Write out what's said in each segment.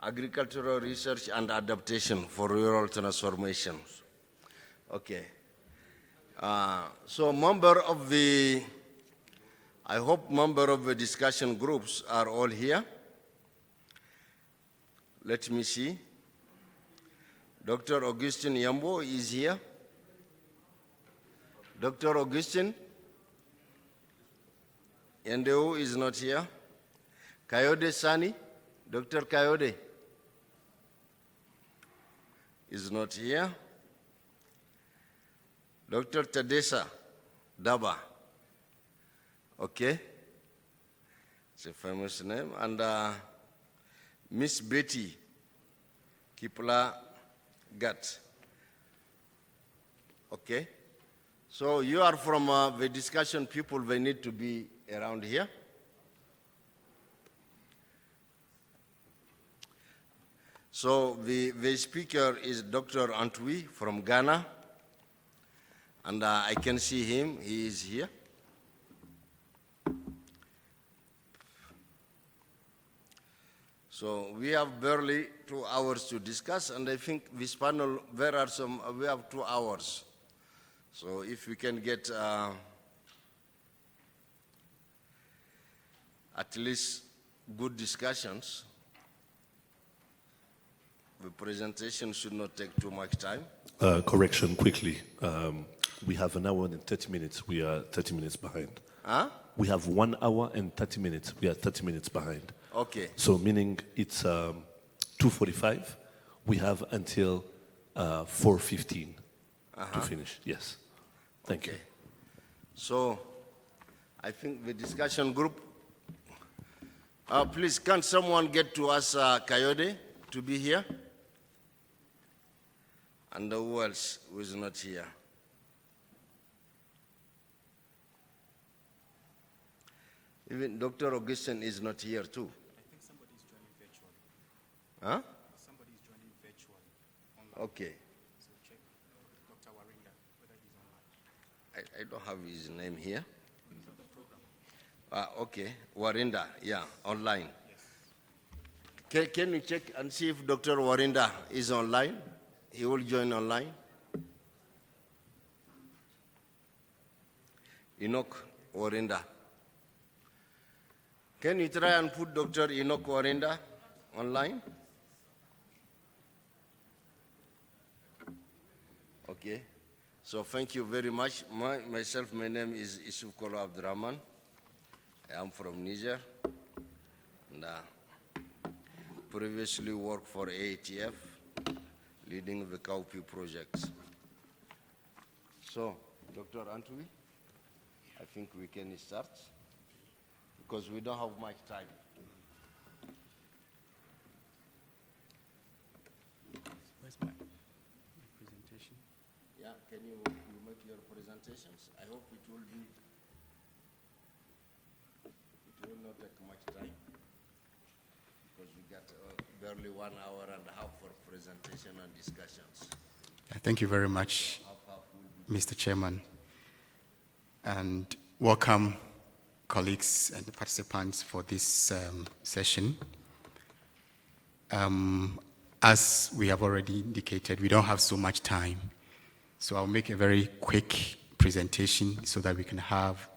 Agricultural Research and Adaptation for Rural Transformations. Okay. So I hope members of the discussion groups are all here. Let me see. Dr. Augustine Yambo is here. Dr. Augustine Yandeu is not here. Kayode Sani, Dr. Kayode is not here. Dr. Tadesa Daba, okay, it's a famous name. And Miss Betty Kipla Gat, okay. So you are from the discussion people, they need to be around here. So the speaker is Dr. Antwi from Ghana, and I can see him, he is here. So we have barely 2 hours to discuss, and I think this panel, we have 2 hours. So if we can get at least good discussions, the presentation should not take too much time. Correction quickly. We have 1 hour and 30 minutes. We are 30 minutes behind. Huh? We have 1 hour and 30 minutes. We are 30 minutes behind. Okay. So meaning it's 2:45. We have until 4:15 to finish. Yes. Thank you. So I think the discussion group, please, can someone get to us Kayode to be here? And who else who is not here? Even Dr. Augustine is not here too. I think somebody is joining virtually. Huh? Somebody is joining virtually. Okay. So check Dr. Waringa, whether he's online. I don't have his name here. He's on the program. Okay. Warinda, yeah, online. Yes. Can you check and see if Dr. Warinda is online? He will join online. Enoch Warinda. Can you try and put Dr. Enoch Warinda online? Okay. So thank you very much. My name is Isuf Kolo Abdurrahman. I am from Niger. And previously worked for AATF, leading the Cowpea projects. So, Dr. Antwi, I think we can start because we don't have much time. Where's my presentation? Yeah, can you make your presentations? I hope it will not take much time because we got barely 1 hour and a half for presentation and discussions. Thank you very much, Mr. Chairman, and welcome colleagues and participants for this session. As we have already indicated, we don't have so much time, so I'll make a very quick presentation so that we can have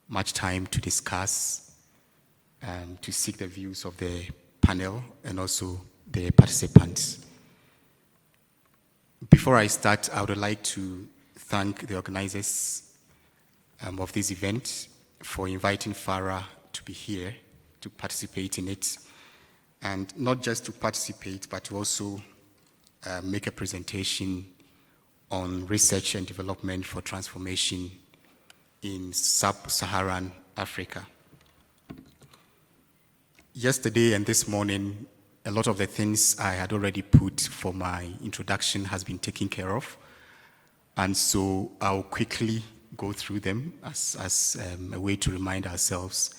much time to discuss and to seek the views of the panel and also the participants. Before I start, I would like to thank the organizers of this event for inviting FARA to be here to participate in it, and not just to participate, but to also make a presentation on research and development for transformation in sub-Saharan Africa. Yesterday and this morning, a lot of the things I had already put for my introduction has been taken care of, and so I'll quickly go through them as a way to remind ourselves,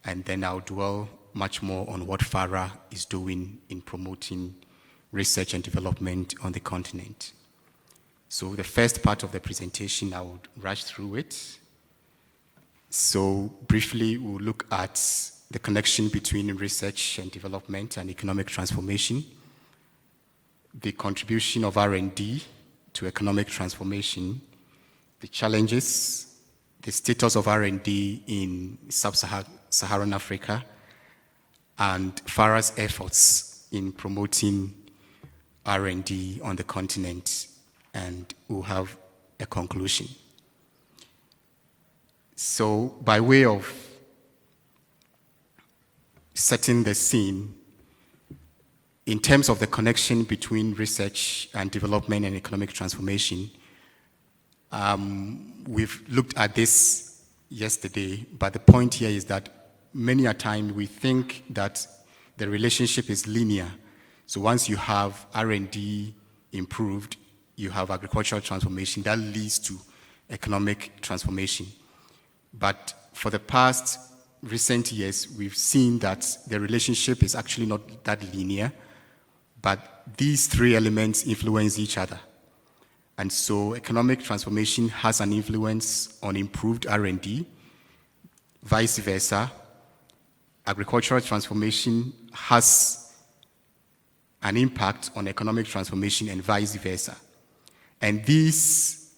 and then I'll dwell much more on what FARA is doing in promoting research and development on the continent. So the first part of the presentation, I would rush through it. So briefly, we'll look at the connection between research and development and economic transformation, the contribution of R&D to economic transformation, the challenges, the status of R&D in sub-Saharan Africa, and FARA's efforts in promoting R&D on the continent, and we'll have a conclusion. So by way of setting the scene, in terms of the connection between research and development and economic transformation, we've looked at this yesterday, but the point here is that many a time we think that the relationship is linear. So once you have R&D improved, you have agricultural transformation that leads to economic transformation. But for the past recent years, we've seen that the relationship is actually not that linear, but these three elements influence each other. And so economic transformation has an influence on improved R&D, vice versa. Agricultural transformation has an impact on economic transformation and vice versa. And these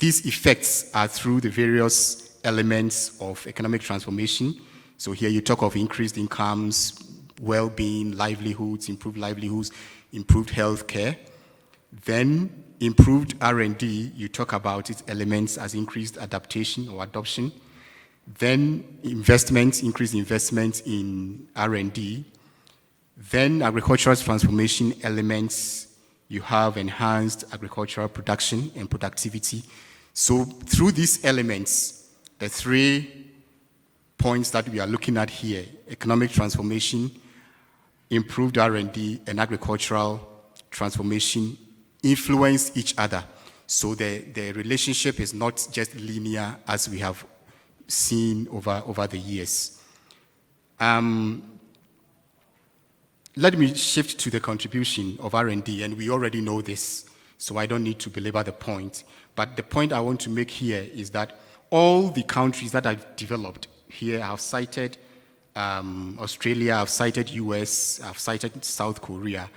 effects are through the various elements of economic transformation. So here you talk of increased incomes, well-being, livelihoods, improved health care. Then improved R&D, you talk about its elements as increased adaptation or adoption. Then investment, increased investment in R&D. Then agricultural transformation elements, you have enhanced agricultural production and productivity. So through these elements, the 3 points that we are looking at here, economic transformation, improved R&D, and agricultural transformation influence each other. So the relationship is not just linear as we have seen over the years. Let me shift to the contribution of R&D, and we already know this, so I don't need to belabor the point. But the point I want to make here is that all the countries that I've developed here, I've cited Australia, I've cited US, I've cited South Korea.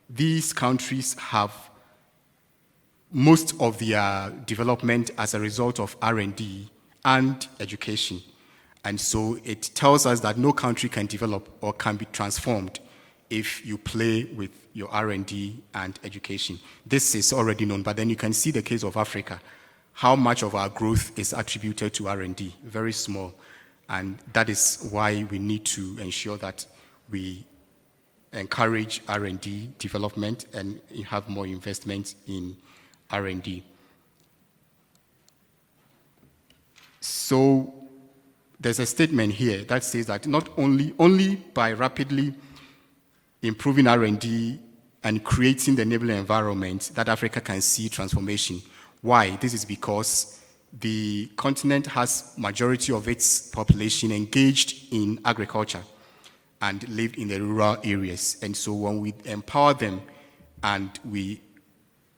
These countries have most of their development as a result of R&D and education. And so it tells us that no country can develop or can be transformed if you play with your R&D and education. This is already known, but then you can see the case of Africa. How much of our growth is attributed to R&D? Very small. And that is why we need to ensure that we encourage R&D development and have more investment in R&D. So there's a statement here that says that not only by rapidly improving R&D and creating the enabling environment that Africa can see transformation. Why? This is because the continent has majority of its population engaged in agriculture and lived in the rural areas. And so when we empower them and we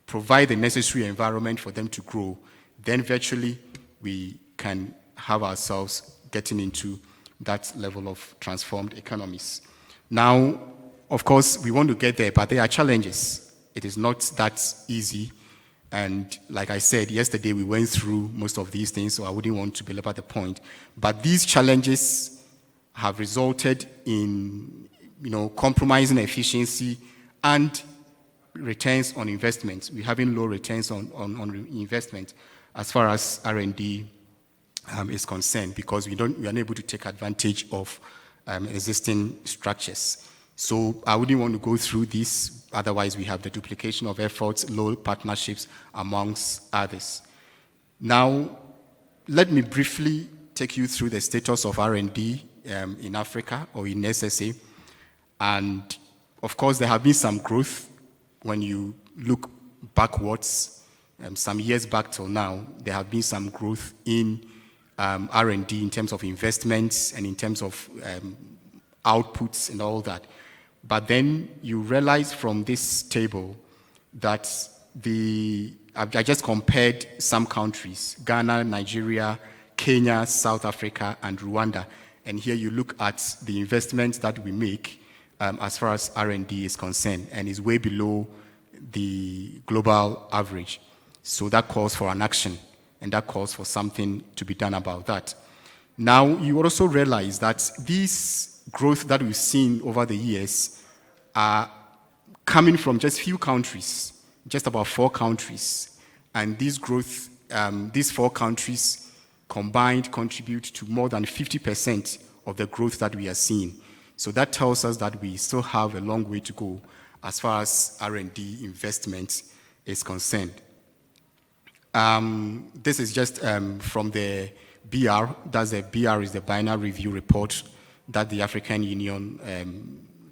provide the necessary environment for them to grow, then virtually we can have ourselves getting into that level of transformed economies. Now, of course, we want to get there, but there are challenges. It is not that easy. And like I said, yesterday we went through most of these things, so I wouldn't want to belabor the point. But these challenges have resulted in, compromising efficiency and returns on investment. We're having low returns on investment as far as R&D is concerned, because we are unable to take advantage of existing structures. So I wouldn't want to go through this, otherwise we have the duplication of efforts, low partnerships, amongst others. Now, let me briefly take you through the status of R&D in Africa or in SSA. And of course, there have been some growth when you look backwards, some years back till now, there have been some growth in R&D in terms of investments and in terms of outputs and all that. But then you realize from this table that I just compared some countries, Ghana, Nigeria, Kenya, South Africa, and Rwanda. And here you look at the investments that we make as far as R&D is concerned, and is way below the global average. So that calls for an action, and that calls for something to be done about that. Now, you also realize that this growth that we've seen over the years are coming from just few countries, just about 4 countries. And this growth, these 4 countries combined contribute to more than 50% of the growth that we are seeing. So that tells us that we still have a long way to go as far as R&D investment is concerned. This is just from the BR. That's the BR is the Binary Review Report that the African Union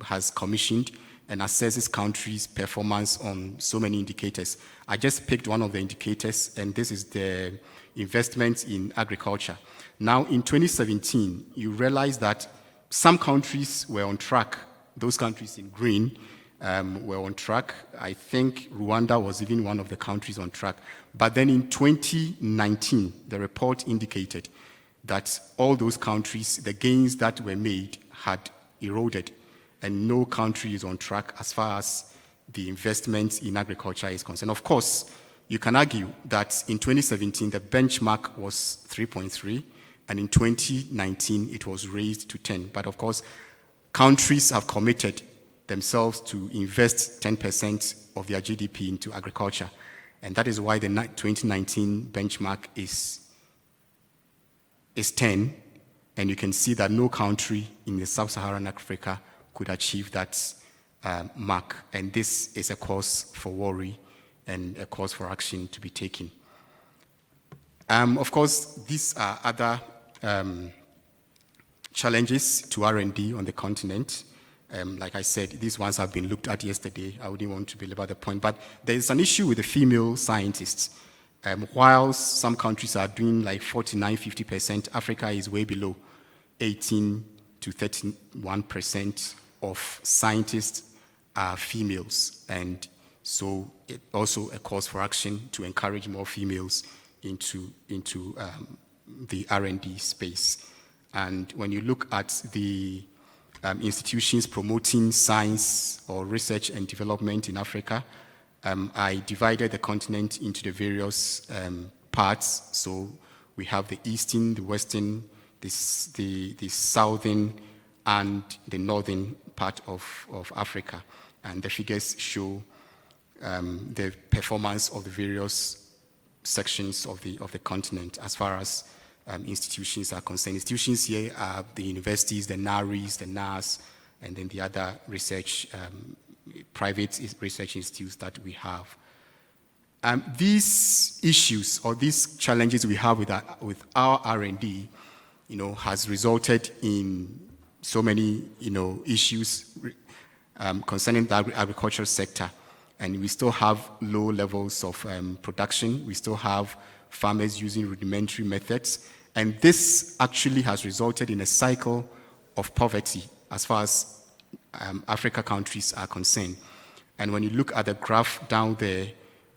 has commissioned and assesses countries' performance on so many indicators. I just picked one of the indicators, and this is the investment in agriculture. Now, in 2017, you realize that some countries were on track. Those countries in green were on track. I think Rwanda was even one of the countries on track. But then in 2019, the report indicated that all those countries, the gains that were made had eroded, and no country is on track as far as the investment in agriculture is concerned. Of course, you can argue that in 2017, the benchmark was 3.3, and in 2019, it was raised to 10. But of course, countries have committed themselves to invest 10% of their GDP into agriculture. And that is why the 2019 benchmark is 10. And you can see that no country in the sub-Saharan Africa could achieve that mark. And this is a cause for worry and a cause for action to be taken. Of course, these are other challenges to R&D on the continent. Like I said, these ones have been looked at yesterday. I wouldn't want to belabor the point, but there is an issue with the female scientists. While some countries are doing like 49, 50%, Africa is way below 18 to 31% of scientists are females. And so it also a cause for action to encourage more females into the R&D space. And when you look at the institutions promoting science or research and development in Africa, I divided the continent into the various parts. So we have the eastern, the western, the southern, and the northern part of Africa. And the figures show the performance of the various sections of the continent as far as institutions are concerned. Institutions here are the universities, the NARIs, the NAS, and then the other research, private research institutes that we have. These issues or these challenges we have with our R&D, has resulted in so many, issues concerning the agricultural sector. And we still have low levels of production. We still have farmers using rudimentary methods. And this actually has resulted in a cycle of poverty as far as Africa countries are concerned. And when you look at the graph down there,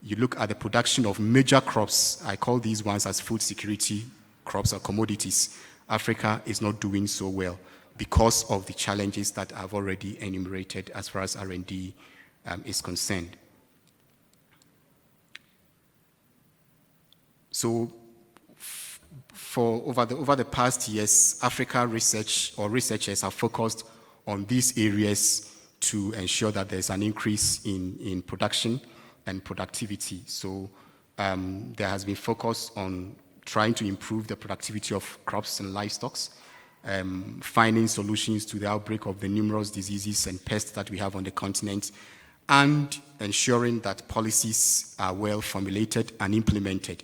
you look at the production of major crops. I call these ones as food security crops or commodities. Africa is not doing so well because of the challenges that I've already enumerated as far as R&D is concerned. So for over the past years, Africa research or researchers have focused on these areas to ensure that there's an increase in production and productivity. So there has been focus on trying to improve the productivity of crops and livestock, finding solutions to the outbreak of the numerous diseases and pests that we have on the continent, and ensuring that policies are well formulated and implemented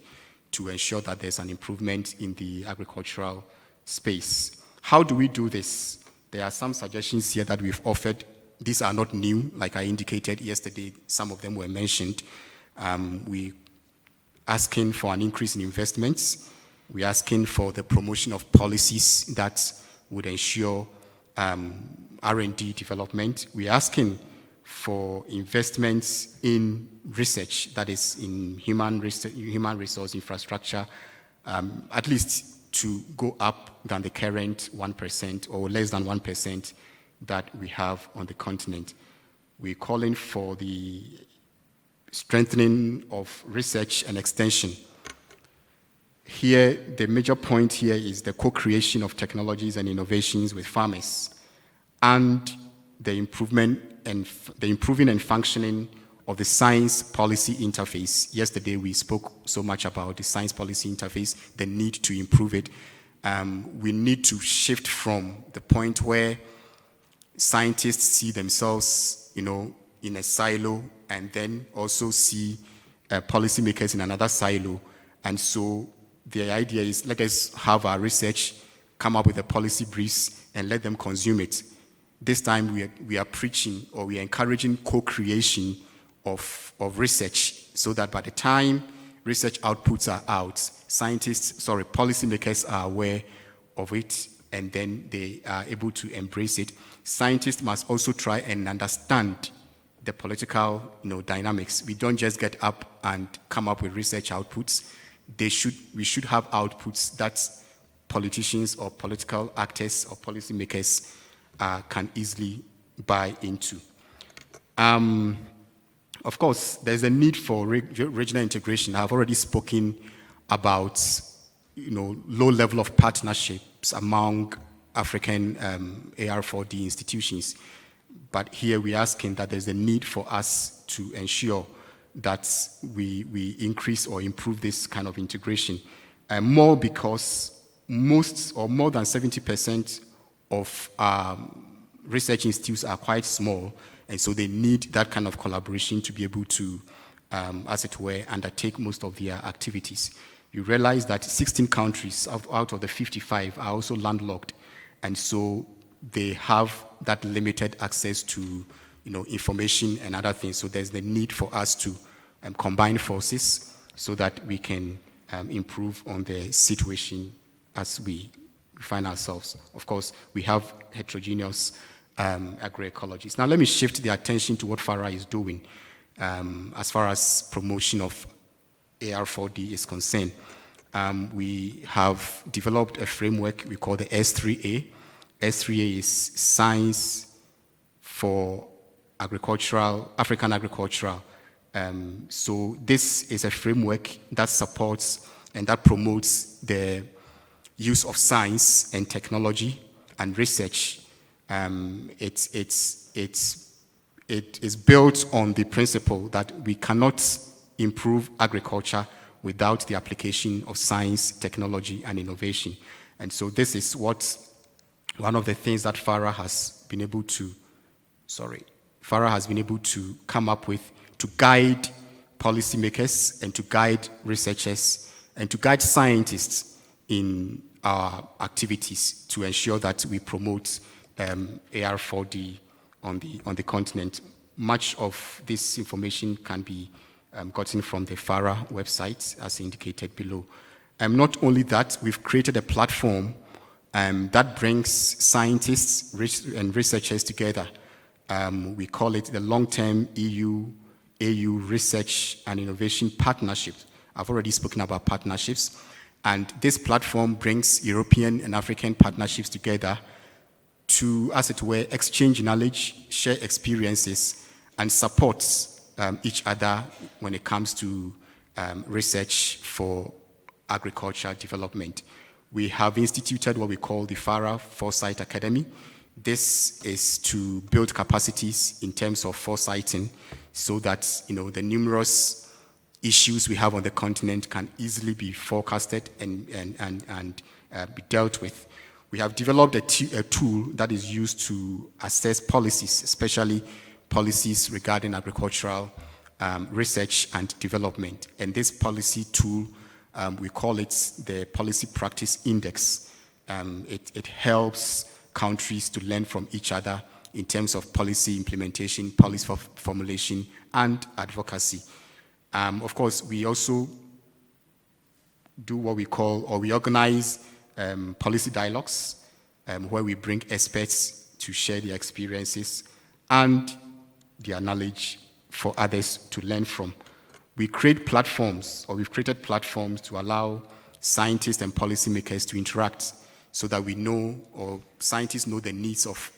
to ensure that there's an improvement in the agricultural space. How do we do this? There are some suggestions here that we've offered. These are not new. Like I indicated yesterday, some of them were mentioned. We're asking for an increase in investments. We're asking for the promotion of policies that would ensure R&D development. We're asking for investments in research, that is in human resource infrastructure, at least to go up than the current 1% or less than 1% that we have on the continent. We're calling for the strengthening of research and extension. Here, the major point here is the co-creation of technologies and innovations with farmers, and the improving and functioning of the science policy interface. Yesterday, we spoke so much about the science policy interface, the need to improve it. We need to shift from the point where scientists see themselves, in a silo, and then also see policymakers in another silo. And so the idea is, let us have our research, come up with a policy briefs, and let them consume it. This time we are preaching, or we are encouraging co-creation of research, so that by the time research outputs are out, policymakers are aware of it, and then they are able to embrace it. Scientists must also try and understand the political dynamics. We don't just get up and come up with research outputs. We should have outputs that politicians or political actors or policymakers can easily buy into. Of course, there's a need for regional integration. I've already spoken about low level of partnerships among African AR4D institutions. But here we're asking that there's a need for us to ensure that we increase or improve this kind of integration. More because more than 70% of research institutes are quite small, and so they need that kind of collaboration to be able to, as it were, undertake most of their activities. You realize that 16 countries out of the 55 are also landlocked, and so they have that limited access to information and other things. So there's the need for us to combine forces so that we can improve on the situation as we find ourselves. Of course, we have heterogeneous agroecologies. Now let me shift the attention to what FARA is doing as far as promotion of AR4D is concerned. We have developed a framework we call the S3A. S3A is Science for African Agricultural. So this is a framework that supports and that promotes the use of science and technology and research. It is built on the principle that we cannot improve agriculture without the application of science, technology, and innovation. And so this is one of the things that FARA has been able to come up with to guide policymakers and to guide researchers and to guide scientists in our activities to ensure that we promote AR4D on the continent. Much of this information can be gotten from the FARA website, as indicated below. Not only that, we've created a platform that brings scientists and researchers together. We call it the Long-Term EU-AU Research and Innovation Partnership. I've already spoken about partnerships. And this platform brings European and African partnerships together to, as it were, exchange knowledge, share experiences, and support each other when it comes to research for agriculture development. We have instituted what we call the FARA Foresight Academy. This is to build capacities in terms of foresighting so that the numerous issues we have on the continent can easily be forecasted and be dealt with. We have developed a tool that is used to assess policies, especially policies regarding agricultural research and development. And this policy tool, we call it the Policy Practice Index. It helps countries to learn from each other in terms of policy implementation, policy formulation, and advocacy. Of course, we also do what we call, or we organize policy dialogues where we bring experts to share their experiences and their knowledge for others to learn from. We create platforms, or we've created platforms to allow scientists and policymakers to interact so that we know, or scientists know the needs of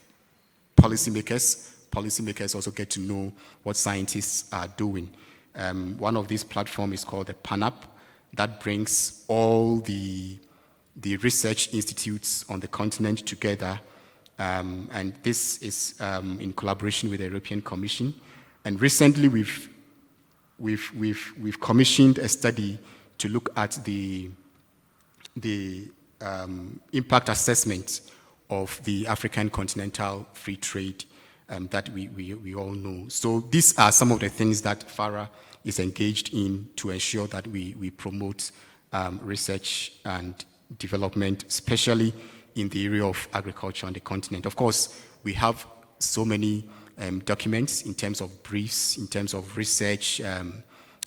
policymakers. Policymakers also get to know what scientists are doing. One of these platforms is called the PANAP, that brings all the research institutes on the continent together, and this is in collaboration with the European Commission. And recently, we've commissioned a study to look at the impact assessment of the African continental free trade that we all know. So these are some of the things that FARA is engaged in to ensure that we promote research and development, especially in the area of agriculture on the continent. Of course, we have so many documents in terms of briefs, in terms of research,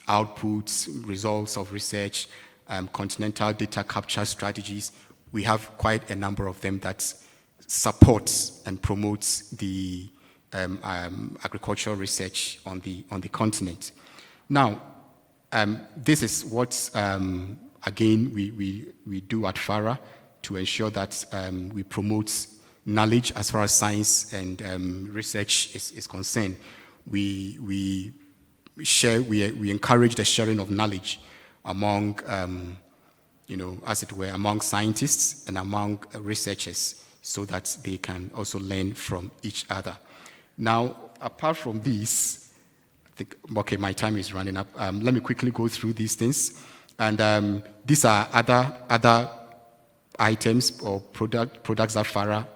outputs, results of research, continental data capture strategies. We have quite a number of them that supports and promotes the agricultural research on the continent. Now, this is what, again, we do at FARA to ensure that we promote knowledge as far as science and research is concerned. We encourage the sharing of knowledge among, as it were, among scientists and among researchers, so that they can also learn from each other. Now, apart from this, I think, okay, my time is running up. Let me quickly go through these things. And these are other items or products that FARA,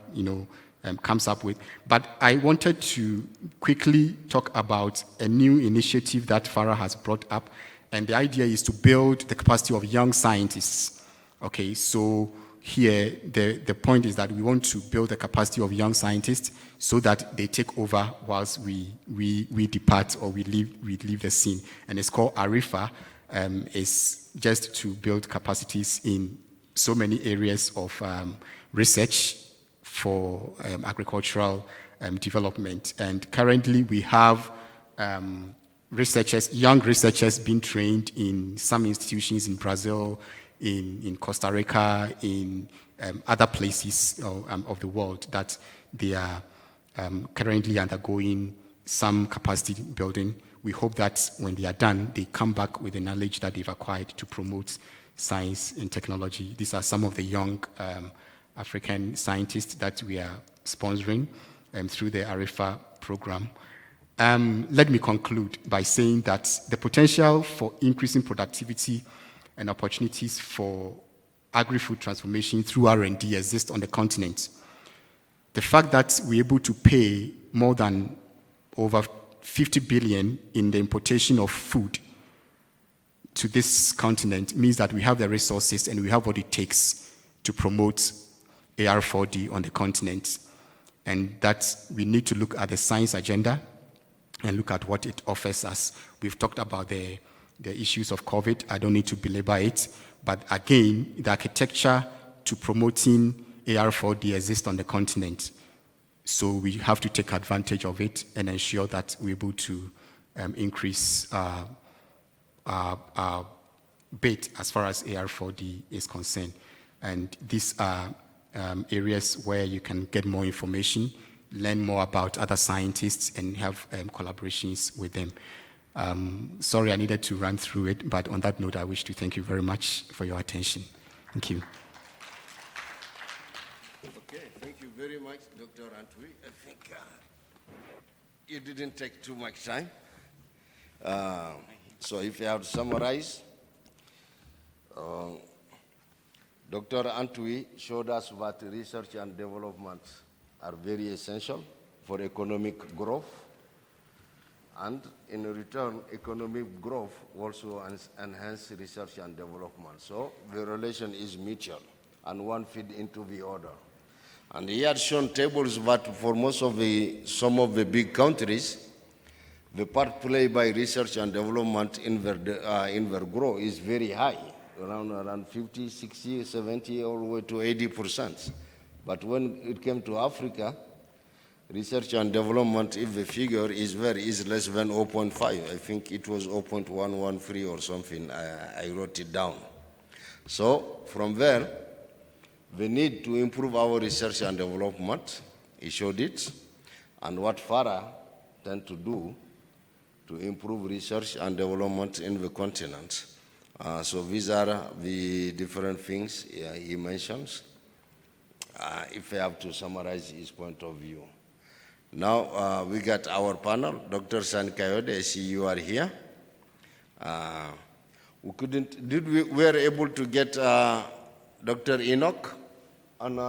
comes up with. But I wanted to quickly talk about a new initiative that FARA has brought up. And the idea is to build the capacity of young scientists. Okay, so here, the point is that we want to build the capacity of young scientists so that they take over whilst we depart or we leave the scene. And it's called ARIFA. It's just to build capacities in so many areas of research for agricultural development. And currently we have young researchers being trained in some institutions in Brazil, in Costa Rica, in other places of the world that they are currently undergoing some capacity building. We hope that when they are done, they come back with the knowledge that they've acquired to promote science and technology. These are some of the young African scientists that we are sponsoring through the ARIFA program. Let me conclude by saying that the potential for increasing productivity and opportunities for agri-food transformation through R&D exists on the continent. The fact that we're able to pay more than over 50 billion in the importation of food to this continent means that we have the resources and we have what it takes to promote AR4D on the continent. And that we need to look at the science agenda and look at what it offers us. We've talked about the issues of COVID. I don't need to belabor it. But again, the architecture to promoting AR4D exists on the continent. So we have to take advantage of it and ensure that we're able to increase our bid as far as AR4D is concerned. And these are areas where you can get more information, learn more about other scientists, and have collaborations with them. Sorry, I needed to run through it, but on that note, I wish to thank you very much for your attention. Thank you. Okay, thank you very much, Dr. Antwi. I think you didn't take too much time. So if you have to summarize, Dr. Antwi showed us that research and development are very essential for economic growth. And in return, economic growth also enhances research and development. So the relation is mutual, and one feeds into the other. And he had shown tables that for some of the big countries, the part played by research and development in their growth is very high, around 50, 60, 70, all the way to 80%. But when it came to Africa, research and development, if the figure is less than 0.5. I think it was 0.113 or something. I wrote it down. So from there, the need to improve our research and development, he showed it, and what FARA tend to do to improve research and development in the continent. So these are the different things he mentions, if I have to summarize his point of view. Now we got our panel. Dr. San Kayode, I see you are here. We were able to get Dr. Enoch, and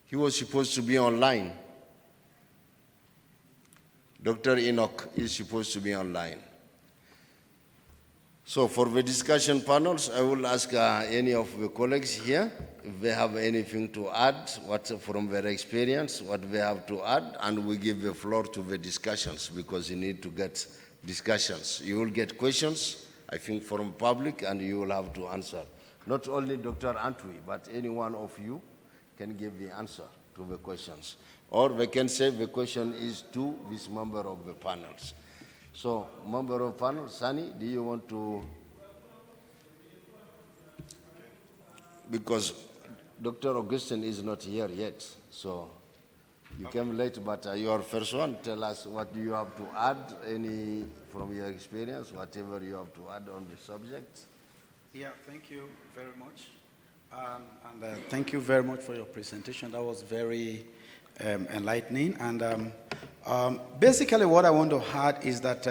he was supposed to be online. Dr. Enoch is supposed to be online. So for the discussion panels, I will ask any of the colleagues here if they have anything to add, from their experience, what they have to add, and we give the floor to the discussions because you need to get discussions. You will get questions, I think, from public, and you will have to answer. Not only Dr. Antwi, but any one of you can give the answer to the questions. Or they can say the question is to this member of the panels. So, member of panel, Sani, do you want to? Because Dr. Augustine is not here yet, so you came late, but you are first one. Tell us what do you have to add, any from your experience, whatever you have to add on the subject. Yeah, thank you very much. Thank you very much for your presentation. That was very enlightening. And basically what I want to add is that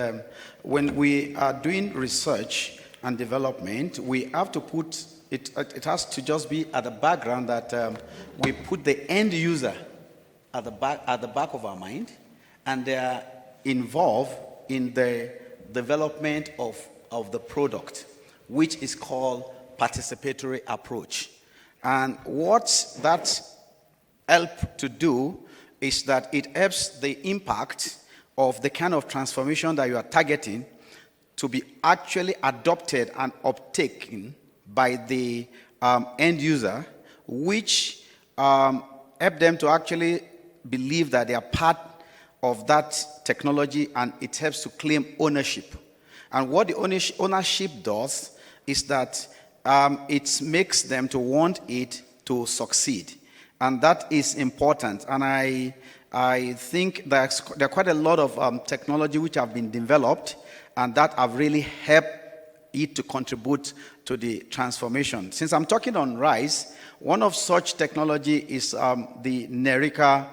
when we are doing research and development, we have to put, it has to just be at the background that we put the end user at the back of our mind, and they are involved in the development of the product, which is called participatory approach. And what that helps to do is that it helps the impact of the kind of transformation that you are targeting to be actually adopted and uptaken by the end user, which help them to actually believe that they are part of that technology, and it helps to claim ownership. And what the ownership does is that it makes them to want it to succeed. And that is important. And I think there are quite a lot of technology which have been developed and that have really helped it to contribute to the transformation. Since I'm talking on rice, one of such technology is the NERICA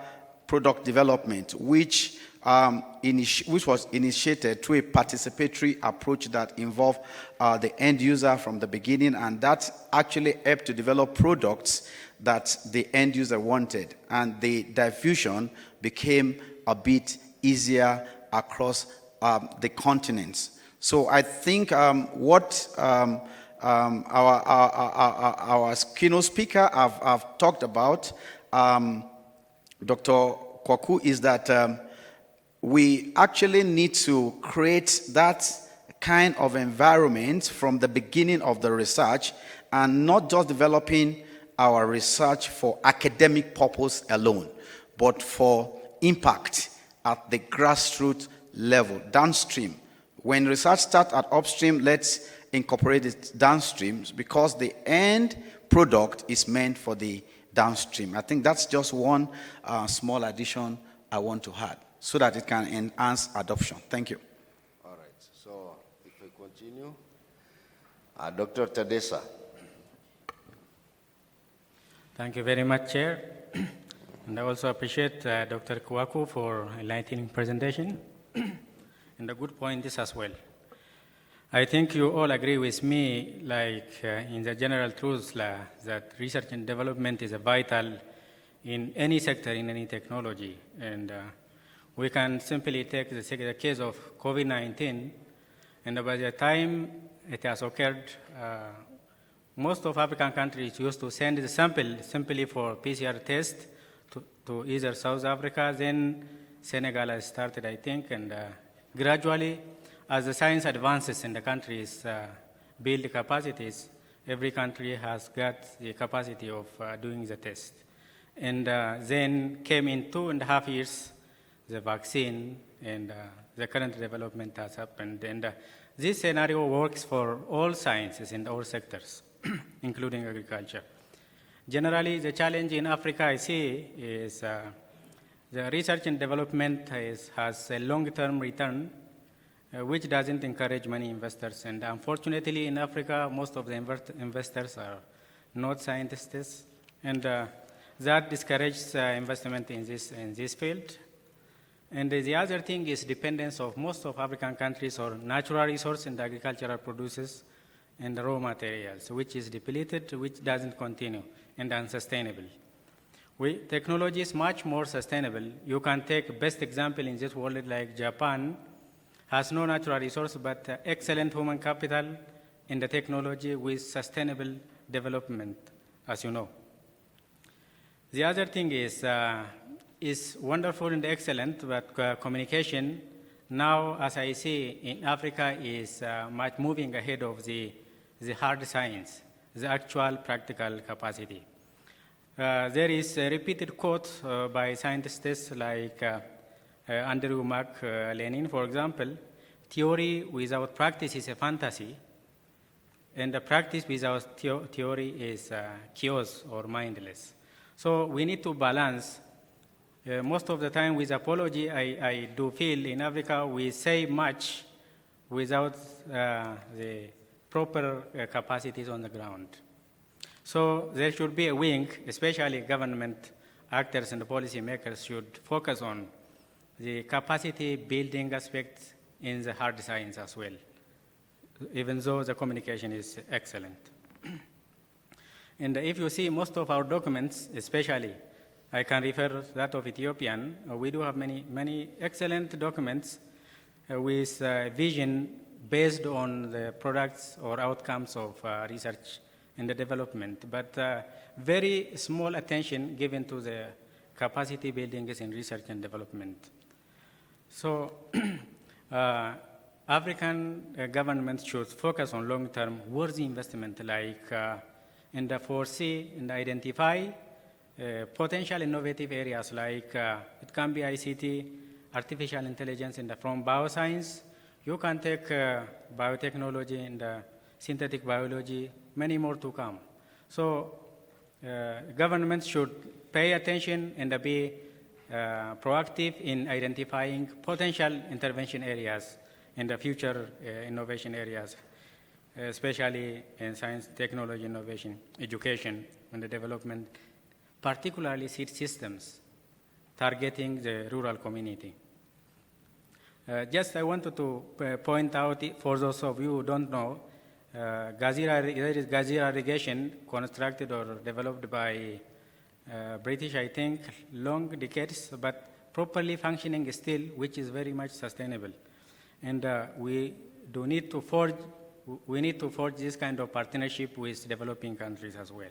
product development, which was initiated through a participatory approach that involved the end user from the beginning, and that actually helped to develop products that the end user wanted, and the diffusion became a bit easier across the continents. So I think what our keynote speaker have talked about, Dr. Kwaku, is that we actually need to create that kind of environment from the beginning of the research, and not just developing our research for academic purpose alone, but for impact at the grassroots level, downstream. When research starts at upstream, let's incorporate it downstream, because the end product is meant for the downstream. I think that's just one small addition I want to add, so that it can enhance adoption. Thank you. All right. So if we continue, Dr. Tadesa. Thank you very much, Chair. And I also appreciate Dr. Kwaku for enlightening presentation and the good points as well. I think you all agree with me, like in the general truths, that research and development is vital in any sector, in any technology. And we can simply take the case of COVID-19, and by the time it has occurred, most of African countries used to send the sample simply for PCR test to either South Africa, then Senegal has started, I think, and gradually, as the science advances in the countries, build capacities, every country has got the capacity of doing the test. And then came in 2.5 years, the vaccine, and the current development has happened. And this scenario works for all sciences in all sectors. including agriculture. Generally, the challenge in Africa I see is the research and development has a long-term return, which doesn't encourage many investors. And unfortunately, in Africa, most of the investors are not scientists, and that discourages investment in this field. And the other thing is dependence of most of African countries on natural resource and agricultural produces and raw materials, which is depleted, which doesn't continue and unsustainable. Technology is much more sustainable. You can take best example in this world like Japan has no natural resource but excellent human capital in the technology with sustainable development, as you know. The other thing is wonderful and excellent, but communication now, as I see in Africa, is much moving ahead of the hard science, the actual practical capacity. There is a repeated quote by scientists like Andrew McLean, for example, theory without practice is a fantasy, and the practice without theory is chaos or mindless. So we need to balance. Most of the time with apology, I do feel in Africa we say much without the proper capacities on the ground. So there should be a wing, especially government actors and policy makers should focus on the capacity building aspects in the hard science as well, even though the communication is excellent. And if you see most of our documents, especially, I can refer that of Ethiopian, we do have many excellent documents with vision based on the products or outcomes of research and the development, but very small attention given to the capacity building in research and development. So African governments should focus on long-term worthy investment like and foresee and identify potential innovative areas like it can be ICT, artificial intelligence, and from bioscience, you can take biotechnology and synthetic biology, many more to come. So governments should pay attention and be proactive in identifying potential intervention areas in the future innovation areas, especially in science, technology, innovation, education, and the development, particularly seed systems targeting the rural community. Just I wanted to point out, for those of you who don't know, there is Gazira irrigation constructed or developed by British, I think, long decades, but properly functioning still, which is very much sustainable. And we need to forge this kind of partnership with developing countries as well,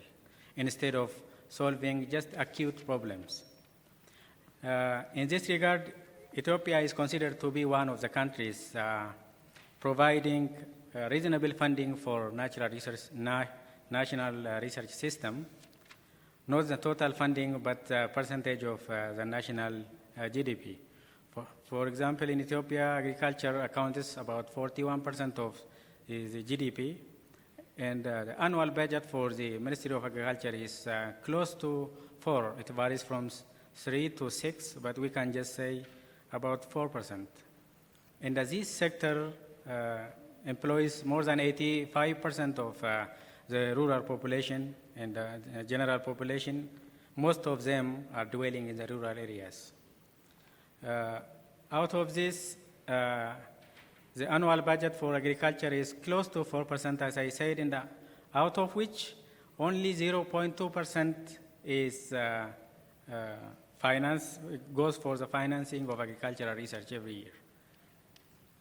instead of solving just acute problems. In this regard, Ethiopia is considered to be one of the countries providing reasonable funding for national research system, not the total funding, but the percentage of the national GDP. For example, in Ethiopia, agriculture accounts about 41% of the GDP, and the annual budget for the Ministry of Agriculture is close to 4. It varies from 3 to 6, but we can just say about 4%. And this sector employs more than 85% of the rural population and the general population. Most of them are dwelling in the rural areas. Out of this, the annual budget for agriculture is close to 4%, as I said, and out of which only 0.2% is goes for the financing of agricultural research every year.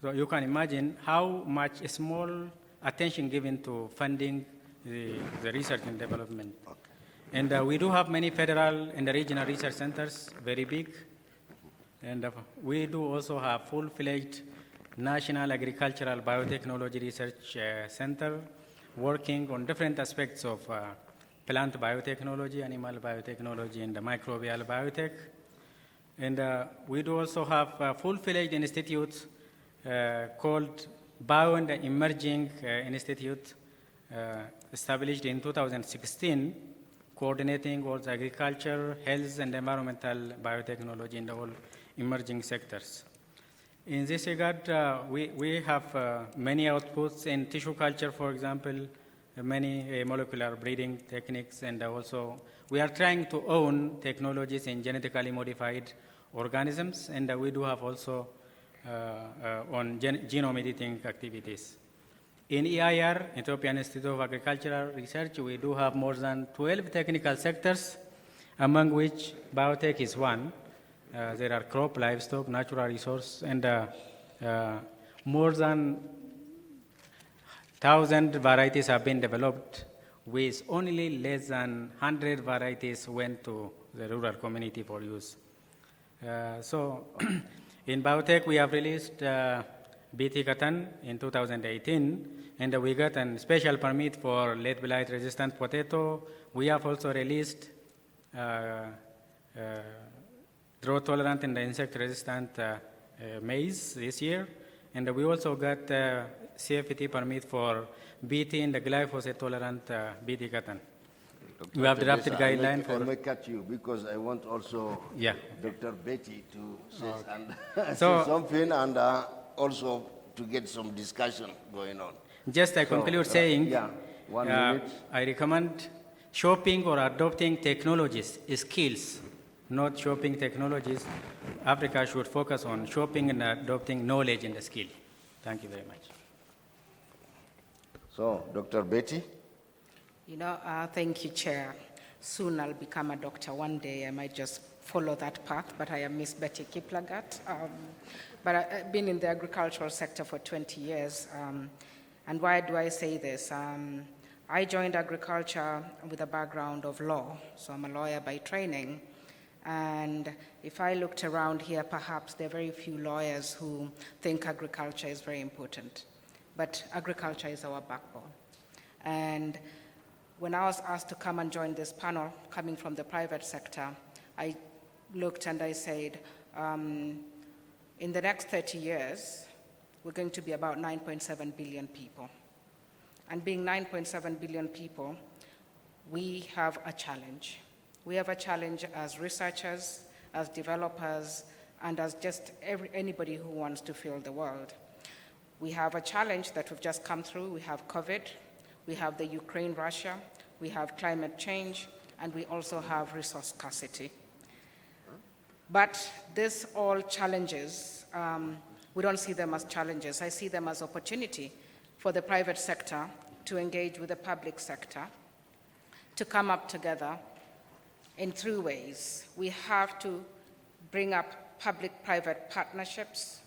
So you can imagine how much small attention given to funding the research and development. Okay. And we do have many federal and regional research centers, very big. And we do also have full-fledged National Agricultural Biotechnology Research Center working on different aspects of plant biotechnology, animal biotechnology, and microbial biotech. And we do also have a full-fledged institute called Bio and Emerging Institute, established in 2016, coordinating all the agriculture, health, and environmental biotechnology in the whole emerging sectors. In this regard, we have many outputs in tissue culture, for example, many molecular breeding techniques, and also we are trying to own technologies in genetically modified organisms, and we do have also on genome editing activities. In EIR, Ethiopian Institute of Agricultural Research, we do have more than 12 technical sectors, among which biotech is one. There are crop, livestock, natural resource, and more than 1,000 varieties have been developed, with only less than 100 varieties went to the rural community for use. So in biotech, we have released BT cotton in 2018, and we got a special permit for lead blight resistant potato. We have also released drought tolerant and insect resistant maize this year, and we also got CFT permit for BT and the glyphosate tolerant BT cotton. We have drafted guideline for. I may cut you because I want also Dr. Betty to say, say something and also to get some discussion going on. Just I conclude saying, 1 minute. I recommend shopping or adopting technologies, skills, not shopping technologies. Africa should focus on shopping and adopting knowledge and skill. Thank you very much. So, Dr. Betty? Thank you, Chair. Soon I'll become a doctor. One day I might just follow that path, but I am Miss Betty Kiplagat. But I've been in the agricultural sector for 20 years. And why do I say this? I joined agriculture with a background of law, so I'm a lawyer by training. And if I looked around here, perhaps there are very few lawyers who think agriculture is very important. But agriculture is our backbone. And when I was asked to come and join this panel, coming from the private sector, I looked and I said, in the next 30 years, we're going to be about 9.7 billion people. And being 9.7 billion people, we have a challenge. We have a challenge as researchers, as developers, and as just anybody who wants to fill the world. We have a challenge that we've just come through. We have COVID, we have the Ukraine-Russia, we have climate change, and we also have resource scarcity. But these all challenges, we don't see them as challenges. I see them as opportunity for the private sector to engage with the public sector, to come up together in 3 ways. We have to bring up public-private partnerships,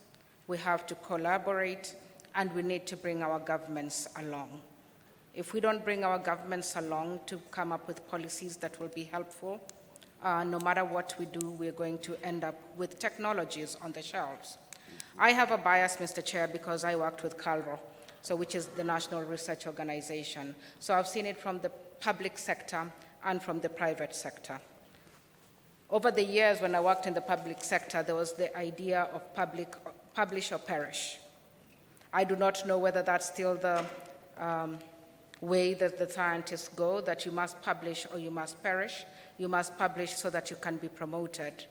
we have to collaborate, and we need to bring our governments along. If we don't bring our governments along to come up with policies that will be helpful, no matter what we do, we're going to end up with technologies on the shelves. I have a bias, Mr. Chair, because I worked with CALRO, which is the National Research Organization. So I've seen it from the public sector and from the private sector. Over the years, when I worked in the public sector, there was the idea of publish or perish. I do not know whether that's still the way that the scientists go, that you must publish or you must perish. You must publish so that you can be promoted.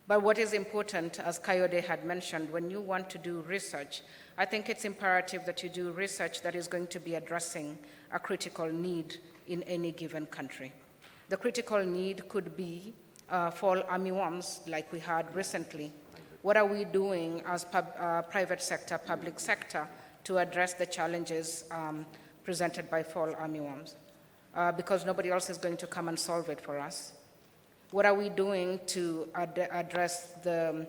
But what is important, as Kayode had mentioned, when you want to do research, I think it's imperative that you do research that is going to be addressing a critical need in any given country. The critical need could be fall armyworms, like we had recently. What are we doing as private sector, public sector, to address the challenges presented by fall armyworms? Because nobody else is going to come and solve it for us. What are we doing to address the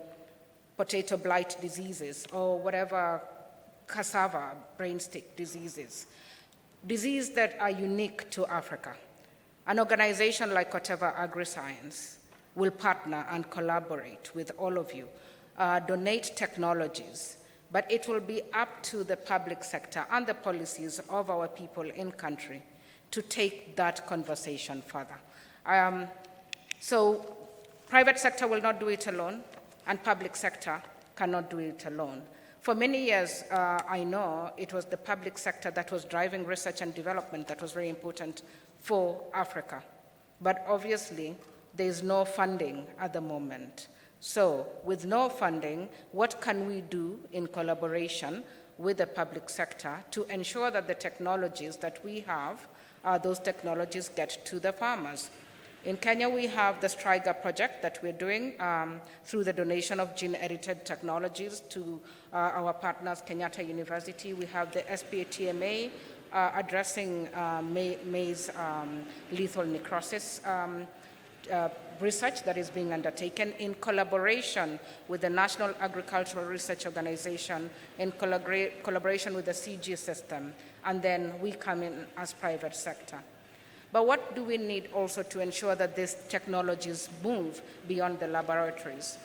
potato blight diseases or whatever cassava brain stick diseases? Diseases that are unique to Africa. An organization like Whatever AgriScience will partner and collaborate with all of you, donate technologies, but it will be up to the public sector and the policies of our people in country to take that conversation further. So private sector will not do it alone, and public sector cannot do it alone. For many years, I know it was the public sector that was driving research and development that was very important for Africa. But obviously, there is no funding at the moment. So with no funding, what can we do in collaboration with the public sector to ensure that the technologies that we have, those technologies get to the farmers? In Kenya, we have the Striga project that we're doing through the donation of gene-edited technologies to our partners, Kenyatta University. We have the SPATMA addressing maize lethal necrosis research that is being undertaken in collaboration with the National Agricultural Research Organization, in collaboration with the CG system, and then we come in as private sector. But what do we need also to ensure that these technologies move beyond the laboratories?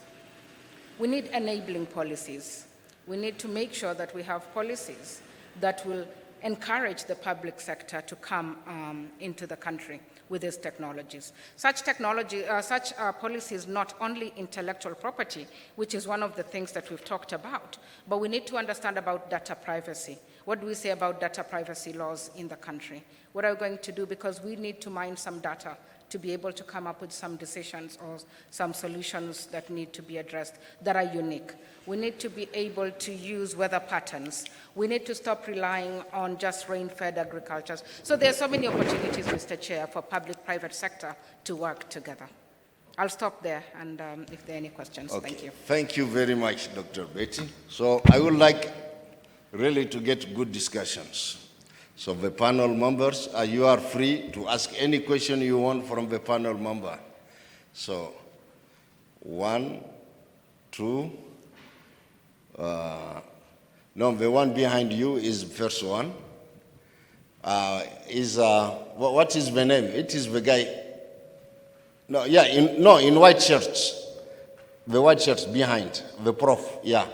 We need enabling policies. We need to make sure that we have policies that will encourage the public sector to come into the country with these technologies. Such policies not only intellectual property, which is one of the things that we've talked about, but we need to understand about data privacy. What do we say about data privacy laws in the country? What are we going to do? Because we need to mine some data to be able to come up with some decisions or some solutions that need to be addressed that are unique. We need to be able to use weather patterns. We need to stop relying on just rain-fed agriculture. So there are so many opportunities, Mr. Chair, for public-private sector to work together. I'll stop there, and if there are any questions, Okay. Thank you. Thank you very much, Dr. Betty. So I would like really to get good discussions. So the panel members, you are free to ask any question you want from the panel member. So 1, 2, no, the one behind you is the first one. What is the name? It is the guy. No, yeah, in white shirts. The white shirts behind, the prof, yeah.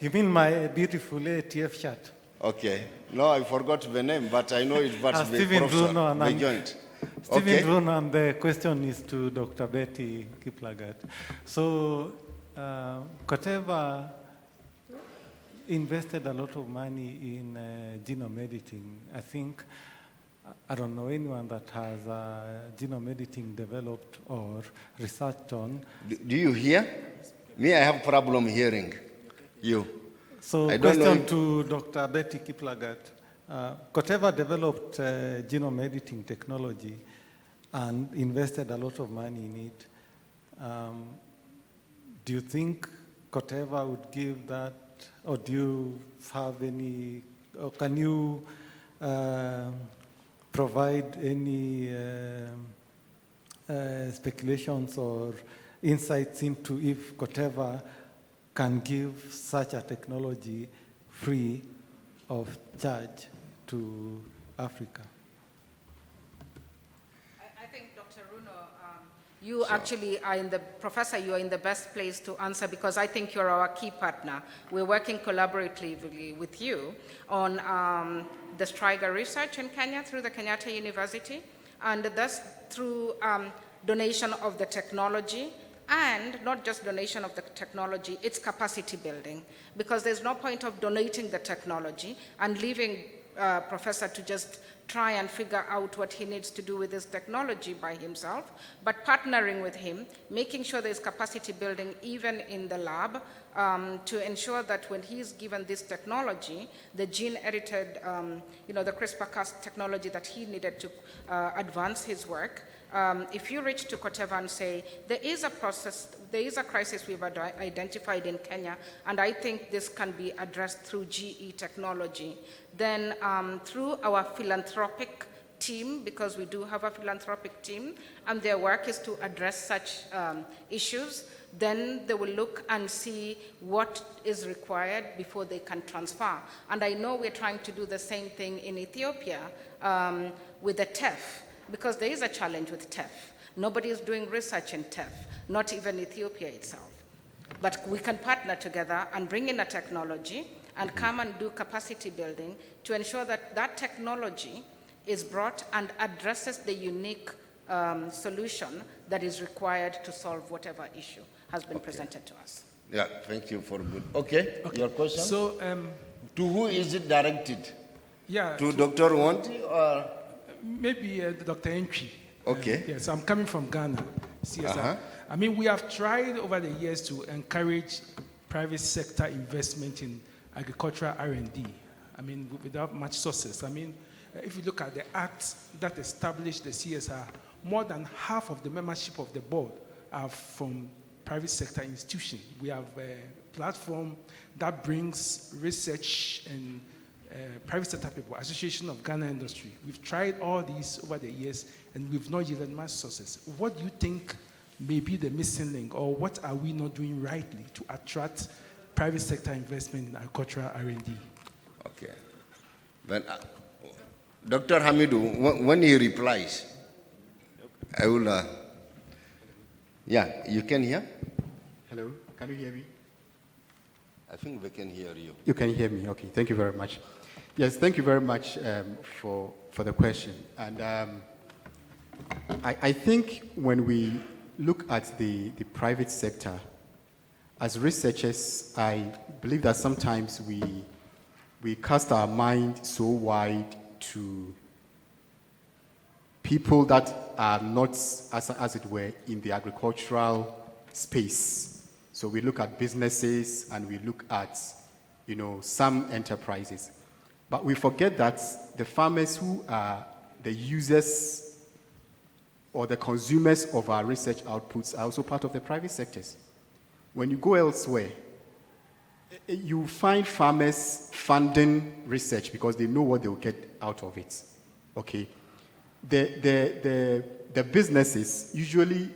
You mean my beautiful AATF shirt? Okay. No, I forgot the name, but I know it's the Stephen professor, Bruno, and the I'm- joint. Stephen Okay. Bruno, and the question is to Dr. Betty Kiplagat. So, Koteva invested a lot of money in genome editing. I think, I don't know anyone that has genome editing developed or researched on. Do you hear? Me, I have problem hearing you. So, I don't know question if- to Dr. Betty Kiplagat. Koteva developed genome editing technology and invested a lot of money in it. Do you think Koteva would give that, or do you have any, or can you provide any speculations or insights into if Koteva can give such a technology free of charge to Africa? I think, Dr. Runo, you actually are Professor, you are in the best place to answer because I think you're our key partner. We're working collaboratively with you on the Striga research in Kenya through the Kenyatta University, and thus through donation of the technology, and not just donation of the technology, it's capacity building, because there's no point of donating the technology and leaving Professor to just try and figure out what he needs to do with this technology by himself, but partnering with him, making sure there's capacity building even in the lab to ensure that when he's given this technology, the gene-edited, the CRISPR-Cas technology that he needed to advance his work, if you reach to Koteva and say, there is a crisis we've identified in Kenya, and I think this can be addressed through GE technology, then through our philanthropic team, because we do have a philanthropic team, and their work is to address such issues, then they will look and see what is required before they can transfer. And I know we're trying to do the same thing in Ethiopia with the TEF, because there is a challenge with TEF. Nobody is doing research in TEF, not even Ethiopia itself. But we can partner together and bring in a technology and come and do capacity building to ensure that that technology is brought and addresses the unique solution that is required to solve whatever issue has been presented to us. Yeah, thank you for good. Okay, your question? So, To who is it directed? yeah, To Dr. Wanti or? maybe Dr. Entry. Okay. Yes, I'm coming from Ghana. CSR. Uh-huh. I mean, we have tried over the years to encourage private sector investment in agricultural R&D. I mean, without much success. I mean, if you look at the act that established the CSR, more than half of the membership of the board are from private sector institutions. We have a platform that brings research and private sector people, Association of Ghana Industry. We've tried all these over the years and we've not yielded much success. What do you think may be the missing link, or what are we not doing rightly to attract private sector investment in agricultural R&D? Okay. When, Dr. Hamidu, when he replies, I will, yeah, you can hear? Hello, can you hear me? I think we can hear you. You can hear me, okay, thank you very much. Yes, thank you very much for the question. And I think when we look at the private sector, as researchers, I believe that sometimes we cast our mind so wide to people that are not, as it were, in the agricultural space. So we look at businesses and we look at, some enterprises. But we forget that the farmers who are the users or the consumers of our research outputs are also part of the private sectors. When you go elsewhere, you find farmers funding research because they know what they will get out of it. Okay, the businesses usually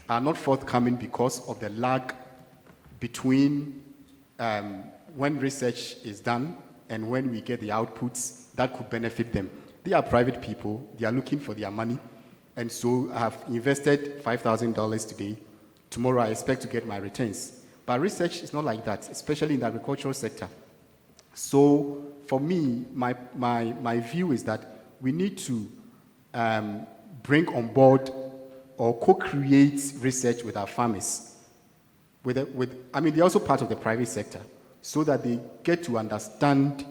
are not forthcoming because of the lag between when research is done and when we get the outputs that could benefit them. They are private people. They are looking for their money, and so I have invested $5,000 today. Tomorrow I expect to get my returns. But research is not like that, especially in the agricultural sector. So for me, my view is that we need to bring on board or co-create research with our farmers. They're also part of the private sector, so that they get to understand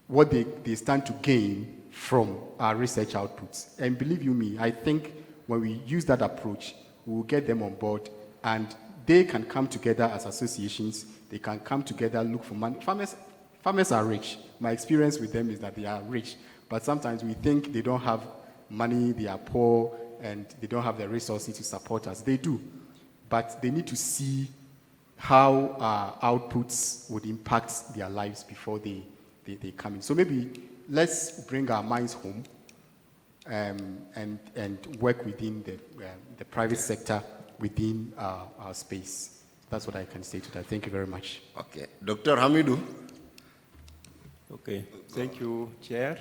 what they stand to gain from our research outputs. And believe you me, I think when we use that approach, we will get them on board, and they can come together as associations. They can come together, look for money. Farmers are rich. My experience with them is that they are rich, but sometimes we think they don't have money, they are poor, and they don't have the resources to support us. They do, but they need to see how our outputs would impact their lives before they come in. So maybe let's bring our minds home and work within the private sector within our space. That's what I can say to that. Thank you very much. Okay. Dr. Hamidou. Okay. Thank you, Chair.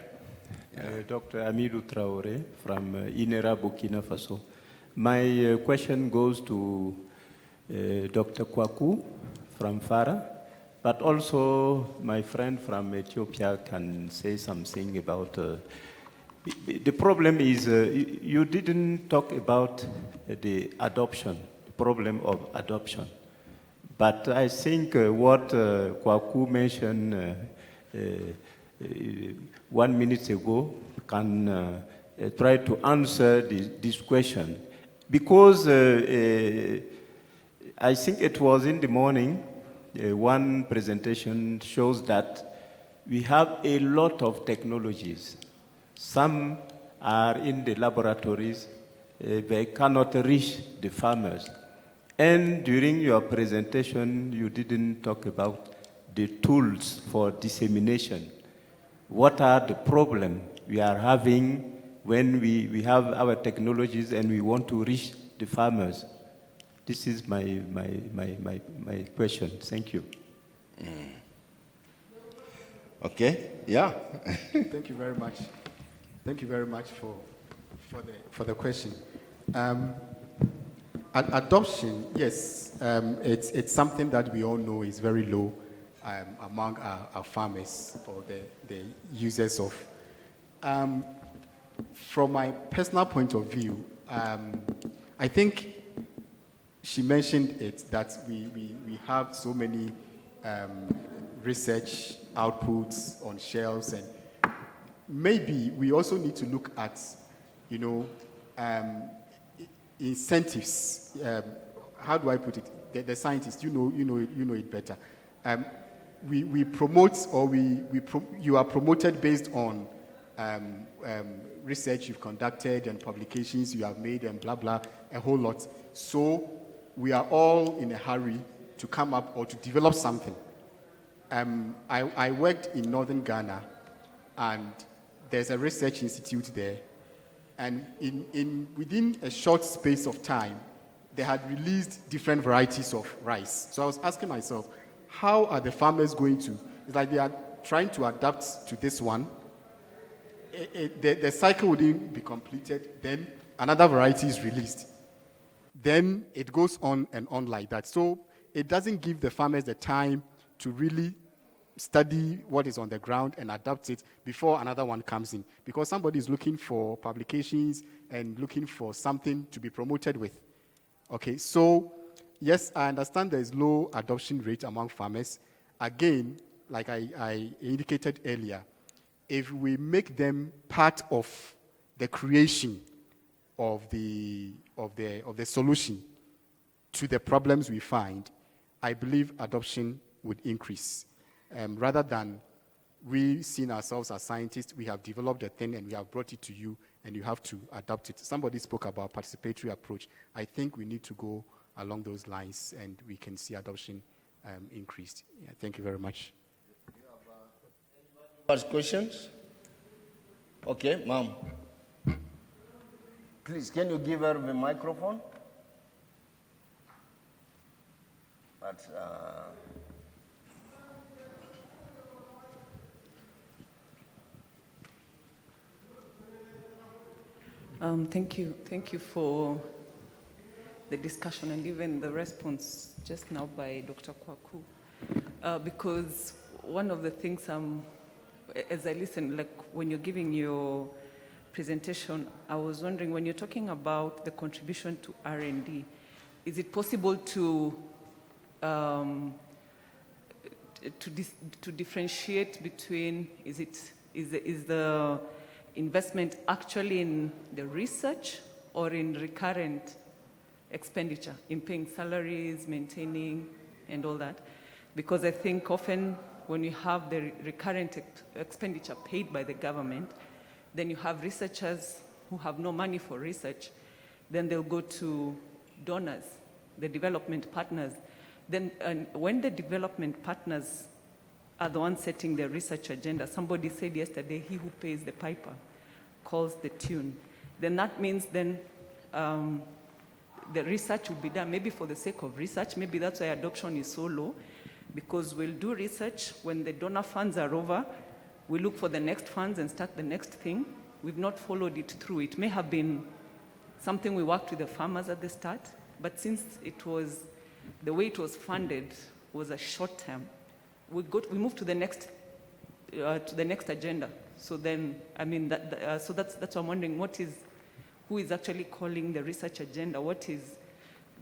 Dr. Amidou Traore from Inera, Burkina Faso. My question goes to Dr. Kwaku from FARA, but also my friend from Ethiopia can say something about the problem is you didn't talk about the adoption, the problem of adoption. But I think what Kwaku mentioned 1 minute ago can try to answer this question. Because I think it was in the morning, one presentation shows that we have a lot of technologies. Some are in the laboratories, they cannot reach the farmers. And during your presentation, you didn't talk about the tools for dissemination. What are the problems we are having when we have our technologies and we want to reach the farmers? This is my question. Thank you. Okay, yeah. Thank you very much. Thank you very much for the question. Adoption, yes, it's something that we all know is very low among our farmers or the users of. From my personal point of view, I think she mentioned it, that we have so many research outputs on shelves, and maybe we also need to look at, incentives. How do I put it? The scientists, you know it better. We promote, or you are promoted based on research you've conducted and publications you have made and blah blah, a whole lot. So we are all in a hurry to come up or to develop something. I worked in northern Ghana, and there's a research institute there, and within a short space of time, they had released different varieties of rice. So I was asking myself, how are the farmers going to? It's like they are trying to adapt to this one. The cycle wouldn't be completed, then another variety is released. Then it goes on and on like that. So it doesn't give the farmers the time to really study what is on the ground and adapt it before another one comes in. Because somebody is looking for publications and looking for something to be promoted with. Okay, so yes, I understand there is low adoption rate among farmers. Again, like I indicated earlier, if we make them part of the creation of the solution to the problems we find, I believe adoption would increase. Rather than we seeing ourselves as scientists, we have developed a thing and we have brought it to you and you have to adapt it. Somebody spoke about participatory approach. I think we need to go along those lines and we can see adoption increased. Yeah, thank you very much. First questions? Okay, ma'am. Please, can you give her the microphone? Thank you for the discussion and even the response just now by Dr. Kwaku. Because one of the things as I listen, like when you're giving your presentation, I was wondering, when you're talking about the contribution to R&D, is it possible to differentiate between, is the investment actually in the research or in recurrent expenditure, in paying salaries, maintaining, and all that? Because I think often when you have the recurrent expenditure paid by the government, then you have researchers who have no money for research, then they'll go to donors, the development partners. Then when the development partners are the ones setting the research agenda, somebody said yesterday, he who pays the piper calls the tune. Then that means then the research will be done maybe for the sake of research. Maybe that's why adoption is so low, because we'll do research. When the donor funds are over, we look for the next funds and start the next thing. We've not followed it through. It may have been something we worked with the farmers at the start, but since it was, the way it was funded was a short term, we moved to the next agenda. So then, I mean, so that's what I'm wondering, who is actually calling the research agenda? What is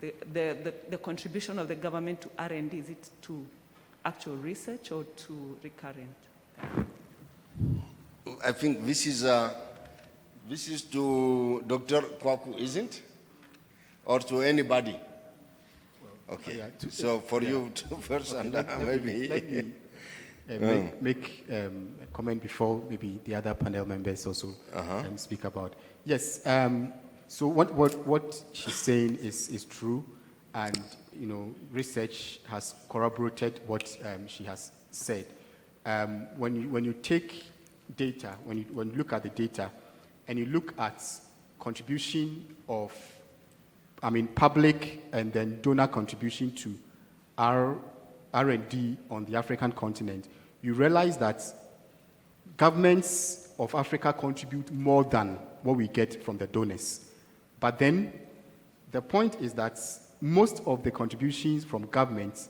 the contribution of the government to R&D? Is it to actual research or to recurrent? I think this is to Dr. Kwaku, isn't it? Or to anybody? Okay, so for you first, and maybe... Let me make a comment before maybe the other panel members also speak about. Yes, so what she's saying is true, and research has corroborated what she has said. When you take data, when you look at the data, and you look at contribution of, public and then donor contribution to R&D on the African continent, you realize that governments of Africa contribute more than what we get from the donors. But then the point is that most of the contributions from governments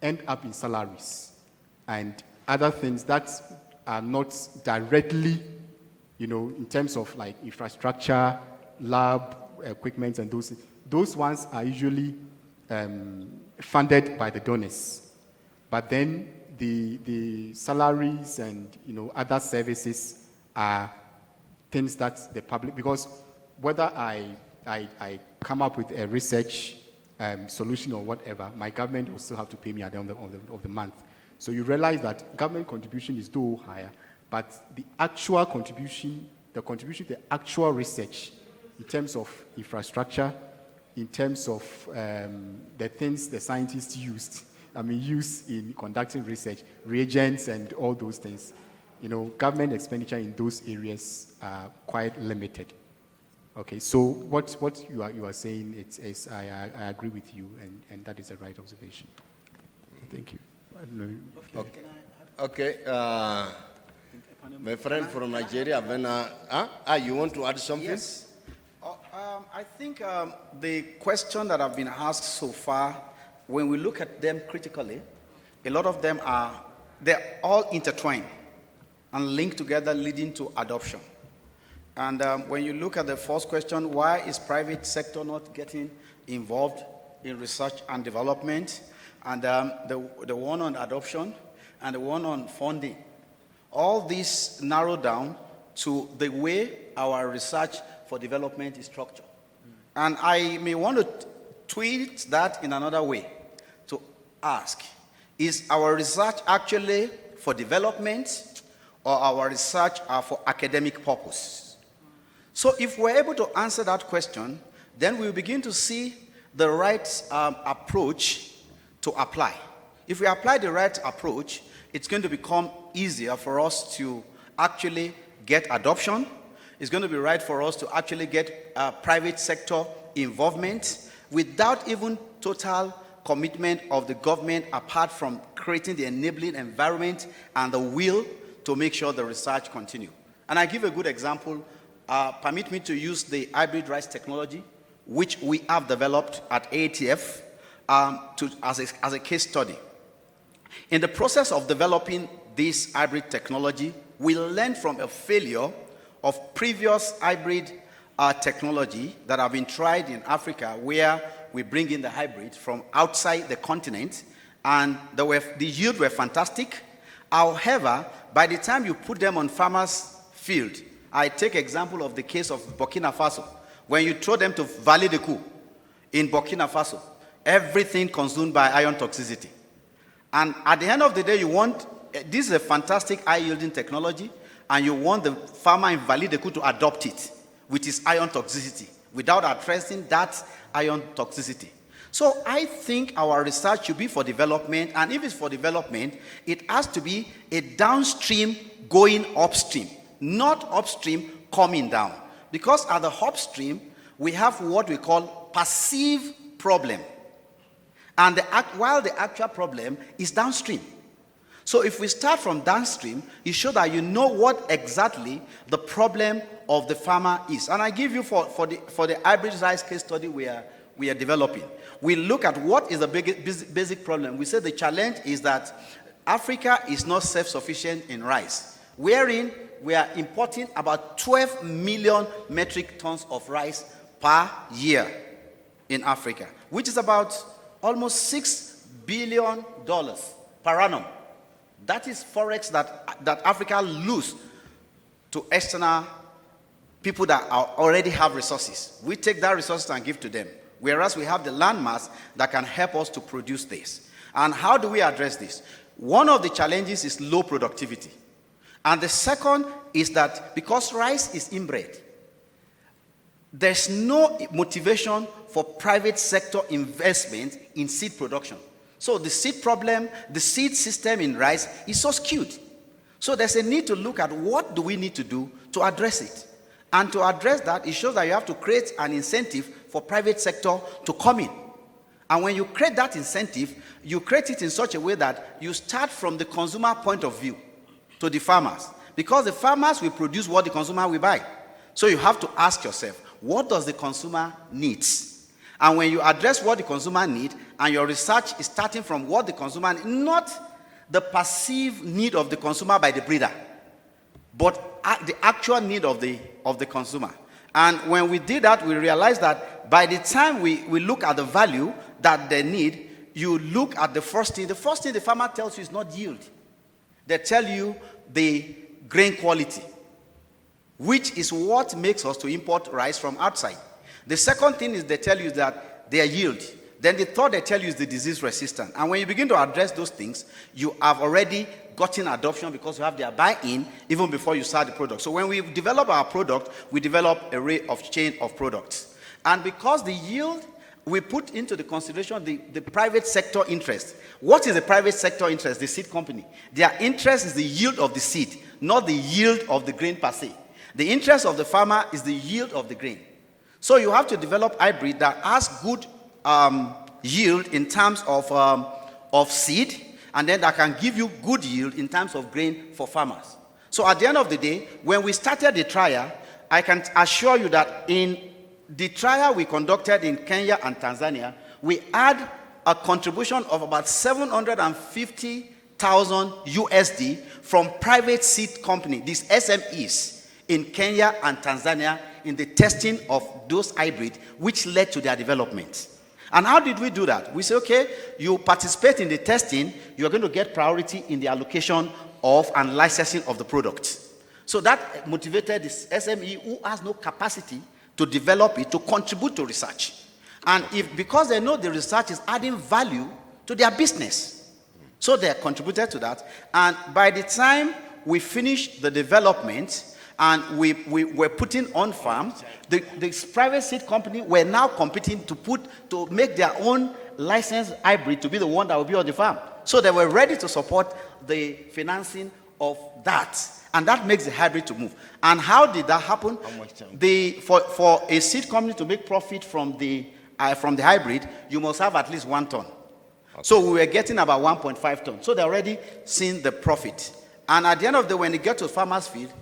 end up in salaries and other things that are not directly, in terms of like infrastructure, lab equipment and those things. those ones are usually funded by the donors. But then the salaries and other services are things that the public, because whether I come up with a research solution or whatever, my government will still have to pay me at the end of the month. So you realize that government contribution is though higher, but the actual contribution, the contribution to the actual research in terms of infrastructure, in terms of the things the scientists use in conducting research, reagents and all those things, government expenditure in those areas are quite limited. Okay, so what you are saying, I agree with you, and that is the right observation. Thank you. Okay. My friend from Nigeria, you want to add something? Yes. I think the question that have been asked so far, when we look at them critically, a lot of them they're all intertwined and linked together, leading to adoption. And when you look at the first question, why is private sector not getting involved in research and development? And the one on adoption and the one on funding, all these narrow down to the way our research for development is structured. And I may want to tweet that in another way to ask, is our research actually for development or our research are for academic purpose? So if we're able to answer that question, then we'll begin to see the right approach to apply. If we apply the right approach, it's going to become easier for us to actually get adoption. It's going to be right for us to actually get private sector involvement without even total commitment of the government, apart from creating the enabling environment and the will to make sure the research continue. And I give a good example. Permit me to use the hybrid rice technology, which we have developed at AATF as a case study. In the process of developing this hybrid technology, we learned from a failure of previous hybrid technology that have been tried in Africa, where we bring in the hybrid from outside the continent, and the yield were fantastic. However, by the time you put them on farmers' field, I take example of the case of Burkina Faso. When you throw them to Vallée de Cou in Burkina Faso, everything consumed by iron toxicity. And at the end of the day, this is a fantastic high-yielding technology, and you want the farmer in Vallée de Cou to adopt it with its iron toxicity without addressing that iron toxicity. So I think our research should be for development, and if it's for development, it has to be a downstream going upstream, not upstream coming down. Because at the upstream, we have what we call passive problem. And while the actual problem is downstream. So if we start from downstream, it shows that you know what exactly the problem of the farmer is. And I give you for the hybrid rice case study we are developing. We look at what is the basic problem. We say the challenge is that Africa is not self-sufficient in rice, wherein we are importing about 12 million metric tons of rice per year in Africa, which is about almost $6 billion per annum. That is forex that Africa lose to external people that already have resources. We take that resources and give to them, whereas we have the land mass that can help us to produce this. And how do we address this? One of the challenges is low productivity. And the second is that because rice is inbred, there's no motivation for private sector investment in seed production. So the seed problem, the seed system in rice is so skewed. So there's a need to look at what do we need to do to address it. And to address that, it shows that you have to create an incentive for private sector to come in. And when you create that incentive, you create it in such a way that you start from the consumer point of view to the farmers. Because the farmers will produce what the consumer will buy. So you have to ask yourself, what does the consumer need? And when you address what the consumer needs, and your research is starting from what the consumer needs, not the perceived need of the consumer by the breeder, but the actual need of the consumer. And when we did that, we realized that by the time we look at the value that they need, you look at the first thing. The first thing the farmer tells you is not yield. They tell you the grain quality, which is what makes us to import rice from outside. The second thing is they tell you that their yield. Then the third they tell you is the disease resistant. And when you begin to address those things, you have already gotten adoption because you have their buy-in even before you start the product. So when we develop our product, we develop a array of chain of products. And because the yield, we put into the consideration the private sector interest. What is the private sector interest? The seed company. Their interest is the yield of the seed, not the yield of the grain per se. The interest of the farmer is the yield of the grain. So you have to develop hybrid that has good yield in terms of seed, and then that can give you good yield in terms of grain for farmers. So at the end of the day, when we started the trial, I can assure you that in the trial we conducted in Kenya and Tanzania, we had a contribution of about 750,000 USD from private seed company, these SMEs in Kenya and Tanzania, in the testing of those hybrids, which led to their development. And how did we do that? We say, okay, you participate in the testing, you're going to get priority in the allocation of and licensing of the product. So that motivated this SME who has no capacity to develop it, to contribute to research. And because they know the research is adding value to their business, so they contributed to that. And by the time we finished the development and we were putting on farm, the private seed company were now competing to make their own licensed hybrid to be the one that will be on the farm. So they were ready to support the financing of that. And that makes the hybrid to move. And how did that happen? How much time? For a seed company to make profit from the hybrid, you must have at least 1 ton. Okay. So we were getting about 1.5 tons. So they're already seeing the profit. And at the end of the day, when they get to farmers' field,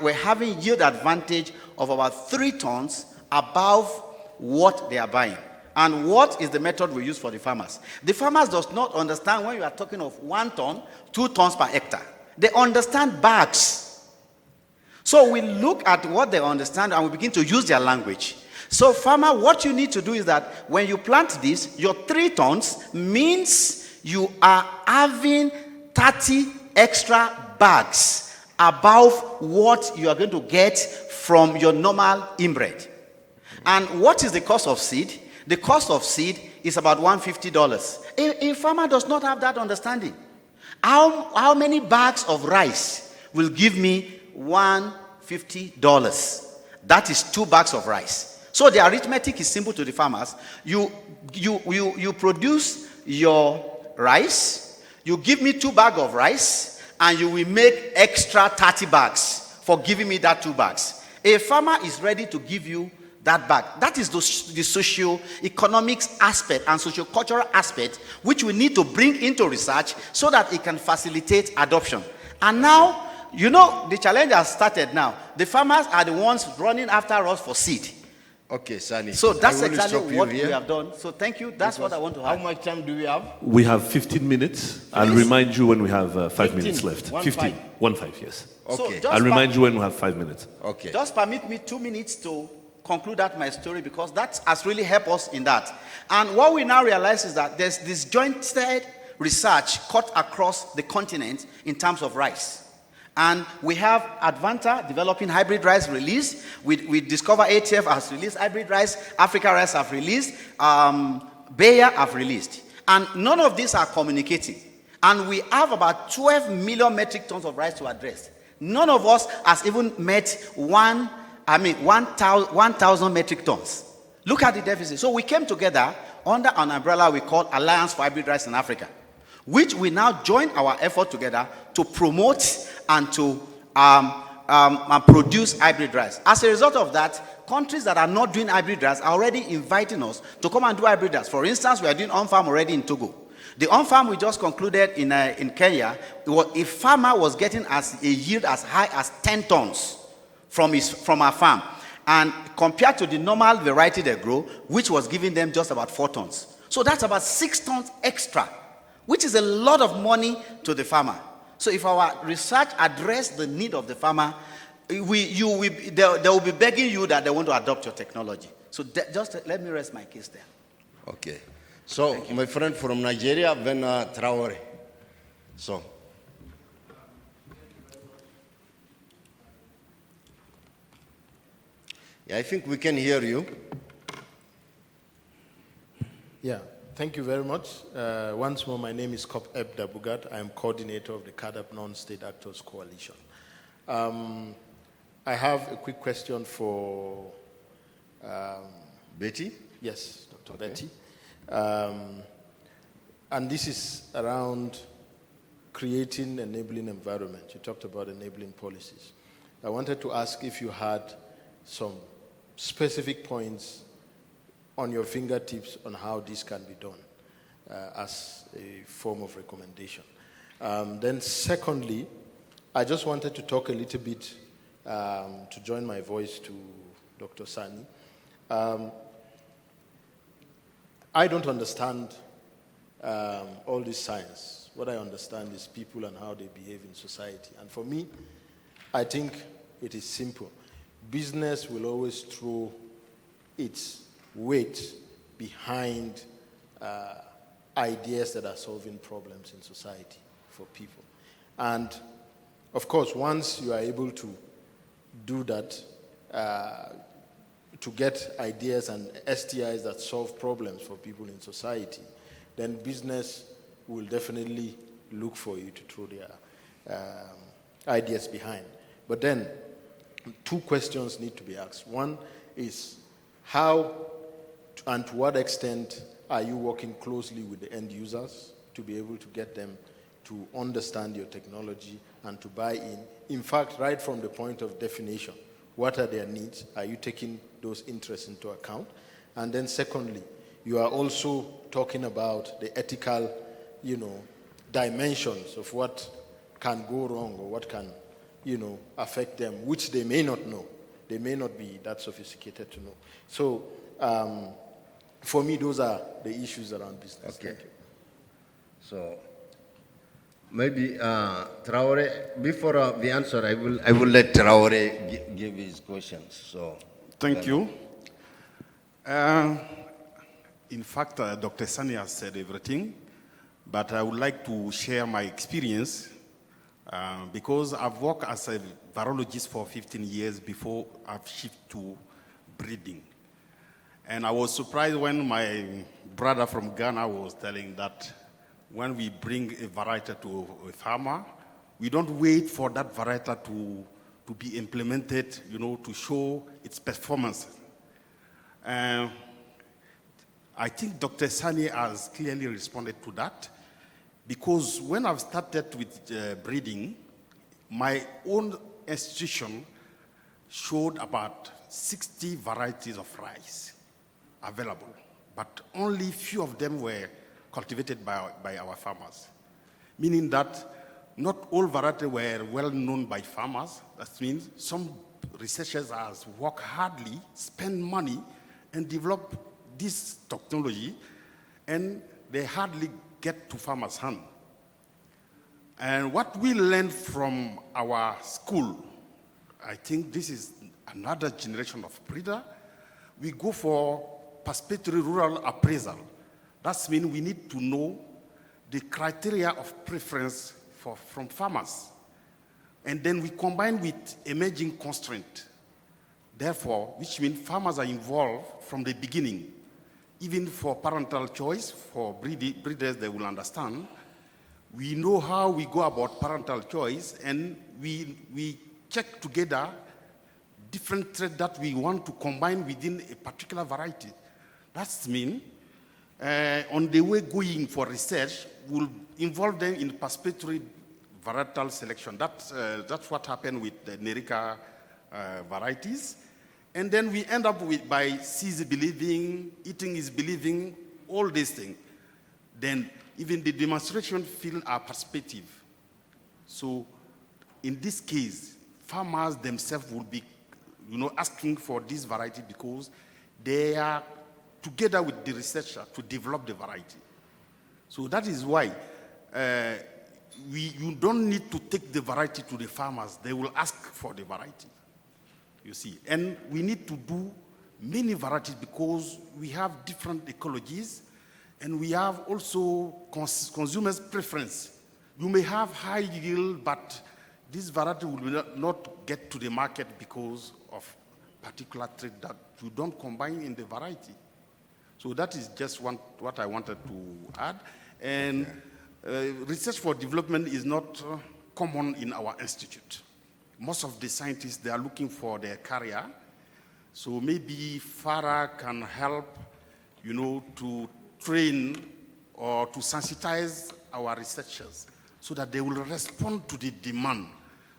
we're having yield advantage of about 3 tons above what they are buying. And what is the method we use for the farmers? The farmers does not understand when you are talking of 1 ton, 2 tons per hectare. They understand bags. So we look at what they understand and we begin to use their language. So farmer, what you need to do is that when you plant this, your 3 tons means you are having 30 extra bags above what you are going to get from your normal inbred. And what is the cost of seed? The cost of seed is about $150. A farmer does not have that understanding. How many bags of rice will give me $150? That is 2 bags of rice. So the arithmetic is simple to the farmers. You produce your rice, you give me 2 bags of rice, and you will make extra 30 bags for giving me that 2 bags. A farmer is ready to give you that bag. That is the socio-economics aspect and socio-cultural aspect which we need to bring into research so that it can facilitate adoption. And now, you know, the challenge has started now. The farmers are the ones running after us for seed. Okay, Sani. So that's exactly what we have done. So thank you. That's what I want to have. How much time do we have? We have 15 minutes. I'll remind you when we have 5 15. minutes left. 1 15. five. 1 5, yes. Okay. So I'll remind you when we have 5 minutes. Okay. Just permit me 2 minutes to conclude that my story, because that has really helped us in that. And what we now realize is that there's this jointed research cut across the continent in terms of rice. And we have Advanta developing hybrid rice release. We discover AATF has released hybrid rice. Africa Rice have released. Bayer have released. And none of these are communicating. And we have about 12 million metric tons of rice to address. None of us has even met 1,000 metric tons. Look at the deficit. So we came together under an umbrella we call Alliance for Hybrid Rice in Africa, which we now join our effort together to promote and to produce hybrid rice. As a result of that, countries that are not doing hybrid rice are already inviting us to come and do hybrid rice. For instance, we are doing on-farm already in Togo. The on-farm we just concluded in Kenya, a farmer was getting a yield as high as 10 tons from our farm. And compared to the normal variety they grow, which was giving them just about 4 tons. So that's about 6 tons extra, which is a lot of money to the farmer. So if our research addressed the need of the farmer, they will be begging you that they want to adopt your technology. So just let me rest my case there. Okay. So, my friend from Nigeria, Ben Traore. So. Yeah, I think we can hear you. Yeah, thank you very much. Once more, my name is Kop Eb Dabugat. I am coordinator of the CADAP Non-State Actors Coalition. I have a quick question for Betty? Yes, Dr. Betty. And this is around creating enabling environment. You talked about enabling policies. I wanted to ask if you had some specific points on your fingertips on how this can be done as a form of recommendation. Then secondly, I just wanted to talk a little bit to join my voice to Dr. Sani. I don't understand all this science. What I understand is people and how they behave in society. And for me, I think it is simple. Business will always throw its weight behind ideas that are solving problems in society for people. And of course, once you are able to do that, to get ideas and STIs that solve problems for people in society, then business will definitely look for you to throw their ideas behind. But then, two questions need to be asked. One is, how and to what extent are you working closely with the end users to be able to get them to understand your technology and to buy in? In fact, right from the point of definition, what are their needs? Are you taking those interests into account? And then secondly, you are also talking about the ethical, dimensions of what can go wrong or what can, affect them, which they may not know. They may not be that sophisticated to know. So, for me, those are the issues around business. Okay. So, maybe Traore, before the answer, I will let Traore give his questions. So, thank you. In fact, Dr. Sani has said everything, but I would like to share my experience because I've worked as a virologist for 15 years before I've shifted to breeding. And I was surprised when my brother from Ghana was telling that when we bring a variety to a farmer, we don't wait for that variety to be implemented, to show its performance. I think Dr. Sani has clearly responded to that, because when I've started with breeding, my own institution showed about 60 varieties of rice available, but only few of them were cultivated by our farmers, meaning that not all varieties were well known by farmers. That means some researchers have worked hardly, spent money, and developed this technology, and they hardly get to farmers' hand. And what we learned from our school, I think this is another generation of breeder. We go for participatory rural appraisal. That means we need to know the criteria of preference from farmers. And then we combine with emerging constraint. Therefore, which means farmers are involved from the beginning. Even for parental choice, for breeders, they will understand. We know how we go about parental choice, and we check together different traits that we want to combine within a particular variety. That means on the way going for research, we'll involve them in participatory varietal selection. That's what happened with the Nerica varieties. And then we end up with, by sees believing, eating is believing, all these things. Then even the demonstration field are perspective. So in this case, farmers themselves will be, asking for this variety because they are together with the researcher to develop the variety. So that is why you don't need to take the variety to the farmers. They will ask for the variety, you see. And we need to do many varieties because we have different ecologies and we have also consumers' preference. You may have high yield, but this variety will not get to the market because of particular trait that you don't combine in the variety. So that is just what I wanted to add. And research for development is not common in our institute. Most of the scientists, they are looking for their career. So maybe FARA can help, to train or to sensitize our researchers so that they will respond to the demand.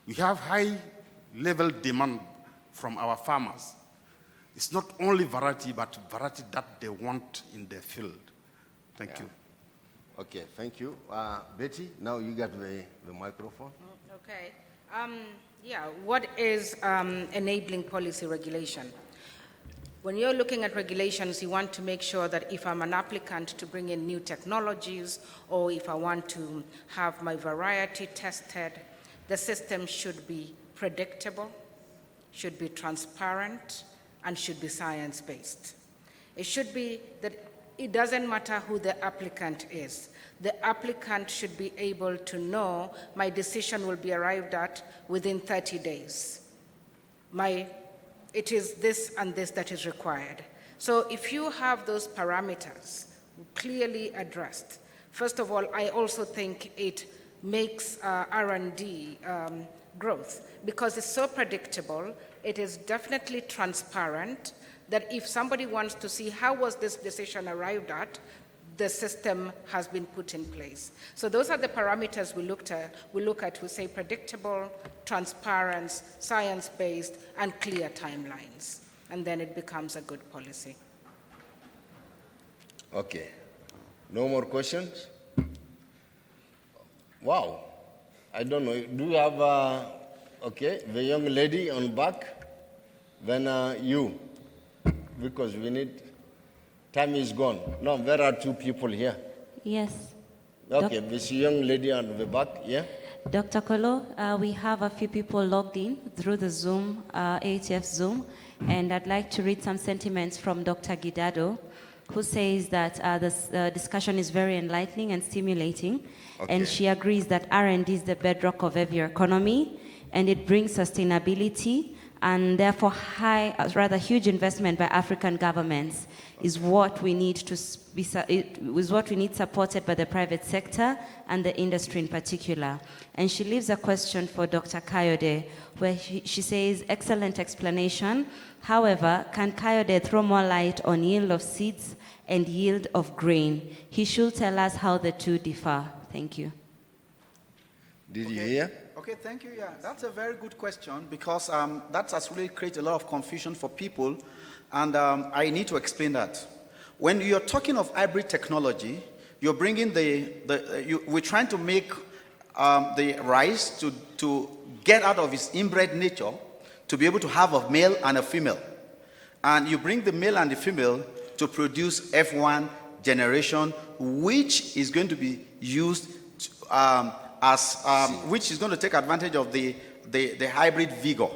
We have high-level demand from our farmers. It's not only variety, but variety that they want in their field. Thank you. Okay, thank you. Betty, now you got the microphone. Okay. What is enabling policy regulation? When you're looking at regulations, you want to make sure that if I'm an applicant to bring in new technologies, or if I want to have my variety tested, the system should be predictable, should be transparent, and should be science-based. It should be that it doesn't matter who the applicant is. The applicant should be able to know my decision will be arrived at within 30 days. It is this and this that is required. So if you have those parameters clearly addressed, first of all, I also think it makes R&D growth because it's so predictable. It is definitely transparent that if somebody wants to see how was this decision arrived at, the system has been put in place. So those are the parameters we look at. We say predictable, transparent, science-based, and clear timelines. And then it becomes a good policy. Okay. No more questions? Wow. I don't know. Do you have, okay, the young lady on back? Then you, because we need... Time is gone. No, there are two people here. Yes. Okay, this young lady on the back, yeah? Dr. Kolo, we have a few people logged in through the Zoom, AATF Zoom, and I'd like to read some sentiments from Dr. Gidado, who says that this discussion is very enlightening and stimulating, and she agrees that R&D is the bedrock of every economy, and it brings sustainability, and therefore huge investment by African governments is what we need supported by the private sector and the industry in particular. And she leaves a question for Dr. Kayode, where she says, excellent explanation. However, can Kayode throw more light on yield of seeds and yield of grain? He should tell us how the two differ. Thank you. Did you hear? Okay, thank you. Yeah, that's a very good question because that has really created a lot of confusion for people, and I need to explain that. When you're talking of hybrid technology, you're bringing we're trying to make the rice to get out of its inbred nature to be able to have a male and a female, and you bring the male and the female to produce F1 generation, which is going to be used which is going to take advantage of the hybrid vigor.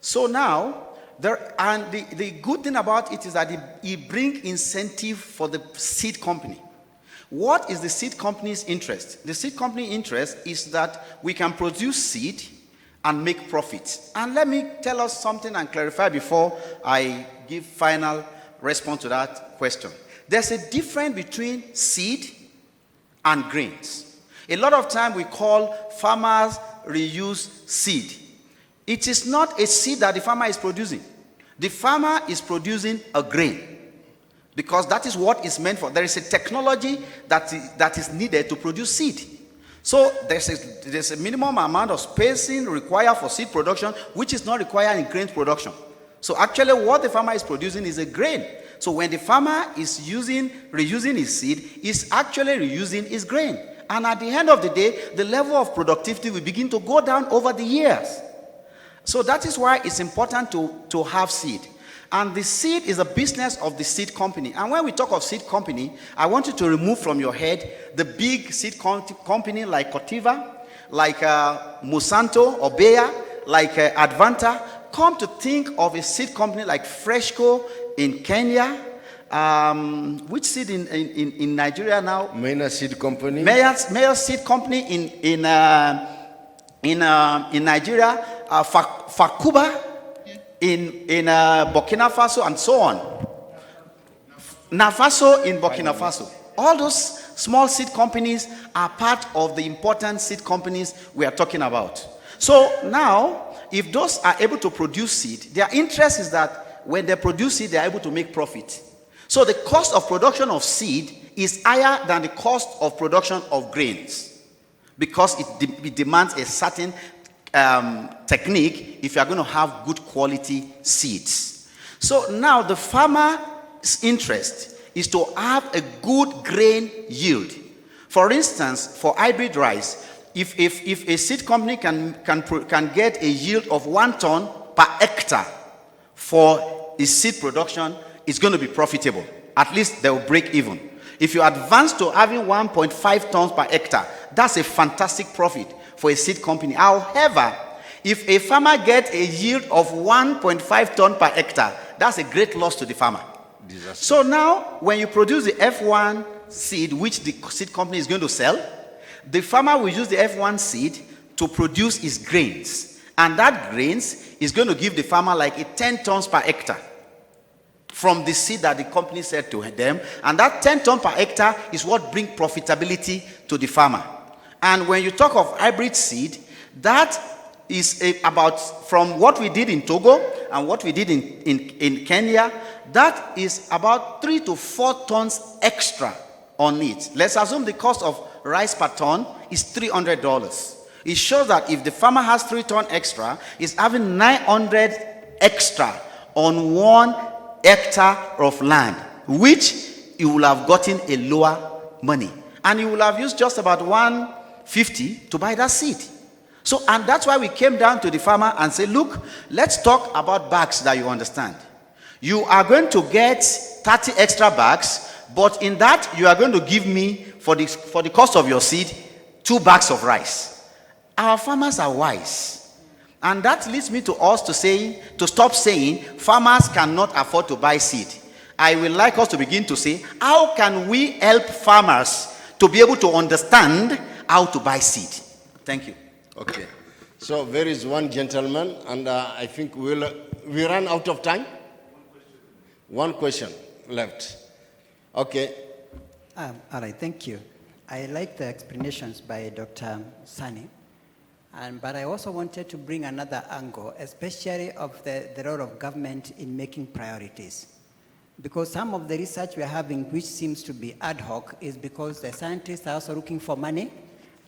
So now, the good thing about it is that it brings incentive for the seed company. What is the seed company's interest? The seed company interest is that we can produce seed and make profits. And let me tell us something and clarify before I give final response to that question. There's a difference between seed and grains. A lot of time we call farmers reuse seed. It is not a seed that the farmer is producing. The farmer is producing a grain because that is what it's meant for. There is a technology that is needed to produce seed. So there's a minimum amount of spacing required for seed production, which is not required in grain production. So actually what the farmer is producing is a grain. So when the farmer is reusing his seed, he's actually reusing his grain. And at the end of the day, the level of productivity will begin to go down over the years. So that is why it's important to have seed. And the seed is a business of the seed company. And when we talk of seed company, I want you to remove from your head the big seed company like Corteva, like Monsanto or Bayer, like Advanta. Come to think of a seed company like Freshco in Kenya. Which seed in Nigeria now? Mayor Seed Company. Mayor Seed Company in Nigeria. Fakuba in Burkina Faso, and so on. Nafaso in Burkina Faso. All those small seed companies are part of the important seed companies we are talking about. So now, if those are able to produce seed, their interest is that when they produce seed, they are able to make profit. So the cost of production of seed is higher than the cost of production of grains, because it demands a certain technique if you are going to have good quality seeds. So now the farmer's interest is to have a good grain yield. For instance, for hybrid rice, if a seed company can get a yield of 1 ton per hectare for its seed production, it's going to be profitable. At least they will break even. If you advance to having 1.5 tons per hectare, that's a fantastic profit for a seed company. However, if a farmer gets a yield of 1.5 ton per hectare, that's a great loss to the farmer. Disaster. So now, when you produce the F1 seed, which the seed company is going to sell, the farmer will use the F1 seed to produce his grains. And that grains is going to give the farmer like 10 tons per hectare from the seed that the company said to them. And that 10 tons per hectare is what brings profitability to the farmer. And when you talk of hybrid seed, that is about, from what we did in Togo and what we did in Kenya, that is about 3 to 4 tons extra on it. Let's assume the cost of rice per ton is $300. It shows that if the farmer has 3 tons extra, he's having 900 extra on 1 hectare of land, which he will have gotten a lower money. And he will have used just about 150 to buy that seed. So, and that's why we came down to the farmer and said, look, let's talk about bags that you understand. You are going to get 30 extra bags, but in that you are going to give me, for the cost of your seed, 2 bags of rice. Our farmers are wise. And that leads me to us to stop saying farmers cannot afford to buy seed. I would like us to begin to say, how can we help farmers to be able to understand how to buy seed? Thank you. Okay. So there is one gentleman, and I think we ran out of time. One question left. Okay. All right, thank you. I like the explanations by Dr. Sani, but I also wanted to bring another angle, especially of the role of government in making priorities. Because some of the research we're having, which seems to be ad hoc, is because the scientists are also looking for money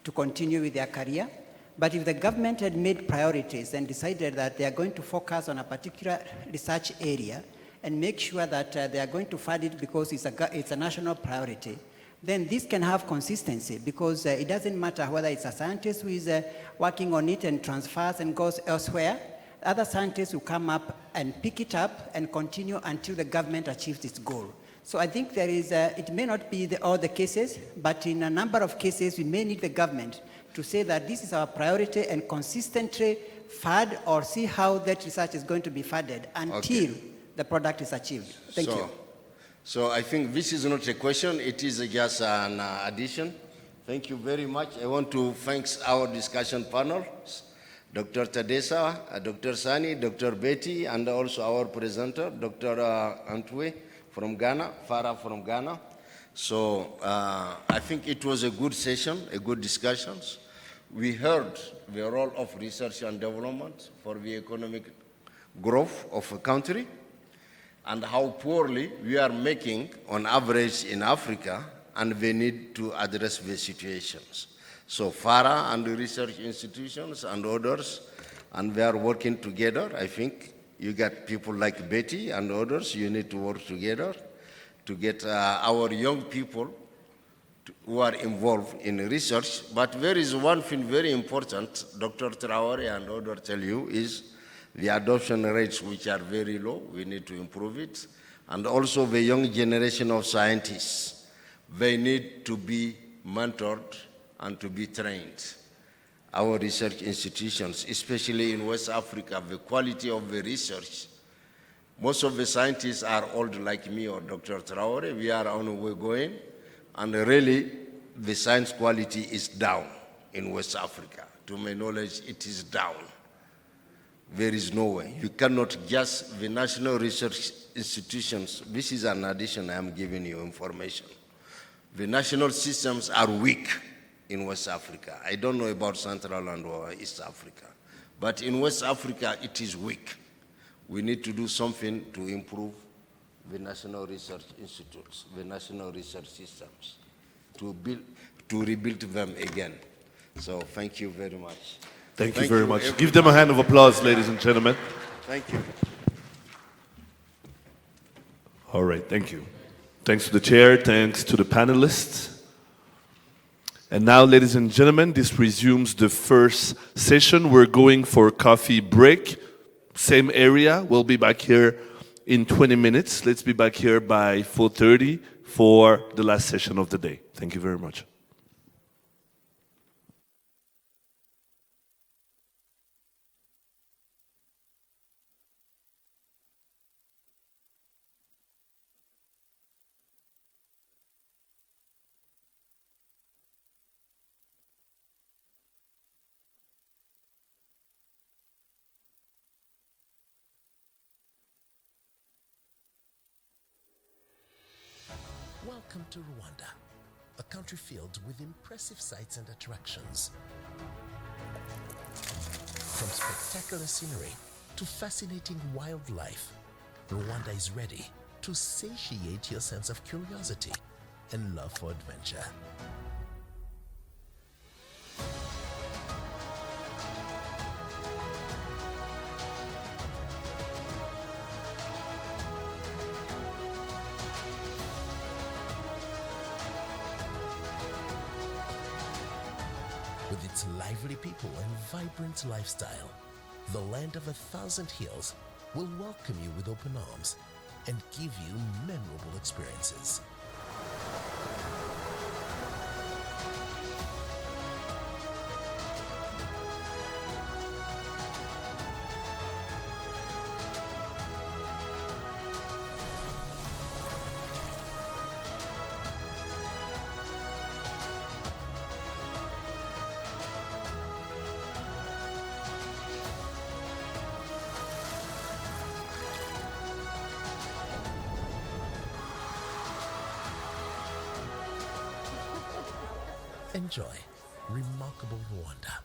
to continue with their career. But if the government had made priorities and decided that they are going to focus on a particular research area and make sure that they are going to fund it because it's a national priority, then this can have consistency, because it doesn't matter whether it's a scientist who is working on it and transfers and goes elsewhere. Other scientists will come up and pick it up and continue until the government achieves its goal. So I think there is, it may not be all the cases, but in a number of cases, we may need the government to say that this is our priority and consistently fund or see how that research is going to be funded until the product is achieved. Thank you. So I think this is not a question, it is just an addition. Thank you very much. I want to thank our discussion panels, Dr. Tadesa, Dr. Sani, Dr. Betty, and also our presenter, Dr. Antwi from Ghana, FARA from Ghana. So I think it was a good session, a good discussions. We heard the role of research and development for the economic growth of a country, and how poorly we are making on average in Africa, and we need to address the situations. So FARA and the research institutions and others, and we are working together. I think you got people like Betty and others, you need to work together to get our young people who are involved in research. But there is one thing very important, Dr. Traore and others tell you, is the adoption rates, which are very low, we need to improve it. And also the young generation of scientists, they need to be mentored and to be trained. Our research institutions, especially in West Africa, the quality of the research, most of the scientists are old like me or Dr. Traore. We are on the way going, and really the science quality is down in West Africa. To my knowledge, it is down. There is no way. You cannot just, the national research institutions, this is an addition, I am giving you information. The national systems are weak in West Africa. I don't know about Central and East Africa, but in West Africa, it is weak. We need to do something to improve the national research institutes, the national research systems, to rebuild them again. So thank you very much. Thank you very much. Give them a hand of applause, ladies and gentlemen. Thank you. All right, thank you. Thanks to the chair, thanks to the panelists. And now, ladies and gentlemen, this resumes the first session. We're going for a coffee break. Same area. We'll be back here in 20 minutes. Let's be back here by 4:30 for the last session of the day. Thank you very much. Welcome to Rwanda, a country filled with impressive sights and attractions. From spectacular scenery to fascinating wildlife, Rwanda is ready to satiate your sense of curiosity and love for adventure. With its lively people and vibrant lifestyle, the land of 1,000 hills will welcome you with open arms and give you memorable experiences. Enjoy remarkable Rwanda.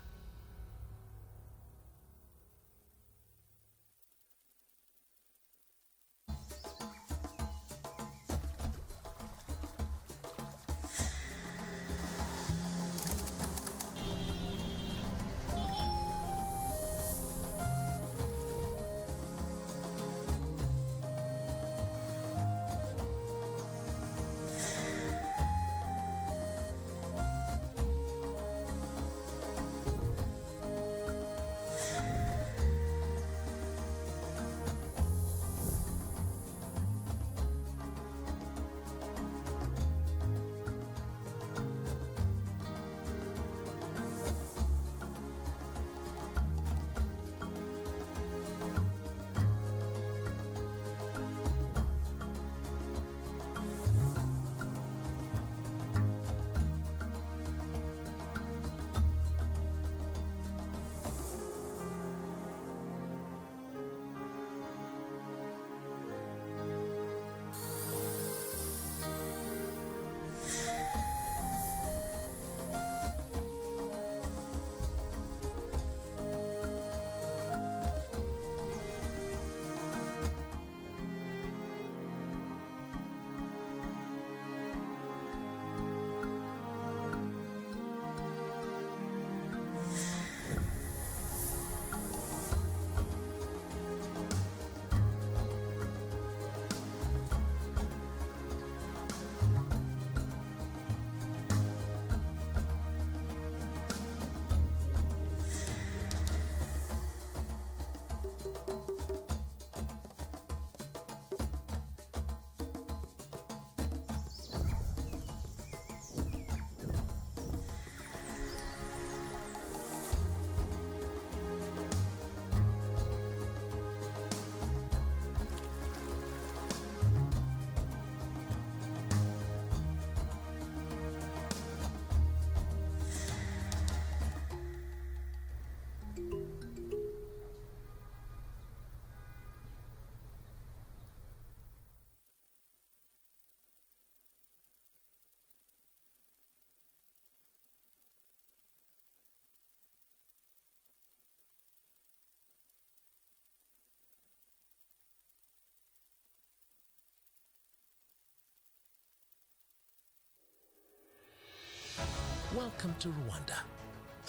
Welcome to Rwanda,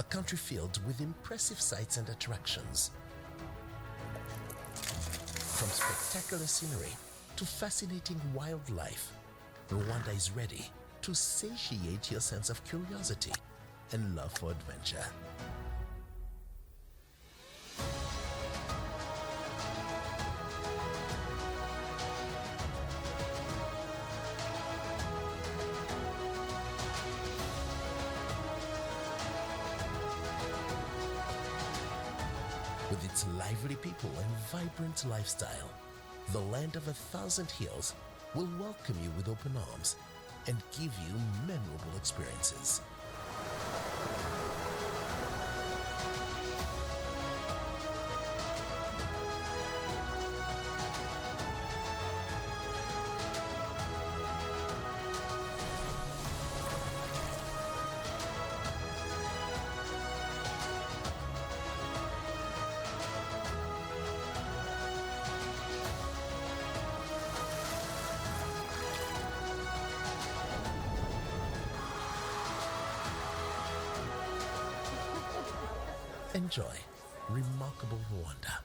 a country filled with impressive sights and attractions. From spectacular scenery to fascinating wildlife, Rwanda is ready to satiate your sense of curiosity and love for adventure. With its lively people and vibrant lifestyle, the land of 1,000 hills will welcome you with open arms and give you memorable experiences. Enjoy remarkable Rwanda.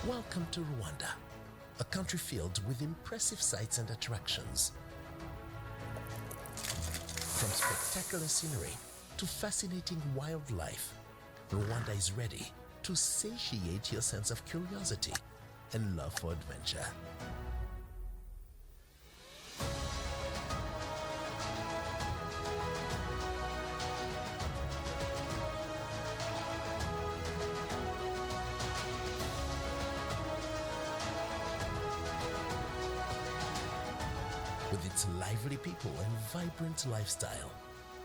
Welcome to Rwanda, a country filled with impressive sights and attractions. From spectacular scenery to fascinating wildlife, Rwanda is ready to satiate your sense of curiosity and love for adventure. With its lively people and vibrant lifestyle,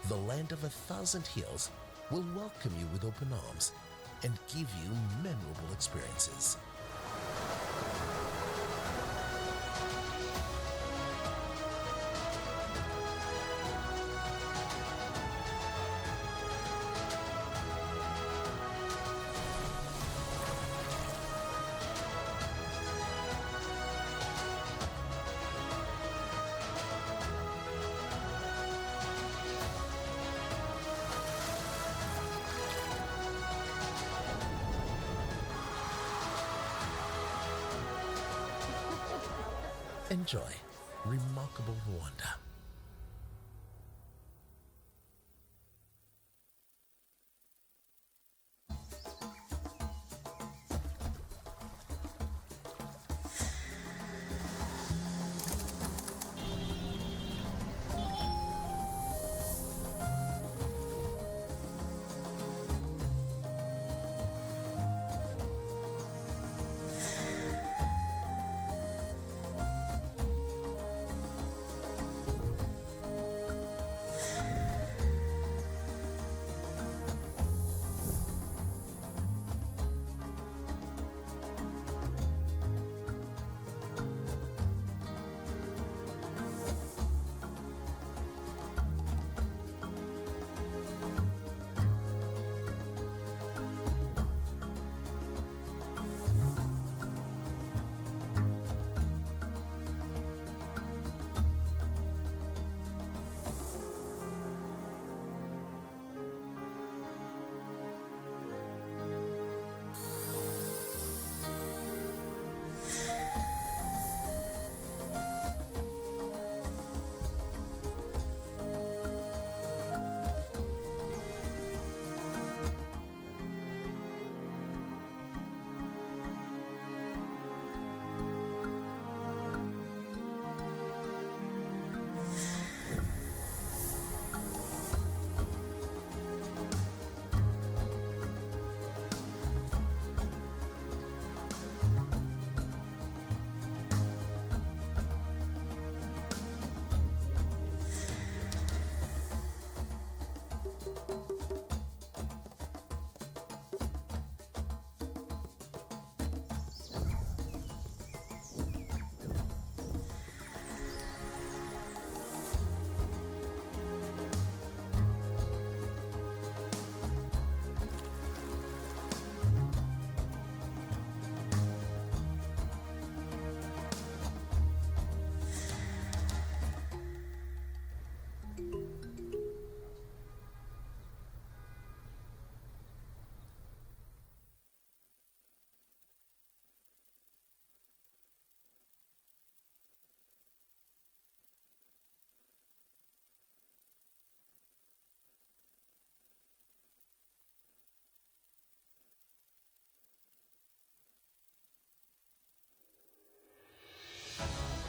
the land of 1,000 hills will welcome you with open arms and give you memorable experiences. Enjoy remarkable Rwanda.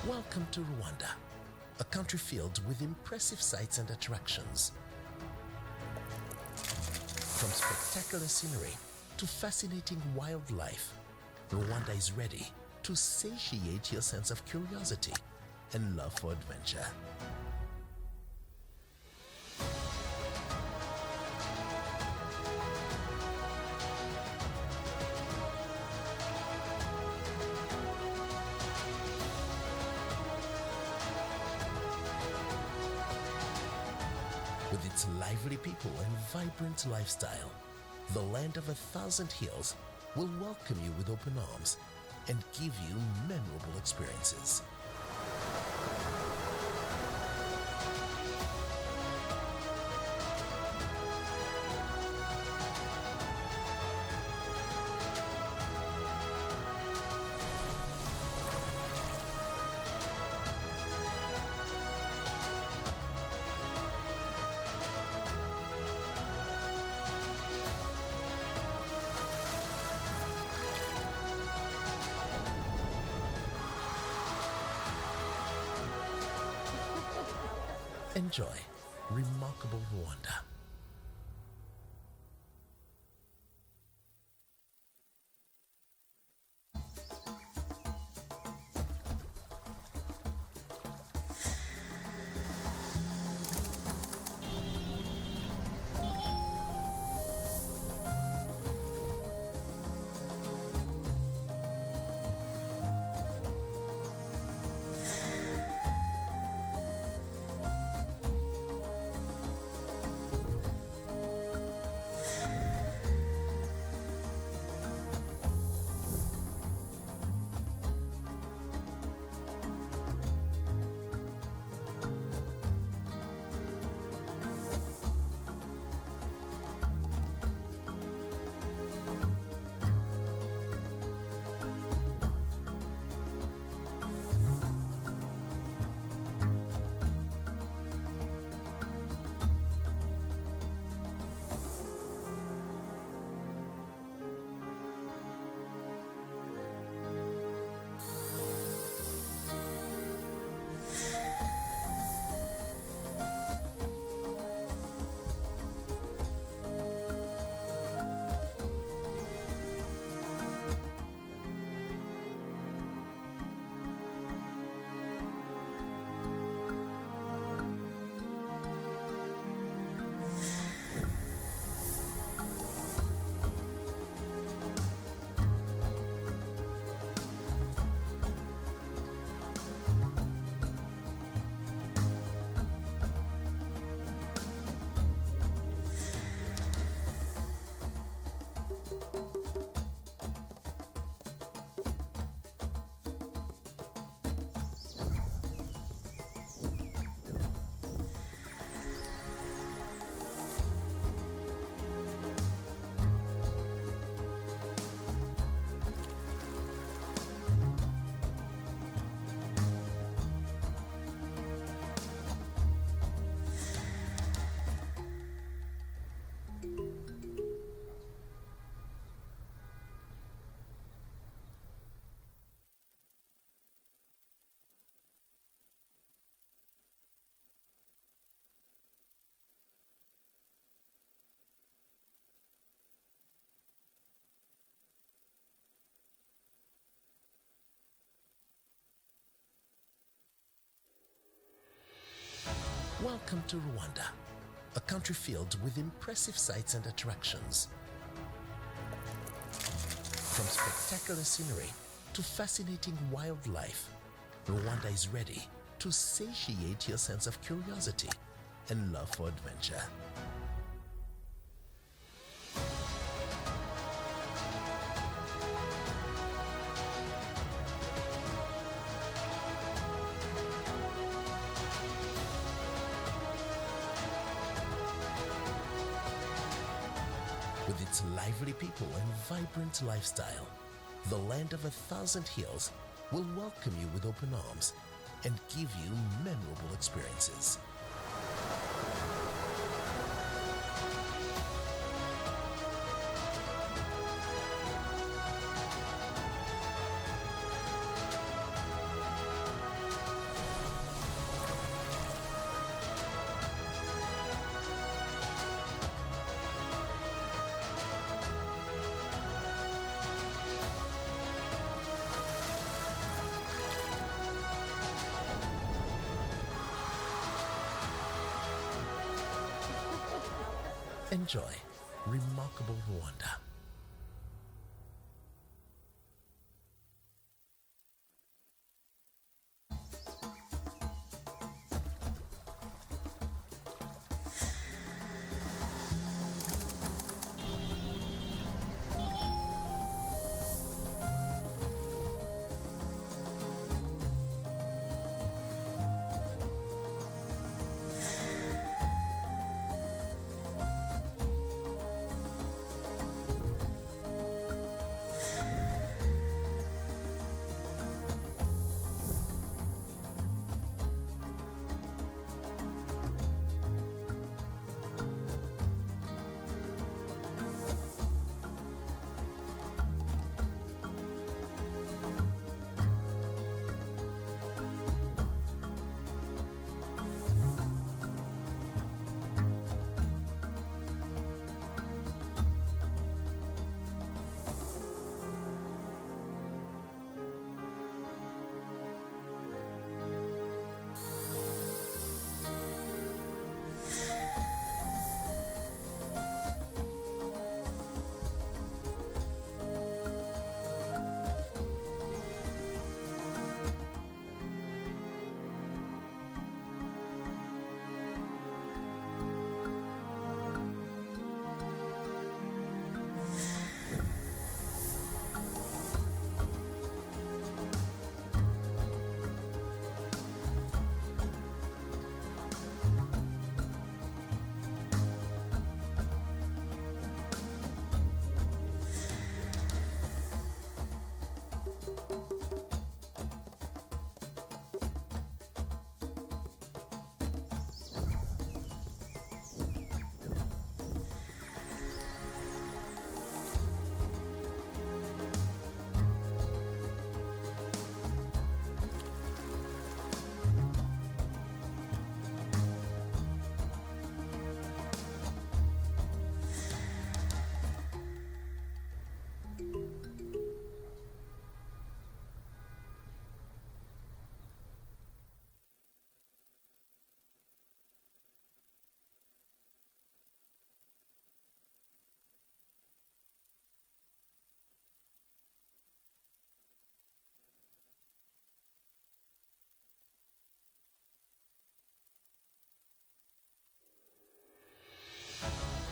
Welcome to Rwanda, a country filled with impressive sights and attractions. From spectacular scenery to fascinating wildlife, Rwanda is ready to satiate your sense of curiosity and love for adventure. With its lively people and vibrant lifestyle, the land of 1,000 hills will welcome you with open arms and give you memorable experiences. Enjoy remarkable Rwanda. Welcome to Rwanda, a country filled with impressive sights and attractions. From spectacular scenery to fascinating wildlife, Rwanda is ready to satiate your sense of curiosity and love for adventure. With its lively people and vibrant lifestyle, the land of 1,000 hills will welcome you with open arms and give you memorable experiences. Enjoy remarkable Rwanda.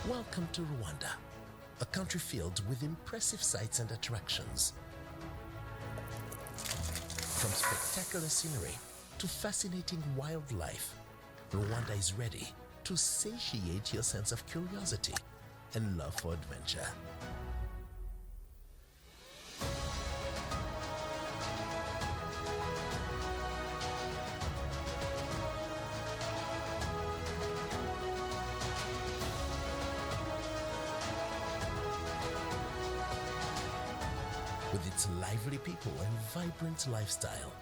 Welcome to Rwanda, a country filled with impressive sights and attractions. From spectacular scenery to fascinating wildlife, Rwanda is ready to satiate your sense of curiosity and love for adventure. With its lively people and vibrant lifestyle,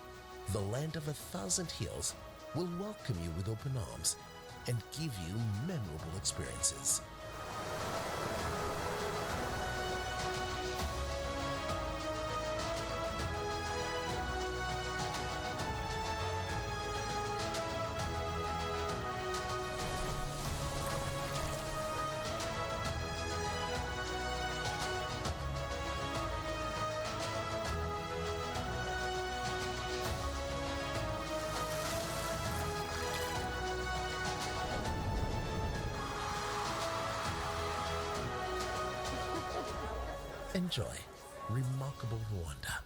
the land of 1,000 hills will welcome you with open arms and give you memorable experiences. Enjoy remarkable Rwanda.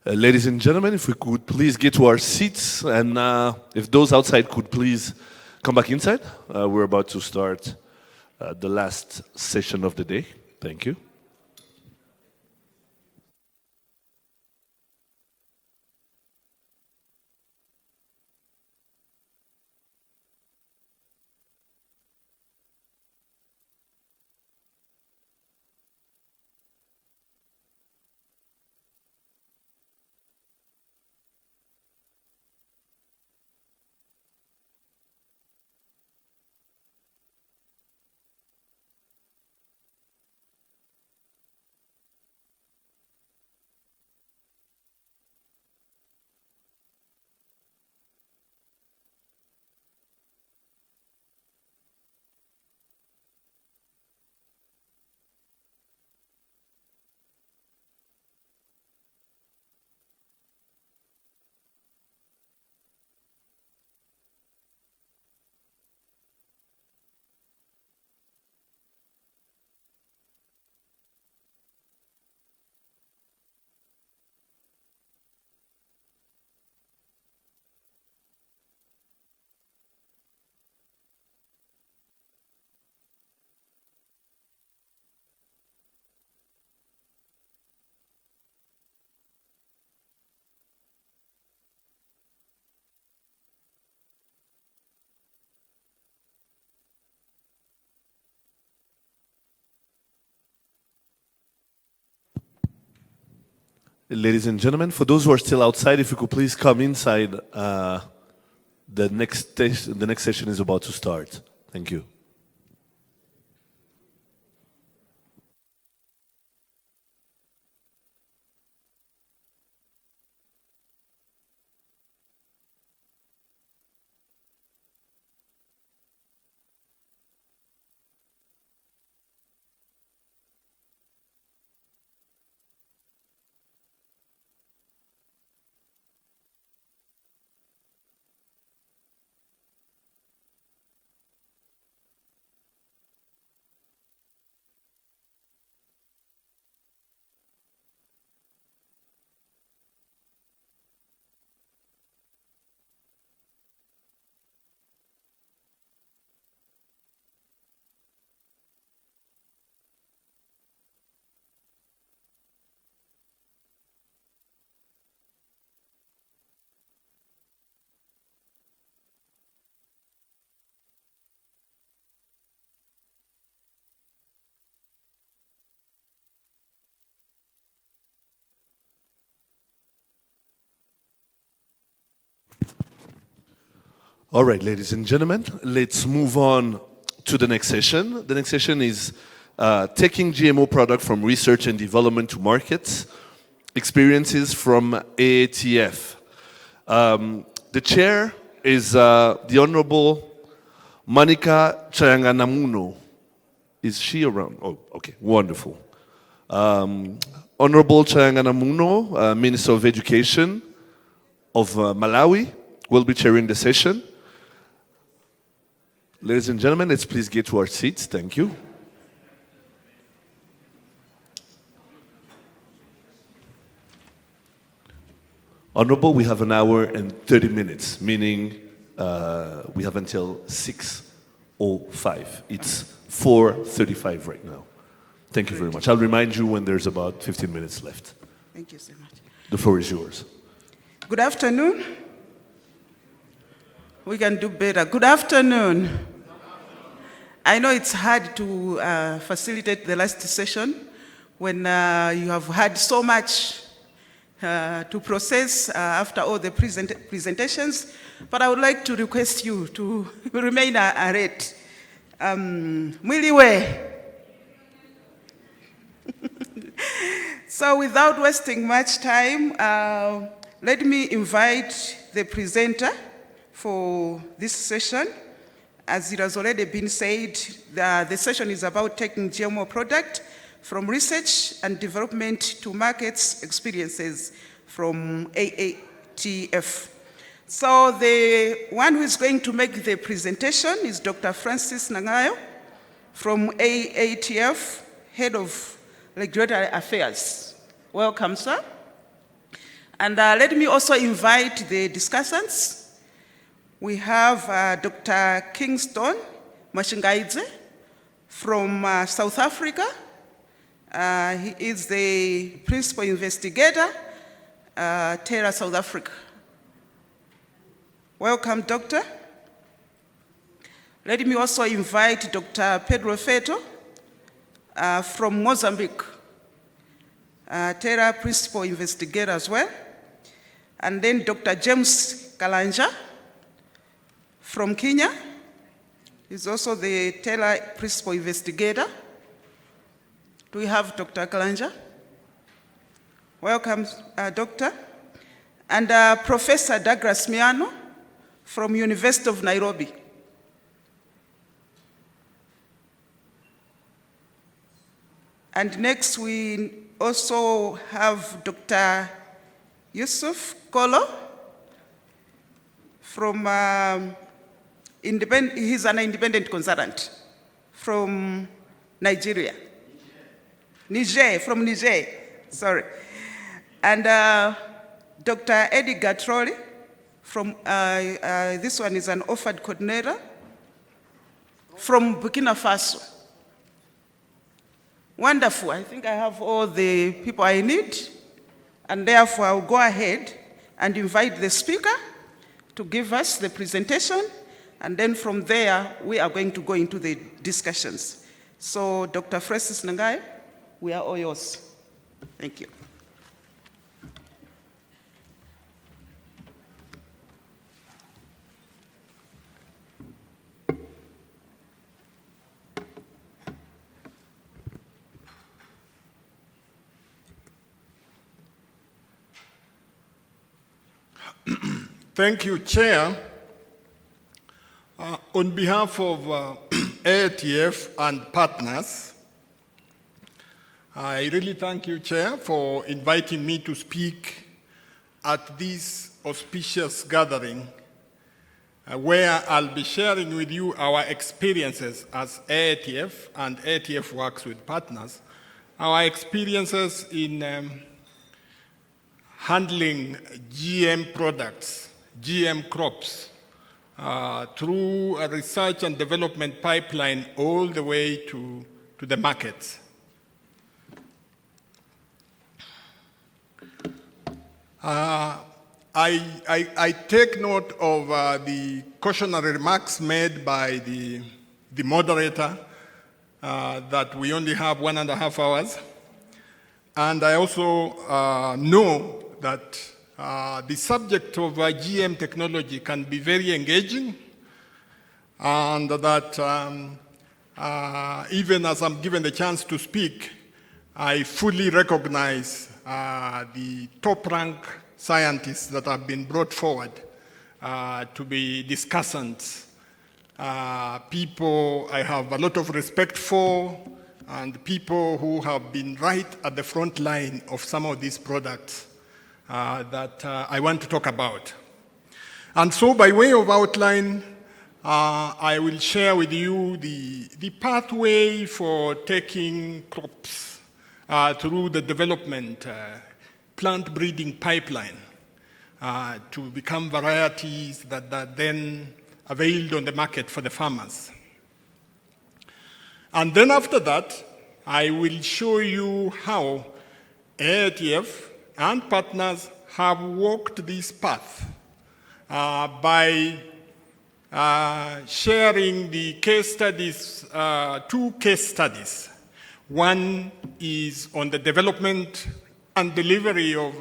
Ladies and gentlemen, if we could please get to our seats, and if those outside could please come back inside. We're about to start the last session of the day. Thank you. Ladies and gentlemen, for those who are still outside, if you could please come inside. The next session is about to start. Thank you. All right, ladies and gentlemen, let's move on to the next session. The next session is Taking GMO product from research and development to markets, experiences from AATF. The chair is the Honorable Monica Chayanganamuno. Is she around? Oh, okay, wonderful. Honorable Chayanganamuno, Minister of Education of Malawi, will be chairing the session. Ladies and gentlemen, let's please get to our seats. Thank you. Honorable, we have 1 hour and 30 minutes, meaning we have until 6:05. It's 4:35 right now. Thank you very much. I'll remind you when there's about 15 minutes left. Thank you so much. The floor is yours. Good afternoon. We can do better. Good afternoon. I know it's hard to facilitate the last session when you have had so much to process after all the presentations, but I would like to request you to remain alert. Mwiliwe. So without wasting much time, let me invite the presenter for this session. As it has already been said, the session is about taking GMO product from research and development to markets, experiences from AATF. So the one who is going to make the presentation is Dr. Francis Nangayo from AATF, Head of Regulatory Affairs. Welcome, sir. And let me also invite the discussants. We have Dr. Kingston Mashingaidze from South Africa. He is the principal investigator, TERA South Africa. Welcome, doctor. Let me also invite Dr. Pedro Feto from Mozambique, TERA principal investigator as well. And then Dr. James Kalanja from Kenya. He's also the TERA principal investigator. Do we have Dr. Kalanja? Welcome, doctor. And Professor Douglas Miano from University of Nairobi. And next we also have Dr. Yusuf Kolo from he's an independent consultant from Nigeria. From Niger, sorry. And Dr. Eddie Gatroli from, this one is an OFAD coordinator from Burkina Faso. Wonderful, I think I have all the people I need, and therefore I'll go ahead and invite the speaker to give us the presentation, and then from there, we are going to go into the discussions. So, Dr. Francis Nangayo, we are all yours. Thank you. Thank you, Chair. On behalf of AATF and partners, I really thank you, Chair, for inviting me to speak at this auspicious gathering where I'll be sharing with you our experiences as AATF, and AATF works with partners, our experiences in handling GM products, GM crops, through a research and development pipeline all the way to the markets. I take note of the cautionary remarks made by the moderator that we only have 1.5 hours. And I also know that the subject of GM technology can be very engaging, and that even as I'm given the chance to speak, I fully recognize the top-rank scientists that have been brought forward to be discussants, people I have a lot of respect for, and people who have been right at the front line of some of these products that I want to talk about. And so by way of outline, I will share with you the pathway for taking crops through the development plant breeding pipeline to become varieties that are then availed on the market for the farmers. And then after that, I will show you how AATF and partners have walked this path by sharing the case studies, 2 case studies. One is on the development and delivery of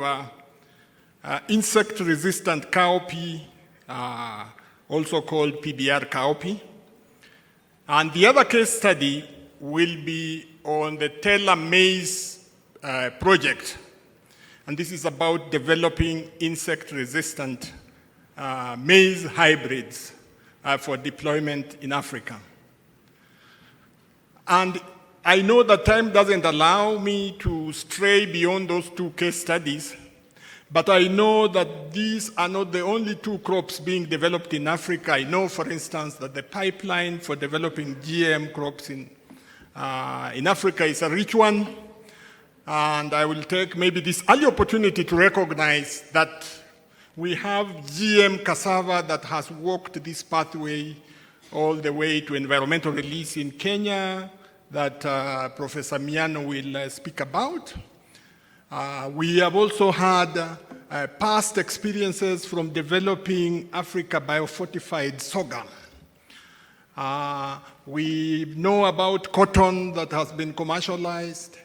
insect-resistant cowpea, also called PBR cowpea. And the other case study will be on the Taylor maize project. And this is about developing insect-resistant maize hybrids for deployment in Africa. And I know that time doesn't allow me to stray beyond those 2 case studies, but I know that these are not the only 2 crops being developed in Africa. I know, for instance, that the pipeline for developing GM crops in Africa is a rich one, and I will take maybe this early opportunity to recognize that we have GM cassava that has walked this pathway all the way to environmental release in Kenya that Professor Miano will speak about. We have also had past experiences from developing Africa biofortified sorghum. We know about cotton that has been commercialized.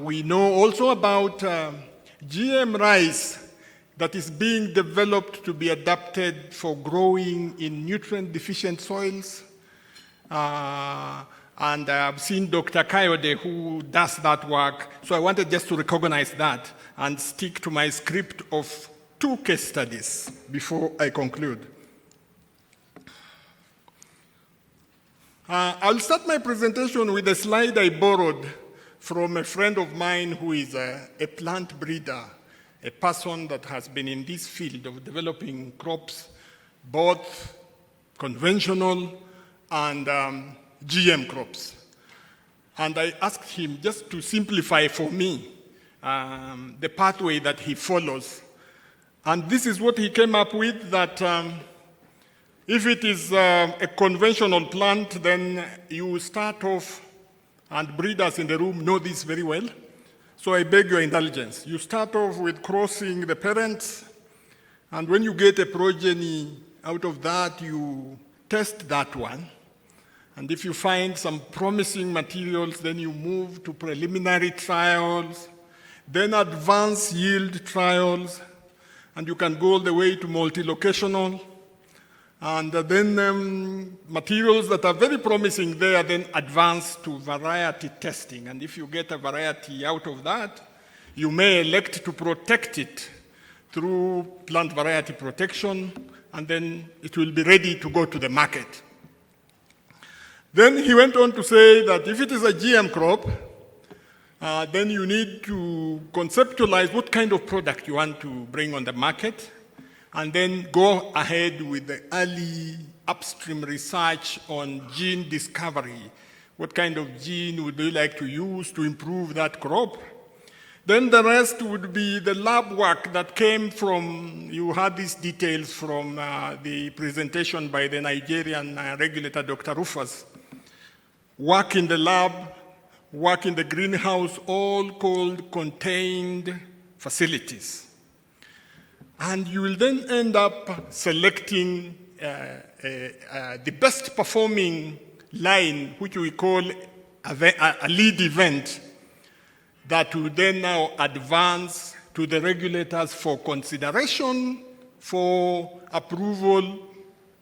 We know also about GM rice that is being developed to be adapted for growing in nutrient-deficient soils. And I've seen Dr. Kayode who does that work. So I wanted just to recognize that and stick to my script of 2 case studies before I conclude. I'll start my presentation with a slide I borrowed from a friend of mine who is a plant breeder, a person that has been in this field of developing crops, both conventional and GM crops. And I asked him just to simplify for me the pathway that he follows. And this is what he came up with, that if it is a conventional plant, then you start off, and breeders in the room know this very well, so I beg your indulgence. You start off with crossing the parents, and when you get a progeny out of that, you test that one. And if you find some promising materials, then you move to preliminary trials, then advanced yield trials, and you can go all the way to multi-locational. And then materials that are very promising there then advance to variety testing. And if you get a variety out of that, you may elect to protect it through plant variety protection, and then it will be ready to go to the market. Then he went on to say that if it is a GM crop, then you need to conceptualize what kind of product you want to bring on the market, and then go ahead with the early upstream research on gene discovery. What kind of gene would you like to use to improve that crop? Then the rest would be the lab work that came from, you had these details from the presentation by the Nigerian regulator, Dr. Rufus. Work in the lab, work in the greenhouse, all called contained facilities. And you will then end up selecting the best performing line, which we call a lead event, that will then now advance to the regulators for consideration for approval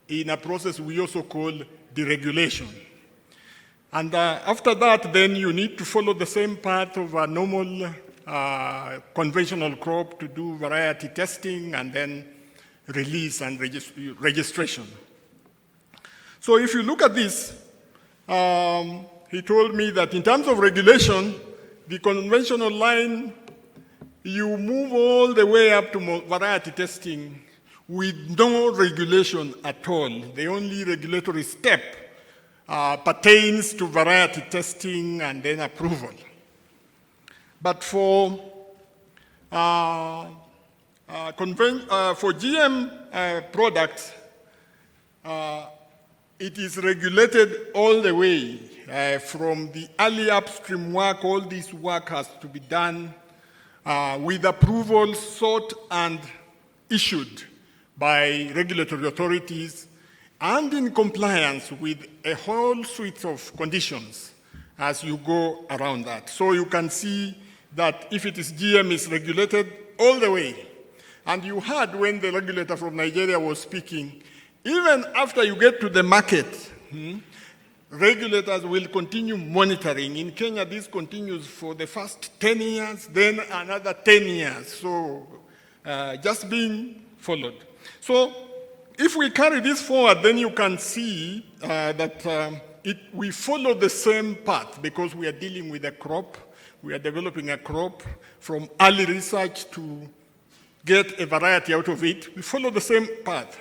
in a process we also call deregulation. And after that, then you need to follow the same path of a normal conventional crop to do variety testing and then release and registration. So if you look at this, he told me that in terms of regulation, the conventional line, you move all the way up to variety testing with no regulation at all. The only regulatory step pertains to variety testing and then approval. But for GM products, it is regulated all the way. From the early upstream work, all this work has to be done with approval sought and issued by regulatory authorities and in compliance with a whole suite of conditions as you go around that. So you can see that if it is GM, it's regulated all the way. And you heard when the regulator from Nigeria was speaking, even after you get to the market, regulators will continue monitoring. In Kenya, this continues for the first 10 years, then another 10 years. So just being followed. So if we carry this forward, then you can see that we follow the same path because we are dealing with a crop. We are developing a crop from early research to get a variety out of it. We follow the same path.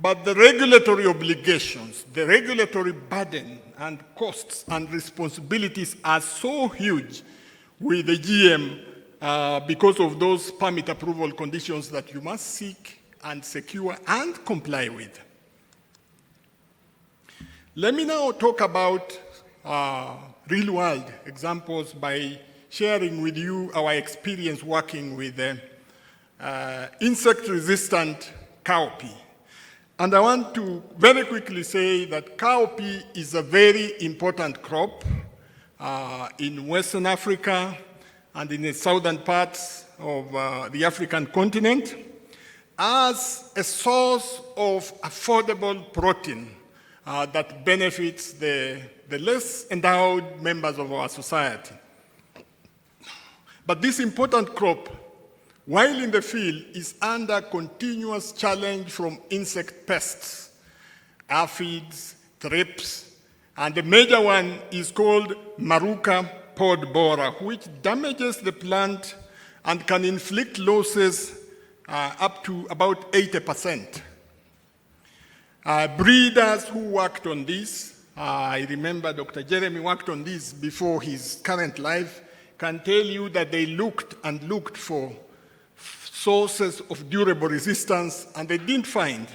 But the regulatory obligations, the regulatory burden and costs and responsibilities are so huge with the GM because of those permit approval conditions that you must seek and secure and comply with. Let me now talk about real-world examples by sharing with you our experience working with insect-resistant cowpea. And I want to very quickly say that cowpea is a very important crop in Western Africa and in the southern parts of the African continent as a source of affordable protein that benefits the less endowed members of our society. But this important crop, while in the field, is under continuous challenge from insect pests, aphids, thrips, and the major one is called Maruca pod borer, which damages the plant and can inflict losses up to about 80%. Breeders who worked on this, I remember Dr. Jeremy worked on this before his current life, can tell you that they looked and looked for sources of durable resistance, and they didn't find.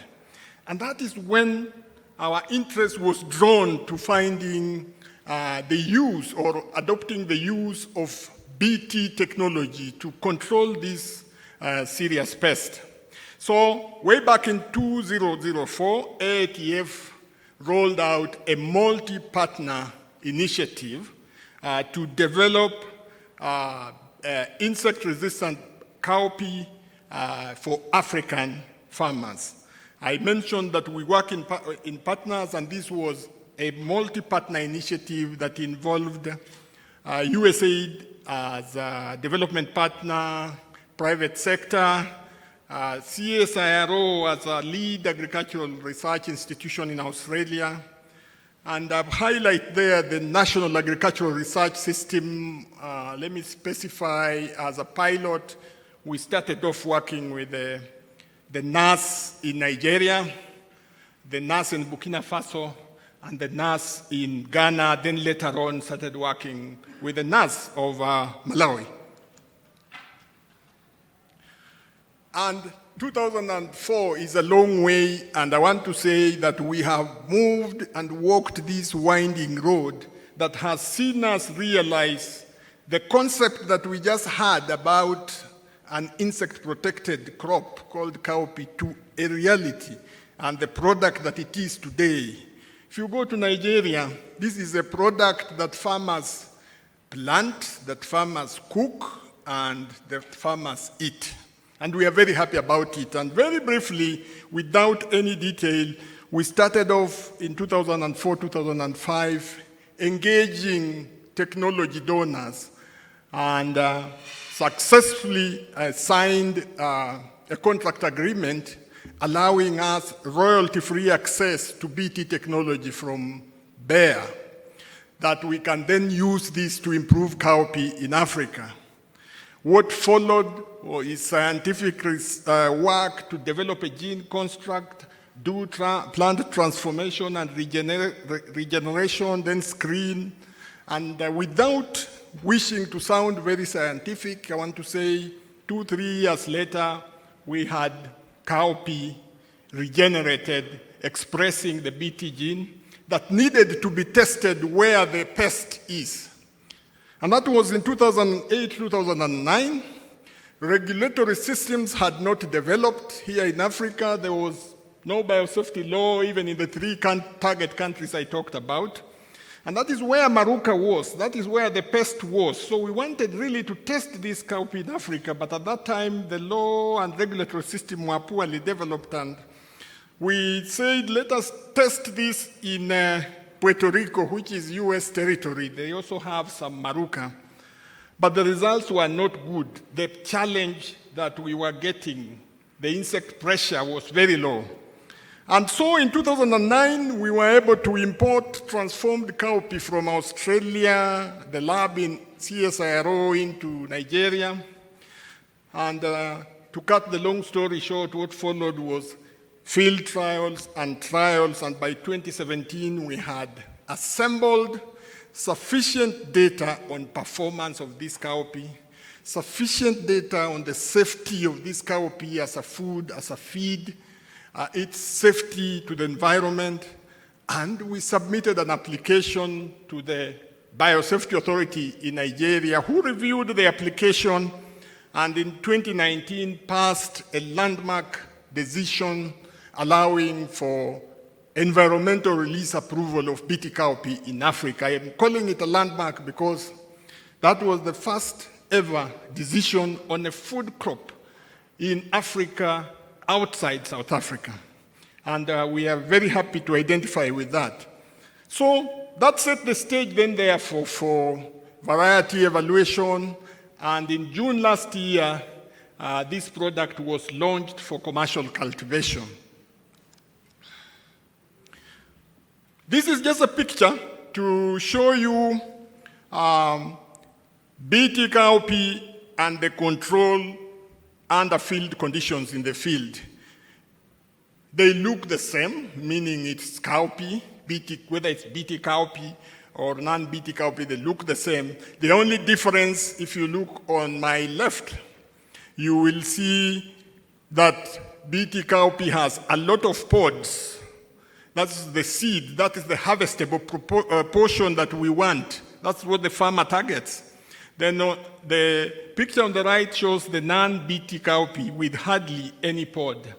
And that is when our interest was drawn to finding the use or adopting the use of BT technology to control this serious pest. So way back in 2004, AATF rolled out a multi-partner initiative to develop insect-resistant cowpea for African farmers. I mentioned that we work in partners, and this was a multi-partner initiative that involved USAID as a development partner, private sector, CSIRO as a lead agricultural research institution in Australia, and I've highlighted there the National Agricultural Research System. Let me specify as a pilot, we started off working with the NAS in Nigeria, the NAS in Burkina Faso, and the NAS in Ghana, then later on started working with the NAS of Malawi. And 2004 is a long way, and I want to say that we have moved and walked this winding road that has seen us realize the concept that we just had about an insect-protected crop called cowpea to a reality and the product that it is today. If you go to Nigeria, this is a product that farmers plant, that farmers cook, and the farmers eat. And we are very happy about it. And very briefly, without any detail, we started off in 2004, 2005, engaging technology donors and successfully signed a contract agreement allowing us royalty-free access to BT technology from Bayer, that we can then use this to improve cowpea in Africa. What followed is scientific work to develop a gene construct, do plant transformation and regeneration, then screen. And without wishing to sound very scientific, I want to say 2-3 years later, we had cowpea regenerated, expressing the BT gene that needed to be tested where the pest is. And that was in 2008, 2009. Regulatory systems had not developed here in Africa. There was no biosafety law, even in the 3 target countries I talked about. And that is where Maruka was. That is where the pest was. So we wanted really to test this cowpea in Africa, but at that time, the law and regulatory system were poorly developed. And we said, let us test this in Puerto Rico, which is US territory. They also have some Maruka. But the results were not good. The challenge that we were getting, the insect pressure was very low. And so in 2009, we were able to import transformed cowpea from Australia, the lab in CSIRO, into Nigeria. And to cut the long story short, what followed was field trials, and by 2017, we had assembled sufficient data on performance of this cowpea, sufficient data on the safety of this cowpea as a food, as a feed, its safety to the environment, and we submitted an application to the Biosafety Authority in Nigeria, who reviewed the application and in 2019 passed a landmark decision allowing for environmental release approval of BT cowpea in Africa. I am calling it a landmark because that was the first ever decision on a food crop in Africa outside South Africa. And we are very happy to identify with that. So that set the stage then there for variety evaluation. And in June last year, this product was launched for commercial cultivation. This is just a picture to show you BT cowpea and the control under field conditions in the field. They look the same, meaning it's cowpea, whether it's BT cowpea or non-BT cowpea, they look the same. The only difference, if you look on my left, you will see that BT cowpea has a lot of pods. That's the seed, that is the harvestable portion that we want. That's what the farmer targets. Then the picture on the right shows the non-BT cowpea with hardly any pod.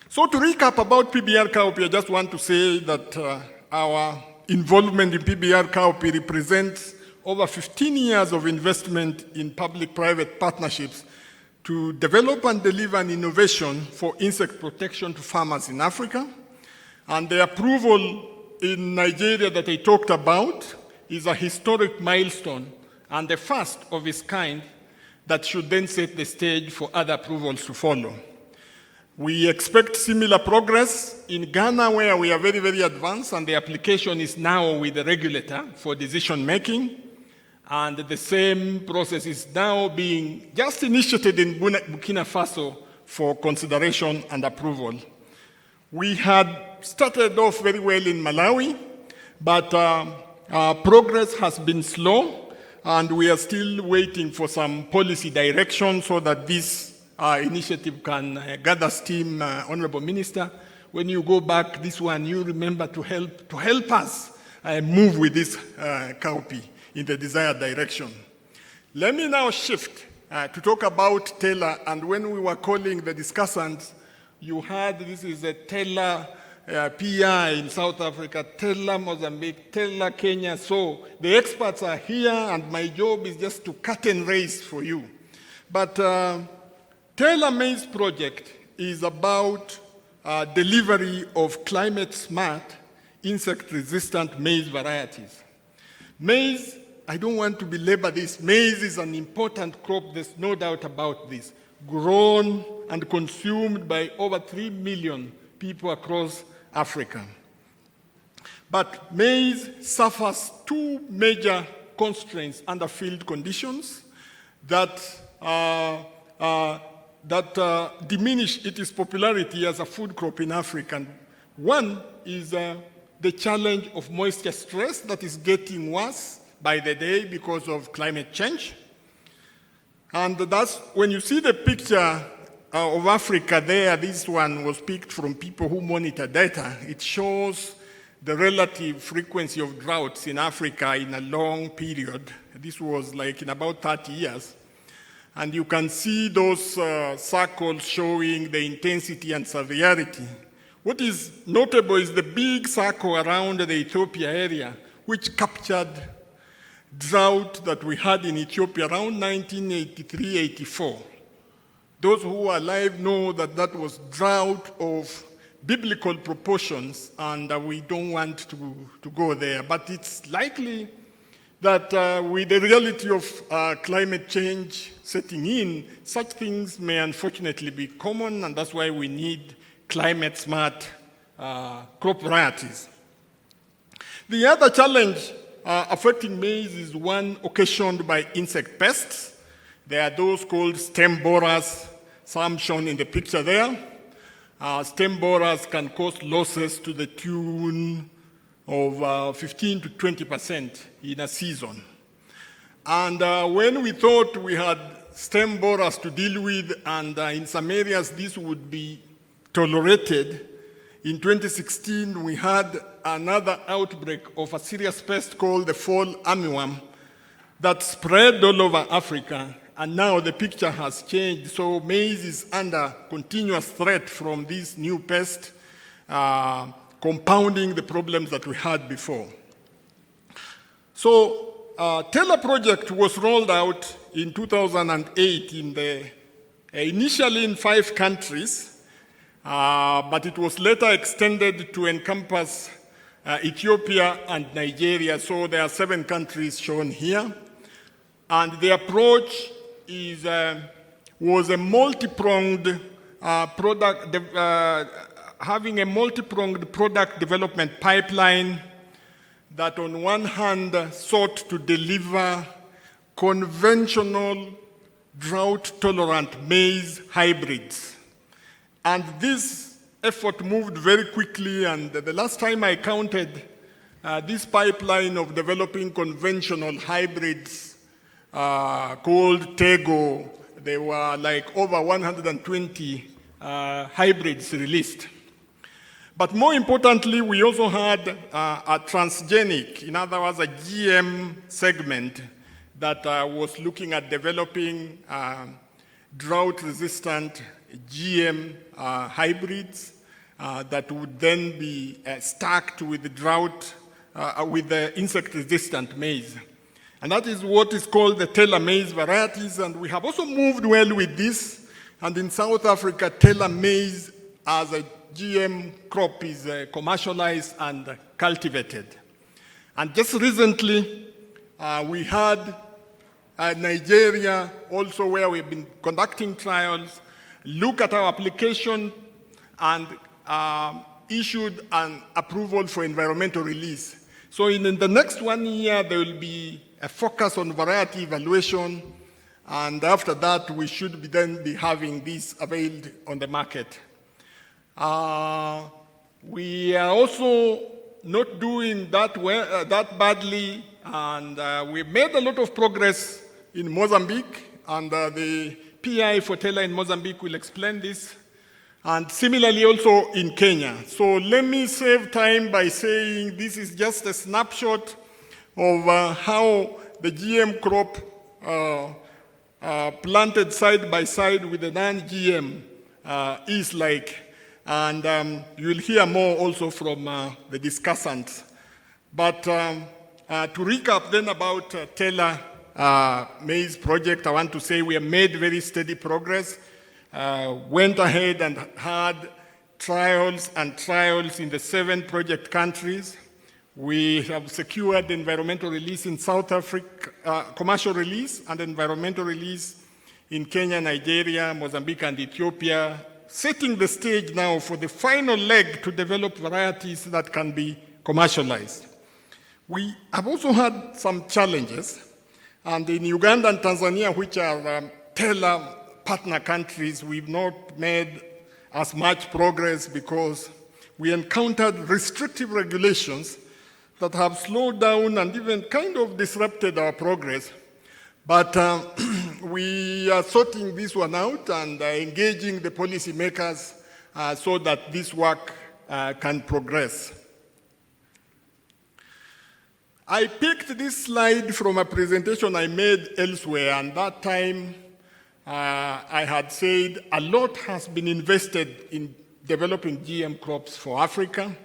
So to recap about PBR cowpea, I just want to say that our involvement in PBR cowpea represents over 15 years of investment in public-private partnerships to develop and deliver an innovation for insect protection to farmers in Africa. And the approval in Nigeria that I talked about is a historic milestone and the first of its kind that should then set the stage for other approvals to follow. We expect similar progress in Ghana, where we are very, very advanced, and the application is now with the regulator for decision making. And the same process is now being just initiated in Burkina Faso for consideration and approval. We had started off very well in Malawi, but our progress has been slow, and we are still waiting for some policy direction so that this initiative can gather steam. Honorable Minister, when you go back, this one, you remember to help us move with this cowpea in the desired direction. Let me now shift to talk about Taylor. And when we were calling the discussants, you heard this is a Taylor PI in South Africa, Tela Mozambique, Tela Kenya. So the experts are here, and my job is just to cut and raise for you. But Tela Maize Project is about delivery of climate-smart, insect-resistant maize varieties. Maize, I don't want to belabor this, maize is an important crop, there's no doubt about this, grown and consumed by over 3 million people across Africa. But maize suffers two major constraints under field conditions that diminish its popularity as a food crop in Africa. One is the challenge of moisture stress that is getting worse by the day because of climate change. And that's when you see the picture of Africa there, this one was picked from people who monitor data. It shows the relative frequency of droughts in Africa in a long period. This was like in about 30 years. And you can see those circles showing the intensity and severity. What is notable is the big circle around the Ethiopia area, which captured drought that we had in Ethiopia around 1983-84. Those who are alive know that that was drought of biblical proportions, and we don't want to go there. But it's likely that with the reality of climate change setting in, such things may unfortunately be common, and that's why we need climate-smart crop varieties. The other challenge affecting maize is one occasioned by insect pests. There are those called stem borers, some shown in the picture there. Stem borers can cause losses to the tune of 15 to 20% in a season. And when we thought we had stem borers to deal with, and in some areas this would be tolerated, in 2016 we had another outbreak of a serious pest called the fall armyworm that spread all over Africa, and now the picture has changed. So maize is under continuous threat from this new pest, compounding the problems that we had before. So Tela project was rolled out in 2008 initially in 5 countries, but it was later extended to encompass Ethiopia and Nigeria. So there are 7 countries shown here. And the approach was a multi-pronged having a multi-pronged product development pipeline that on one hand sought to deliver conventional drought-tolerant maize hybrids. And this effort moved very quickly, and the last time I counted this pipeline of developing conventional hybrids called TEGO, there were like over 120 hybrids released. But more importantly, we also had a transgenic, in other words, a GM segment that was looking at developing drought-resistant GM hybrids that would then be stacked with the insect-resistant maize. And that is what is called the Tela maize varieties, and we have also moved well with this. And in South Africa, Tela maize as a GM crop is commercialized and cultivated. And just recently, we had Nigeria also, where we've been conducting trials, look at our application and issued an approval for environmental release. So in the next 1 year, there will be a focus on variety evaluation, and after that, we should then be having this availed on the market. We are also not doing that well, that badly, and we made a lot of progress in Mozambique, and the PI for Tela in Mozambique will explain this, and similarly also in Kenya. So let me save time by saying this is just a snapshot of how the GM crop planted side by side with the non-GM is like. And you will hear more also from the discussants. But to recap then about Teller maize project, I want to say we have made very steady progress. Went ahead and had trials in the 7 project countries. We have secured environmental release in South Africa, commercial release and environmental release in Kenya, Nigeria, Mozambique, and Ethiopia, setting the stage now for the final leg to develop varieties that can be commercialized. We have also had some challenges, and in Uganda and Tanzania, which are Teller partner countries, we've not made as much progress because we encountered restrictive regulations that have slowed down and even kind of disrupted our progress. But we are sorting this one out and engaging the policymakers so that this work can progress. I picked this slide from a presentation I made elsewhere, and that time I had said a lot has been invested in developing GM crops for Africa.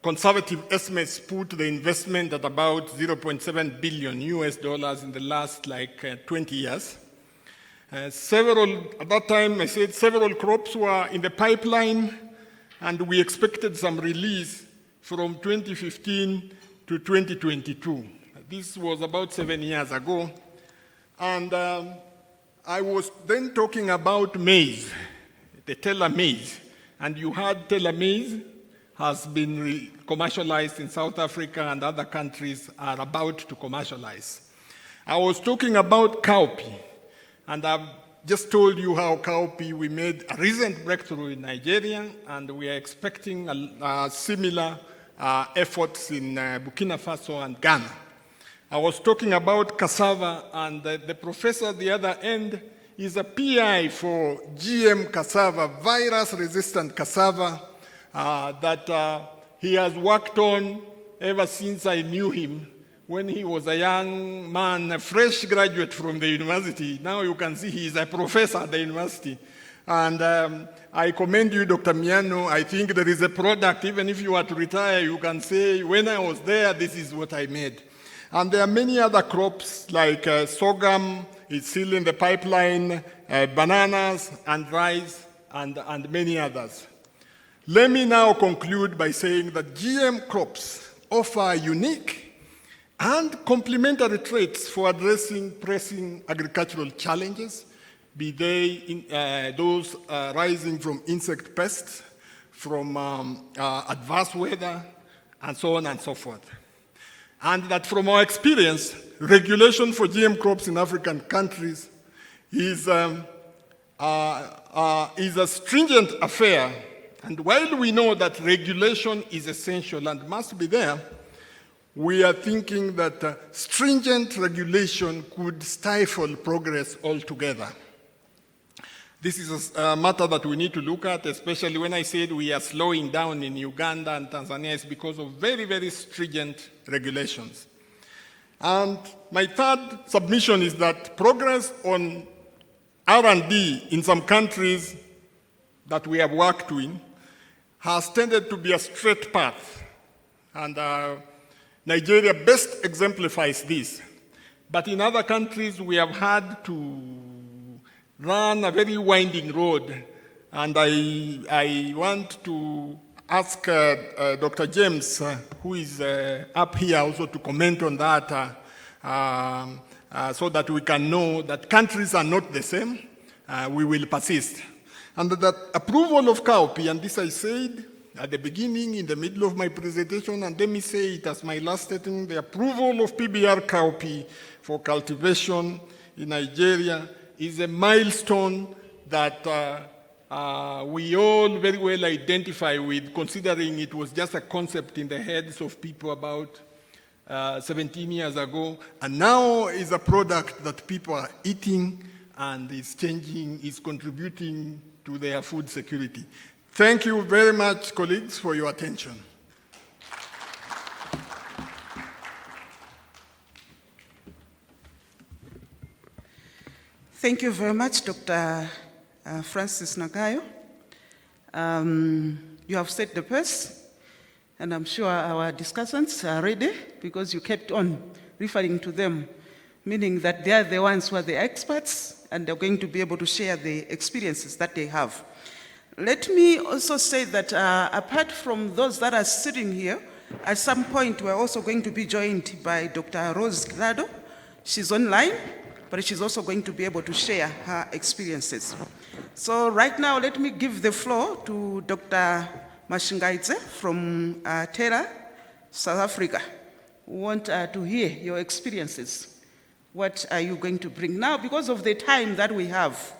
Conservative estimates put the investment at about $0.7 billion in the last 20 years. At that time I said several crops were in the pipeline, and we expected some release from 2015 to 2022. This was about 7 years ago. And I was then talking about maize, the Teller maize. And you heard Teller maize has been commercialized in South Africa, and other countries are about to commercialize. I was talking about cowpea, and I've just told you how cowpea, we made a recent breakthrough in Nigeria, and we are expecting similar efforts in Burkina Faso and Ghana. I was talking about cassava, and the professor at the other end is a PI for GM cassava, virus-resistant cassava, that he has worked on ever since I knew him when he was a young man, a fresh graduate from the university. Now you can see he is a professor at the university. And I commend you, Dr. Miano. I think there is a product, even if you are to retire, you can say, when I was there, this is what I made. And there are many other crops like sorghum, it's still in the pipeline, bananas and rice, and many others. Let me now conclude by saying that GM crops offer unique and complementary traits for addressing pressing agricultural challenges, be they those arising from insect pests, from adverse weather, and so on and so forth. And that from our experience, regulation for GM crops in African countries is a stringent affair. And while we know that regulation is essential and must be there, we are thinking that stringent regulation could stifle progress altogether. This is a matter that we need to look at, especially when I said we are slowing down in Uganda and Tanzania. It's because of very, very stringent regulations. And my third submission is that progress on R&D in some countries that we have worked in has tended to be a straight path. And Nigeria best exemplifies this. But in other countries, we have had to run a very winding road. And I want to ask Dr. James, who is up here also, to comment on that so that we can know that countries are not the same. We will persist. And that approval of cowpea, and this I said at the beginning, in the middle of my presentation, and let me say it as my last statement, the approval of PBR cowpea for cultivation in Nigeria is a milestone that we all very well identify with, considering it was just a concept in the heads of people about 17 years ago, and now is a product that people are eating and is changing, is contributing to their food security. Thank you very much, colleagues, for your attention. Thank you very much, Dr. Francis Nagayo. You have set the pace, and I'm sure our discussants are ready because you kept on referring to them, meaning that they are the ones who are the experts and they're going to be able to share the experiences that they have. Let me also say that apart from those that are sitting here, at some point we're also going to be joined by Dr. Rose Gilado. She's online, but she's also going to be able to share her experiences. So right now, let me give the floor to Dr. Mashingaitse from TERA, South Africa. We want to hear your experiences. What are you going to bring? Now, because of the time that we have,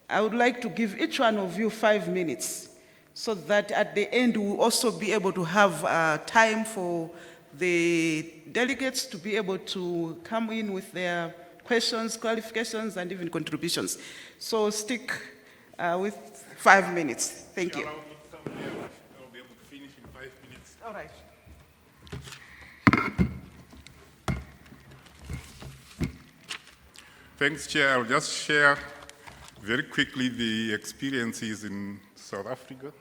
I would like to give each one of you 5 minutes so that at the end we'll also be able to have time for the delegates to be able to come in with their questions, clarifications, and even contributions. So stick with 5 minutes. Thank you. Allow me to come here. I'll be able to finish in 5 minutes. All right. Thanks, Chair. I'll just share very quickly the experiences in South Africa.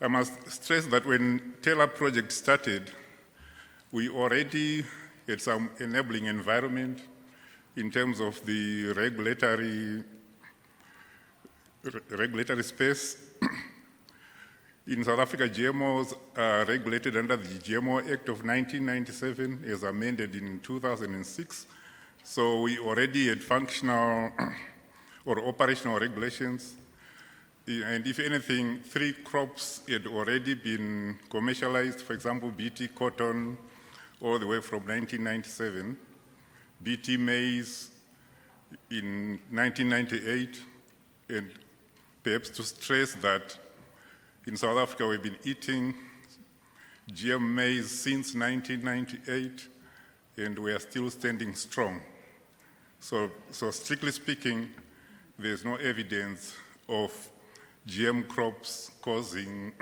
I must stress that when TELA project started, we already had some enabling environment in terms of the regulatory space. In South Africa, GMOs are regulated under the GMO Act of 1997 as amended in 2006. So we already had functional or operational regulations. And if anything, 3 crops had already been commercialized, for example, BT cotton, all the way from 1997, BT maize in 1998, and perhaps to stress that in South Africa we've been eating GM maize since 1998, and we are still standing strong. So strictly speaking, there's no evidence of GM crops causing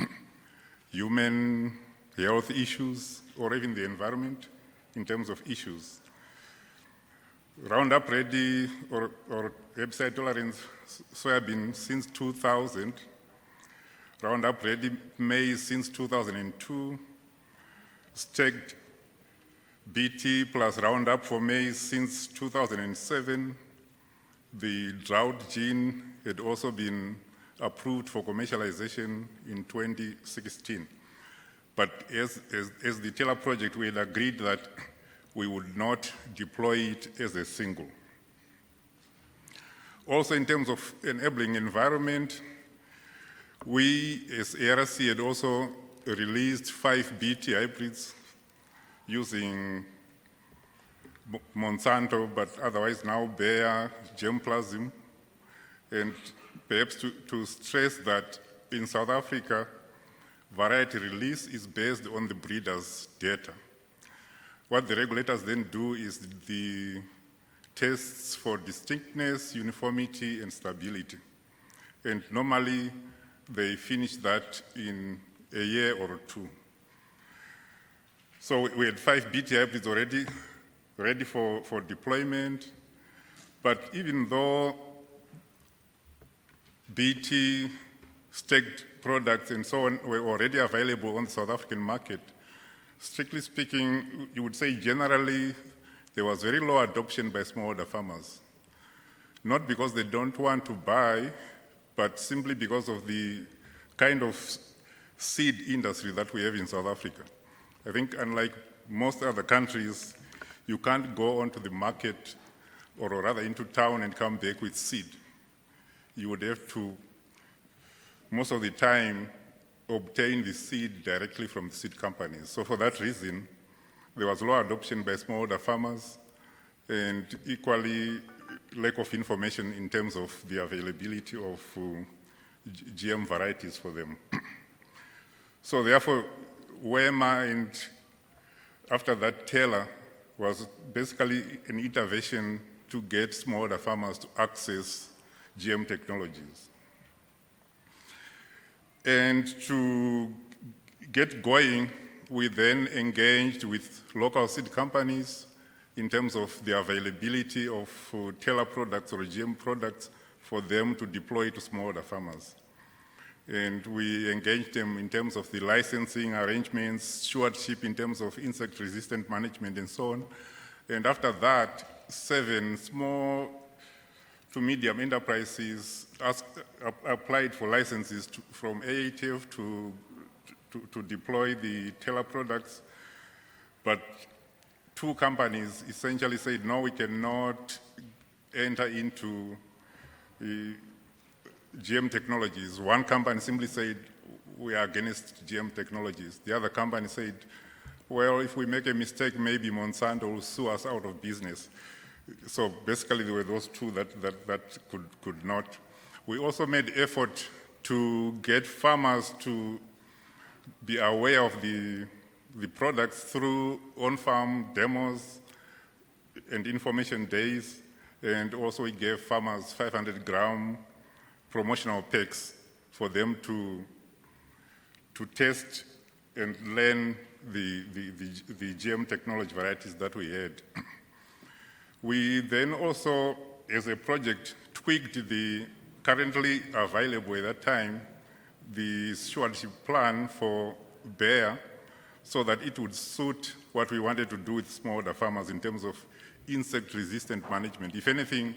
human health issues or even the environment in terms of issues. Roundup Ready or herbicide tolerance soybean since 2000, Roundup Ready maize since 2002, stacked BT plus Roundup for maize since 2007. The drought gene had also been approved for commercialization in 2016. But as the TELA project, we had agreed that we would not deploy it as a single. Also, in terms of enabling environment, we as ARC had also released 5 BT hybrids using Monsanto, but otherwise now Bayer, germplasm. And perhaps to stress that in South Africa, variety release is based on the breeder's data. What the regulators then do is the tests for distinctness, uniformity, and stability. And normally, they finish that in a year or 2. So we had 5 BT hybrids already ready for deployment. But even though BT stacked products and so on were already available on the South African market, strictly speaking, you would say generally there was very low adoption by smallholder farmers. Not because they don't want to buy, but simply because of the kind of seed industry that we have in South Africa. I think unlike most other countries, you can't go onto the market or rather into town and come back with seed. You would have to, most of the time, obtain the seed directly from the seed companies. So for that reason, there was low adoption by smallholder farmers and equally lack of information in terms of the availability of GM varieties for them. So therefore, WEMA and after that TELA was basically an intervention to get smallholder farmers to access GM technologies. And to get going, we then engaged with local seed companies in terms of the availability of Taylor products or GM products for them to deploy to smallholder farmers. And we engaged them in terms of the licensing arrangements, stewardship in terms of insect-resistant management, and so on. And after that, 7 small to medium enterprises applied for licenses from AATF to deploy the Taylor products. But 2 companies essentially said, no, we cannot enter into GM technologies. One company simply said, we are against GM technologies. The other company said, well, if we make a mistake, maybe Monsanto will sue us out of business. So basically, there were those 2 that could not. We also made effort to get farmers to be aware of the products through on-farm demos and information days. And also we gave farmers 500-gram promotional packs for them to test and learn the GM technology varieties that we had. We then also, as a project, tweaked the currently available at that time, the stewardship plan for Bayer, so that it would suit what we wanted to do with smallholder farmers in terms of insect-resistant management. If anything,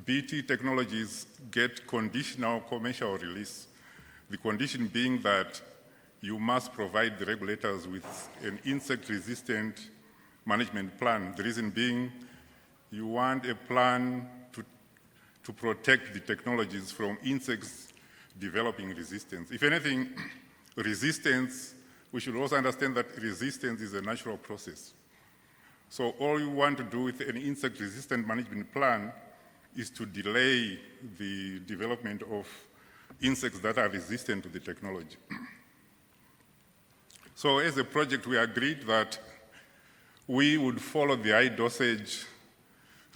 BT technologies get conditional commercial release, the condition being that you must provide the regulators with an insect-resistant management plan. The reason being, you want a plan to protect the technologies from insects developing resistance. If anything, resistance, we should also understand that resistance is a natural process. So all you want to do with an insect-resistant management plan is to delay the development of insects that are resistant to the technology. So as a project, we agreed that we would follow the high dosage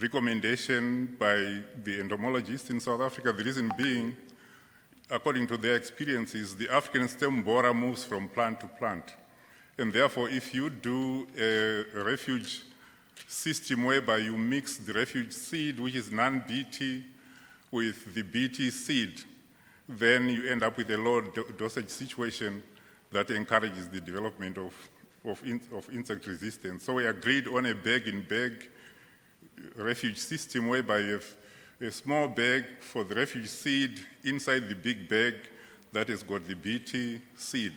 recommendation by the entomologists in South Africa. The reason being, according to their experiences, the African stem borer moves from plant to plant. And therefore, if you do a refuge system whereby you mix the refuge seed, which is non-BT, with the BT seed, then you end up with a low dosage situation that encourages the development of insect resistance. So we agreed on a bag-in-bag refuge system whereby you have a small bag for the refuge seed inside the big bag that has got the BT seed.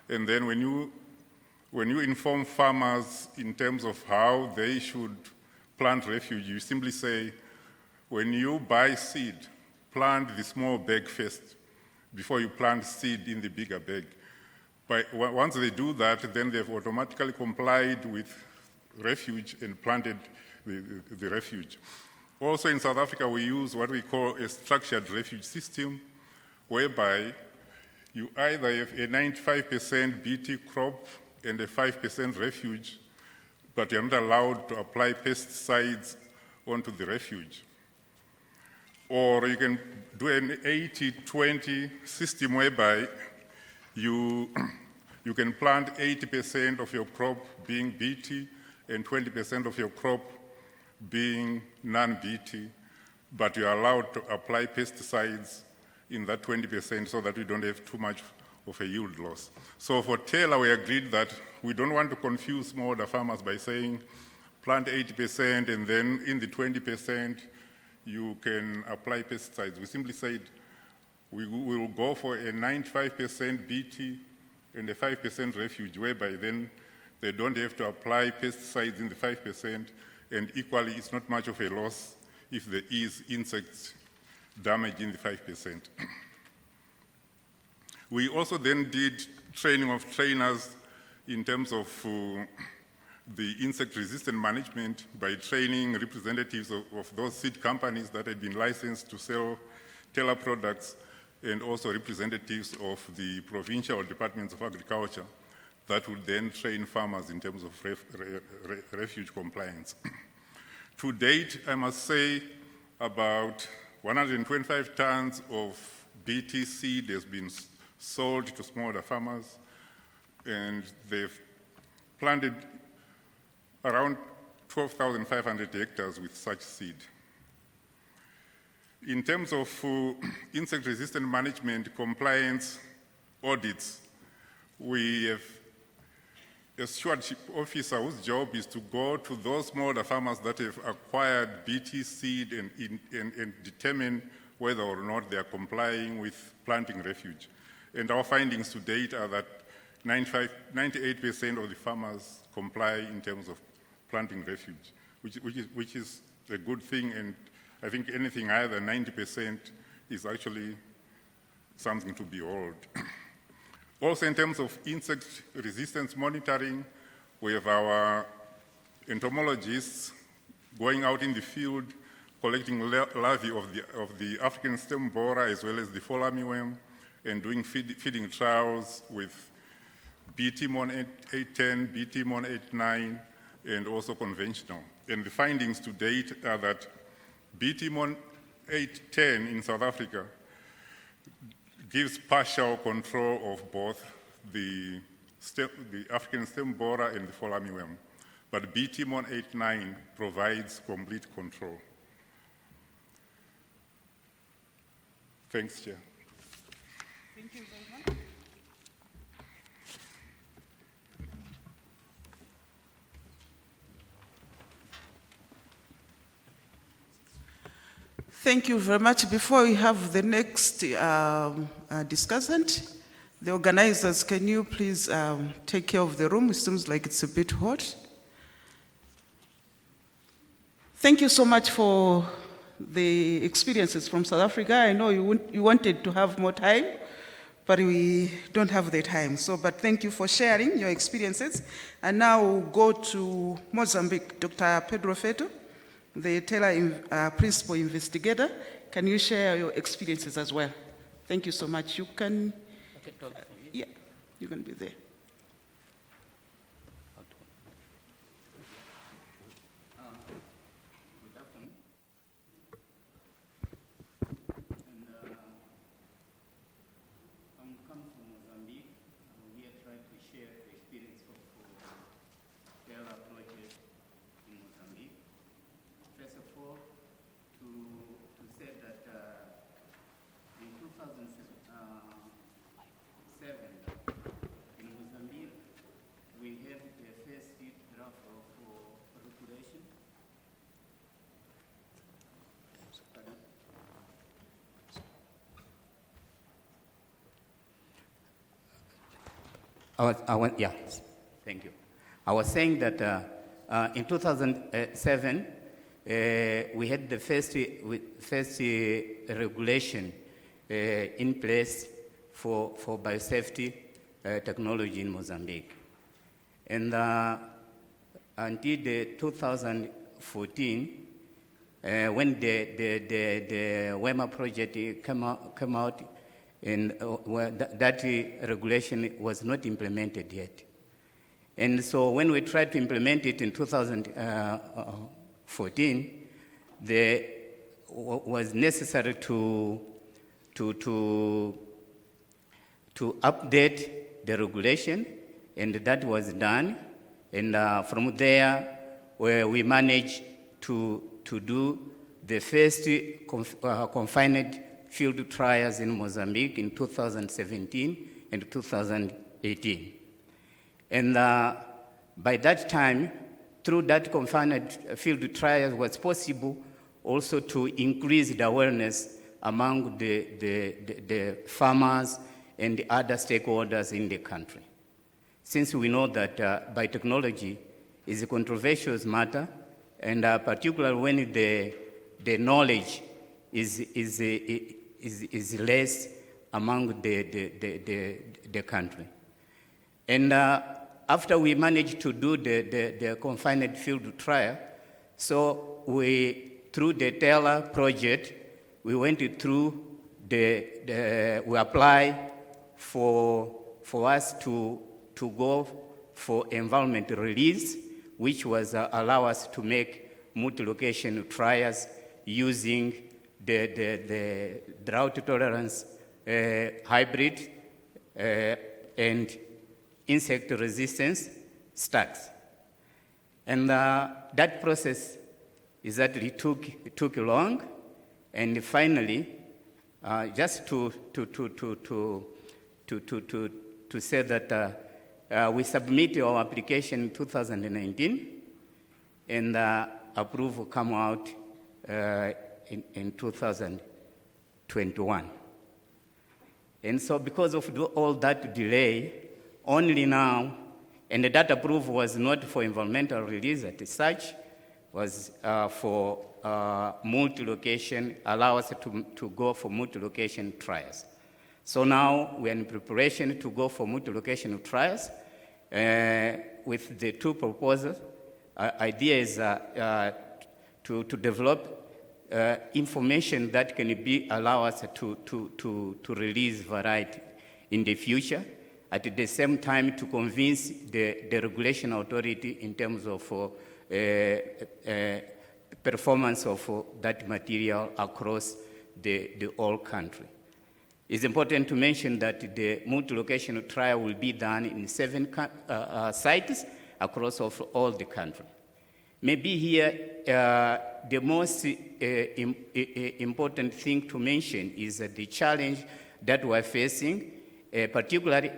And then when you inform farmers in terms of how they should plant refuge, you simply say, when you buy seed, plant the small bag first before you plant seed in the bigger bag. Once they do that, then they've automatically complied with refuge and planted the refuge. Also in South Africa, we use what we call a structured refuge system, whereby you either have a 95% BT crop and a 5% refuge, but you're not allowed to apply pesticides onto the refuge. Or you can do an 80-20 system whereby you can plant 80% of your crop being BT and 20% of your crop being non-BT, but you're allowed to apply pesticides in that 20% so that we don't have too much of a yield loss. So for Taylor, we agreed that we don't want to confuse smallholder farmers by saying plant 80% and then in the 20% you can apply pesticides. We simply said we will go for a 95% BT and a 5% refuge, whereby then they don't have to apply pesticides in the 5%, and equally it's not much of a loss if there is insect damage in the 5%. We also then did training of trainers in terms of the insect-resistant management by training representatives of those seed companies that had been licensed to sell Taylor products, and also representatives of the provincial departments of agriculture that would then train farmers in terms of refuge compliance. To date, I must say about 125 tons of BT seed has been sold to smallholder farmers, and they've planted around 12,500 hectares with such seed. In terms of insect-resistant management compliance audits, we have a stewardship officer whose job is to go to those smallholder farmers that have acquired BT seed and determine whether or not they are complying with planting refuge. And our findings to date are that 98% of the farmers comply in terms of planting refuge, which is a good thing, and I think anything higher than 90% is actually something to behold. Also, in terms of insect resistance monitoring, we have our entomologists going out in the field, collecting larvae of the African stem borer as well as the fall armyworm, and doing feeding trials with BT-MON 810, BT-MON 89, and also conventional. And the findings to date are that BT-MON 810 in South Africa gives partial control of both the African stem borer and the fall armyworm, but BT-MON 89 provides complete control. Thanks, Chair. Thank you very much. Thank you very much. Before we have the next discussant, the organizers, can you please take care of the room? It seems like it's a bit hot. Thank you so much for the experiences from South Africa. I know you wanted to have more time, but we don't have the time. But thank you for sharing your experiences. And now we'll go to Mozambique. Dr. Pedro Feto, the Taylor Principal Investigator. Can you share your experiences as well? Thank you so much. You can, yeah, you can be there. Yeah, thank you. I was saying that in 2007, we had the first regulation in place for biosafety technology in Mozambique. And until 2014, when the WEMA project came out, and that regulation was not implemented yet. And so when we tried to implement it in 2014, was necessary to update the regulation, and that was done. And from there, we managed to do the first confined field trials in Mozambique in 2017 and 2018. And by that time, through that confined field trials, was possible also to increase the awareness among the farmers and the other stakeholders in the country. Since we know that biotechnology is a controversial matter, and particularly when the knowledge is less among the country. And after we managed to do the confined field trial, so through the Taylor project, we went through we applied for us to go for environment release, which was allow us to make multi-location trials using the drought tolerance hybrid and insect resistance stacks. And that process exactly took long, and finally, just to say that we submitted our application in 2019, and approval come out in 2021. And so because of all that delay, only now, and that approval was not for environmental release as such, was for multi-location, allow us to go for multi-location trials. So now we're in preparation to go for multi-location trials with the two proposals. Idea is to develop information that can allow us to release variety in the future, at the same time to convince the regulation authority in terms of performance of that material across the whole country. It's important to mention that the multi-location trial will be done in 7 sites across all the country. Maybe here, the most important thing to mention is the challenge that we're facing, particularly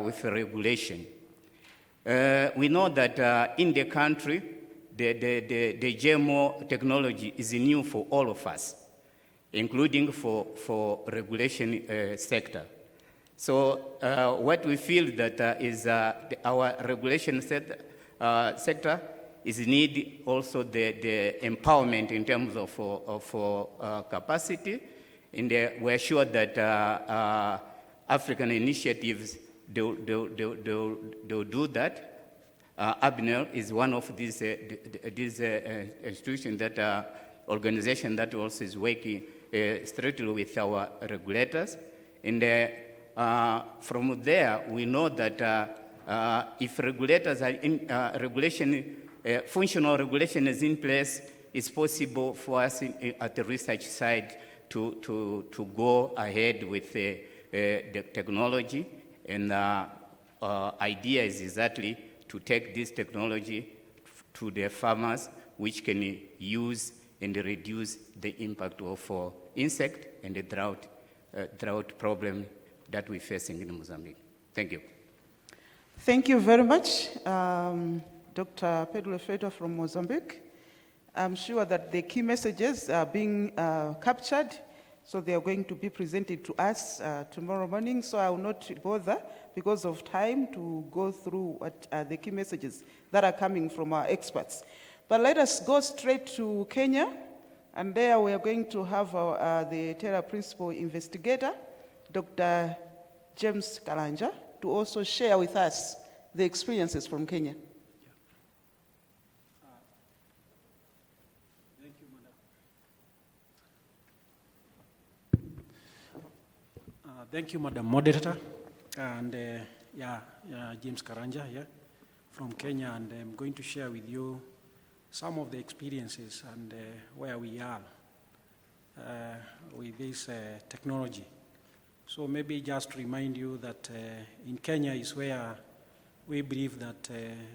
with regulation. We know that in the country, the GMO technology is new for all of us, including for regulation sector. So what we feel that is our regulation sector is need also the empowerment in terms of capacity, and we're sure that African initiatives, they'll do that. ABNEL is one of these institutions organization that also is working strictly with our regulators. And from there, we know that if regulators are in functional regulation is in place, it's possible for us at the research side to go ahead with the technology. And idea is exactly to take this technology to the farmers, which can use and reduce the impact of insect and the drought problem that we're facing in Mozambique. Thank you. Thank you very much, Dr. Pedro Feito from Mozambique. I'm sure that the key messages are being captured, so they are going to be presented to us tomorrow morning, so I will not bother because of time to go through what are the key messages that are coming from our experts. But let us go straight to Kenya, and there we are going to have the Terra Principal Investigator, Dr. James Karanja, to also share with us the experiences from Kenya. Thank you, Madam Moderator. And James Karanja here from Kenya, and I'm going to share with you some of the experiences and where we are with this technology. So maybe just remind you that in Kenya is where we believe that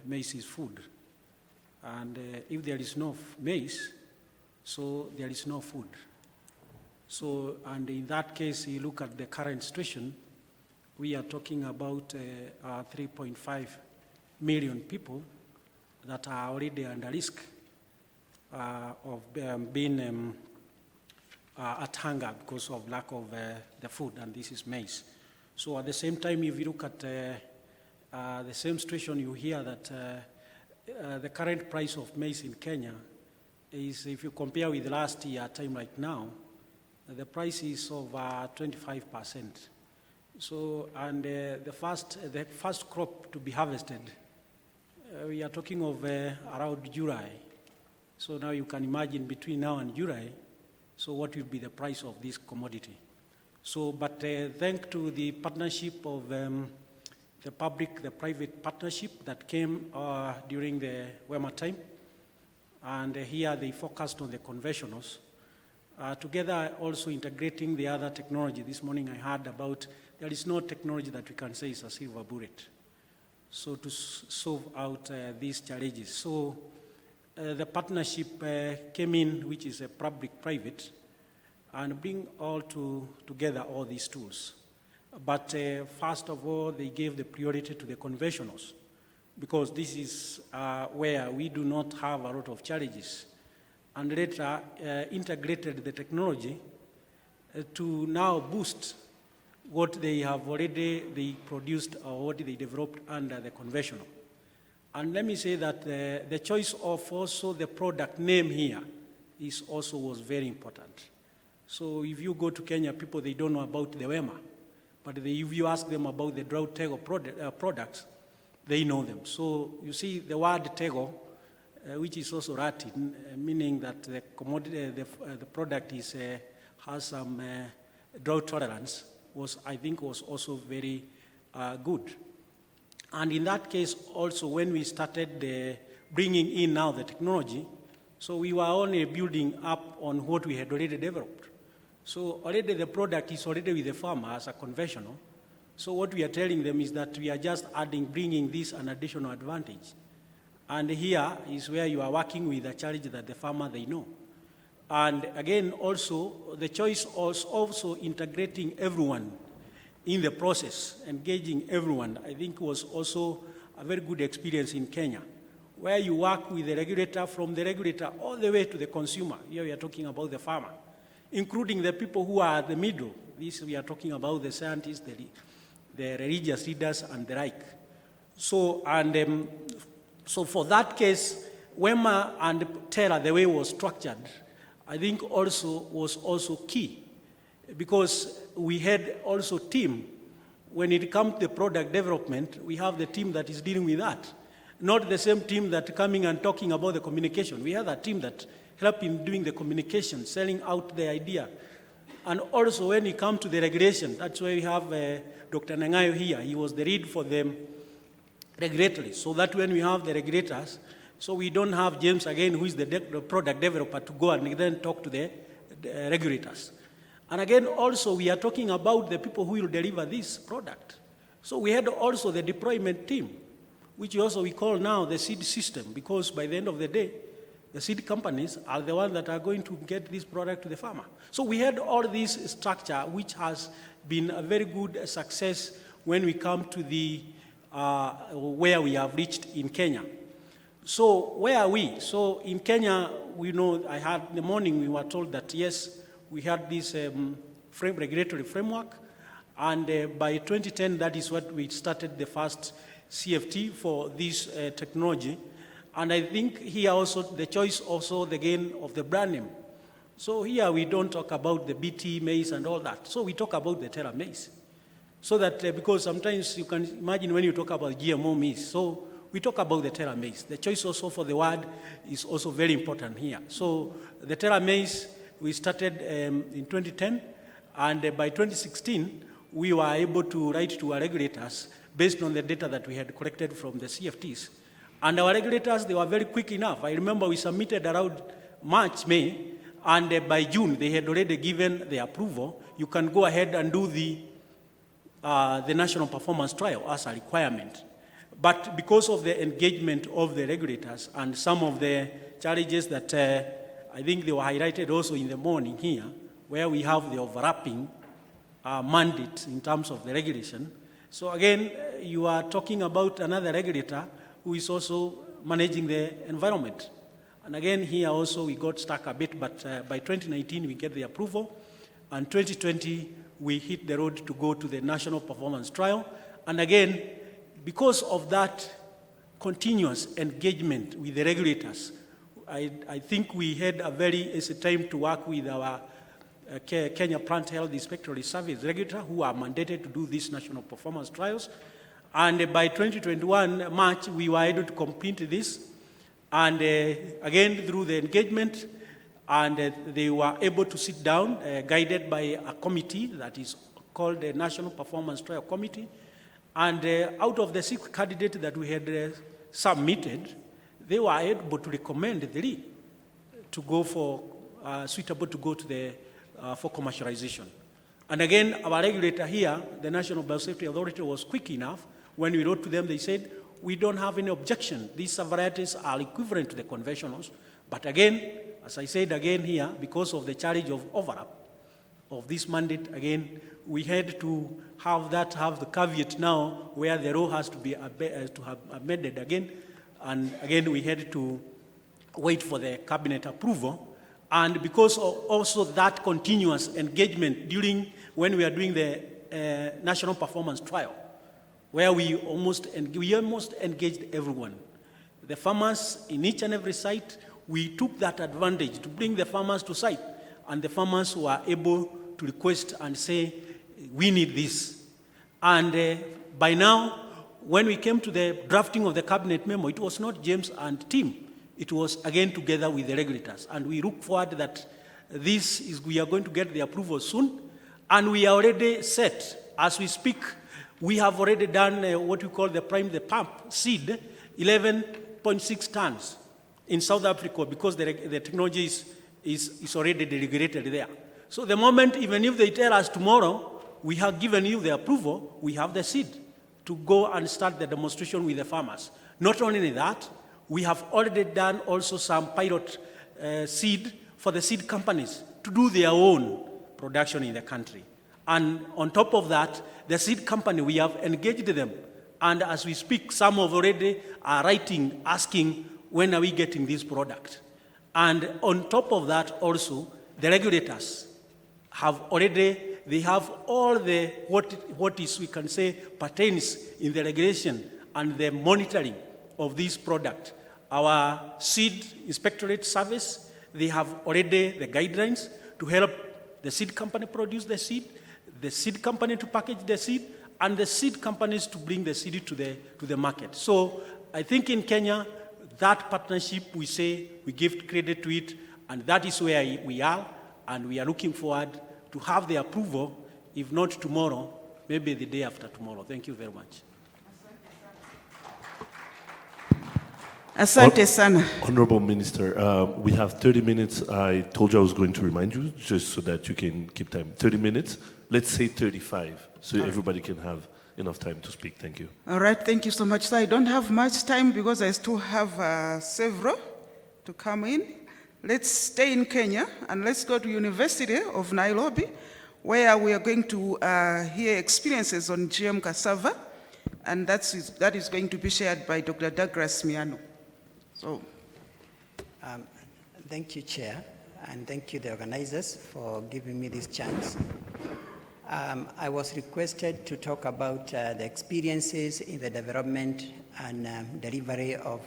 maize is food. And if there is no maize, so there is no food. So, and in that case, you look at the current situation, we are talking about 3.5 million people that are already under risk of being at hunger because of lack of the food, and this is maize. So at the same time, if you look at the same situation, you hear that the current price of maize in Kenya is, if you compare with last year time right now, the price is of 25%. So, and the first crop to be harvested, we are talking of around July. So now you can imagine between now and July, so what will be the price of this commodity? So, but thanks to the partnership of the public-private partnership that came during the Wema time, and here they focused on the conventionals. Together also integrating the other technology. This morning I heard about there is no technology that we can say is a silver bullet. So to solve out these challenges. So the partnership came in, which is a public-private, and bring together all these tools. But first of all, they gave the priority to the conventionals, because this is where we do not have a lot of challenges, and later integrated the technology to now boost what they have already produced or what they developed under the conventional. And let me say that the choice of also the product name here was very important. So if you go to Kenya, people, they don't know about the WEMA, but if you ask them about the drought tego products, they know them. So you see the word tego, which is also Latin, meaning that the commodity, the product has some drought tolerance, I think was also very good. And in that case also, when we started bringing in now the technology, so we were only building up on what we had already developed. So already the product is already with the farmer as a conventional. So what we are telling them is that we are just bringing this an additional advantage. And here is where you are working with a challenge that the farmer, they know. And again, also, the choice was also integrating everyone in the process, engaging everyone, I think was also a very good experience in Kenya, where you work with the regulator, from the regulator all the way to the consumer. Here we are talking about the farmer, including the people who are at the middle. This we are talking about the scientists, the religious leaders, and the like. So, so for that case, WEMA and TERA, the way it was structured, I think also was also key, because we had also team. When it comes to the product development, we have the team that is dealing with that. Not the same team that coming and talking about the communication. We have a team that help in doing the communication, selling out the idea. And also when it comes to the regulation, that's why we have Dr. Nangayo here. He was the lead for the regulatory. So that when we have the regulators, so we don't have James again, who is the product developer, to go and then talk to the regulators. And again, also, we are talking about the people who will deliver this product. So we had also the deployment team, which also we call now the seed system, because by the end of the day, the seed companies are the ones that are going to get this product to the farmer. So we had all this structure, which has been a very good success when we come to the where we have reached in Kenya. So where are we? So in Kenya, we know, in the morning we were told that yes, we had this regulatory framework, and by 2010, that is what we started the first CFT for this technology. And I think here also, the choice also, again, of the brand name. So here we don't talk about the BT maize and all that. So we talk about the Terra maize. So that, because sometimes you can imagine when you talk about GMO maize, so we talk about the Terra maize. The choice also for the word is also very important here. So the Terra maize, we started in 2010, and by 2016, we were able to write to our regulators based on the data that we had collected from the CFTs. And our regulators, they were very quick enough. I remember we submitted around March, May, and by June, they had already given the approval. You can go ahead and do the national performance trial as a requirement. But because of the engagement of the regulators and some of the challenges that I think they were highlighted also in the morning here, where we have the overlapping mandate in terms of the regulation. So again, you are talking about another regulator who is also managing the environment. And again, here also we got stuck a bit, but by 2019 we get the approval, and 2020 we hit the road to go to the national performance trial. And again, because of that continuous engagement with the regulators, I think we had a very easy time to work with our Kenya Plant Health Inspectorate Service regulator, who are mandated to do these national performance trials. And by 2021 March, we were able to complete this. And again, through the engagement, and they were able to sit down, guided by a committee that is called the National Performance Trial Committee. And out of the 6 candidates that we had submitted, they were able to recommend 3 to go for, suitable to go to the, for commercialization. And again, our regulator here, the National Biosafety Authority, was quick enough. When we wrote to them, they said, we don't have any objection. These varieties are equivalent to the conventionals. But again, as I said again here, because of the challenge of overlap of this mandate, again, we had to have the caveat now where the law has to be to have amended again. And again, we had to wait for the cabinet approval. And because of also that continuous engagement during when we are doing the national performance trial, where we almost engaged everyone. The farmers in each and every site, we took that advantage to bring the farmers to site, and the farmers were able to request and say, we need this. And by now, when we came to the drafting of the cabinet memo, it was not James and Tim. It was again together with the regulators. And we look forward that we are going to get the approval soon. And we are already set. As we speak, we have already done what we call the pump seed, 11.6 tons in South Africa, because the technology is already regulated there. So the moment, even if they tell us tomorrow, we have given you the approval, we have the seed to go and start the demonstration with the farmers. Not only that, we have already done also some pilot seed for the seed companies to do their own production in the country. And on top of that, the seed company, we have engaged them. And as we speak, some of already are writing, asking, when are we getting this product? And on top of that also, the regulators have already, they have all the, what is, we can say, patterns in the regulation and the monitoring of this product. Our seed inspectorate service, they have already the guidelines to help the seed company produce the seed company to package the seed, and the seed companies to bring the seed to the market. So I think in Kenya, that partnership, we say, we give credit to it, and that is where we are, and we are looking forward to have the approval, if not tomorrow, maybe the day after tomorrow. Thank you very much. Asante sana. Honorable Minister, we have 30 minutes. I told you I was going to remind you, just so that you can keep time. 30 minutes. Let's say 35, so everybody can have enough time to speak. Thank you. All right, thank you so much. So I don't have much time because I still have several to come in. Let's stay in Kenya and let's go to University of Nairobi, where we are going to hear experiences on GM cassava, and that is going to be shared by Dr. Douglas Miano. So, thank you, Chair, and thank you, the organizers, for giving me this chance. I was requested to talk about the experiences in the development and delivery of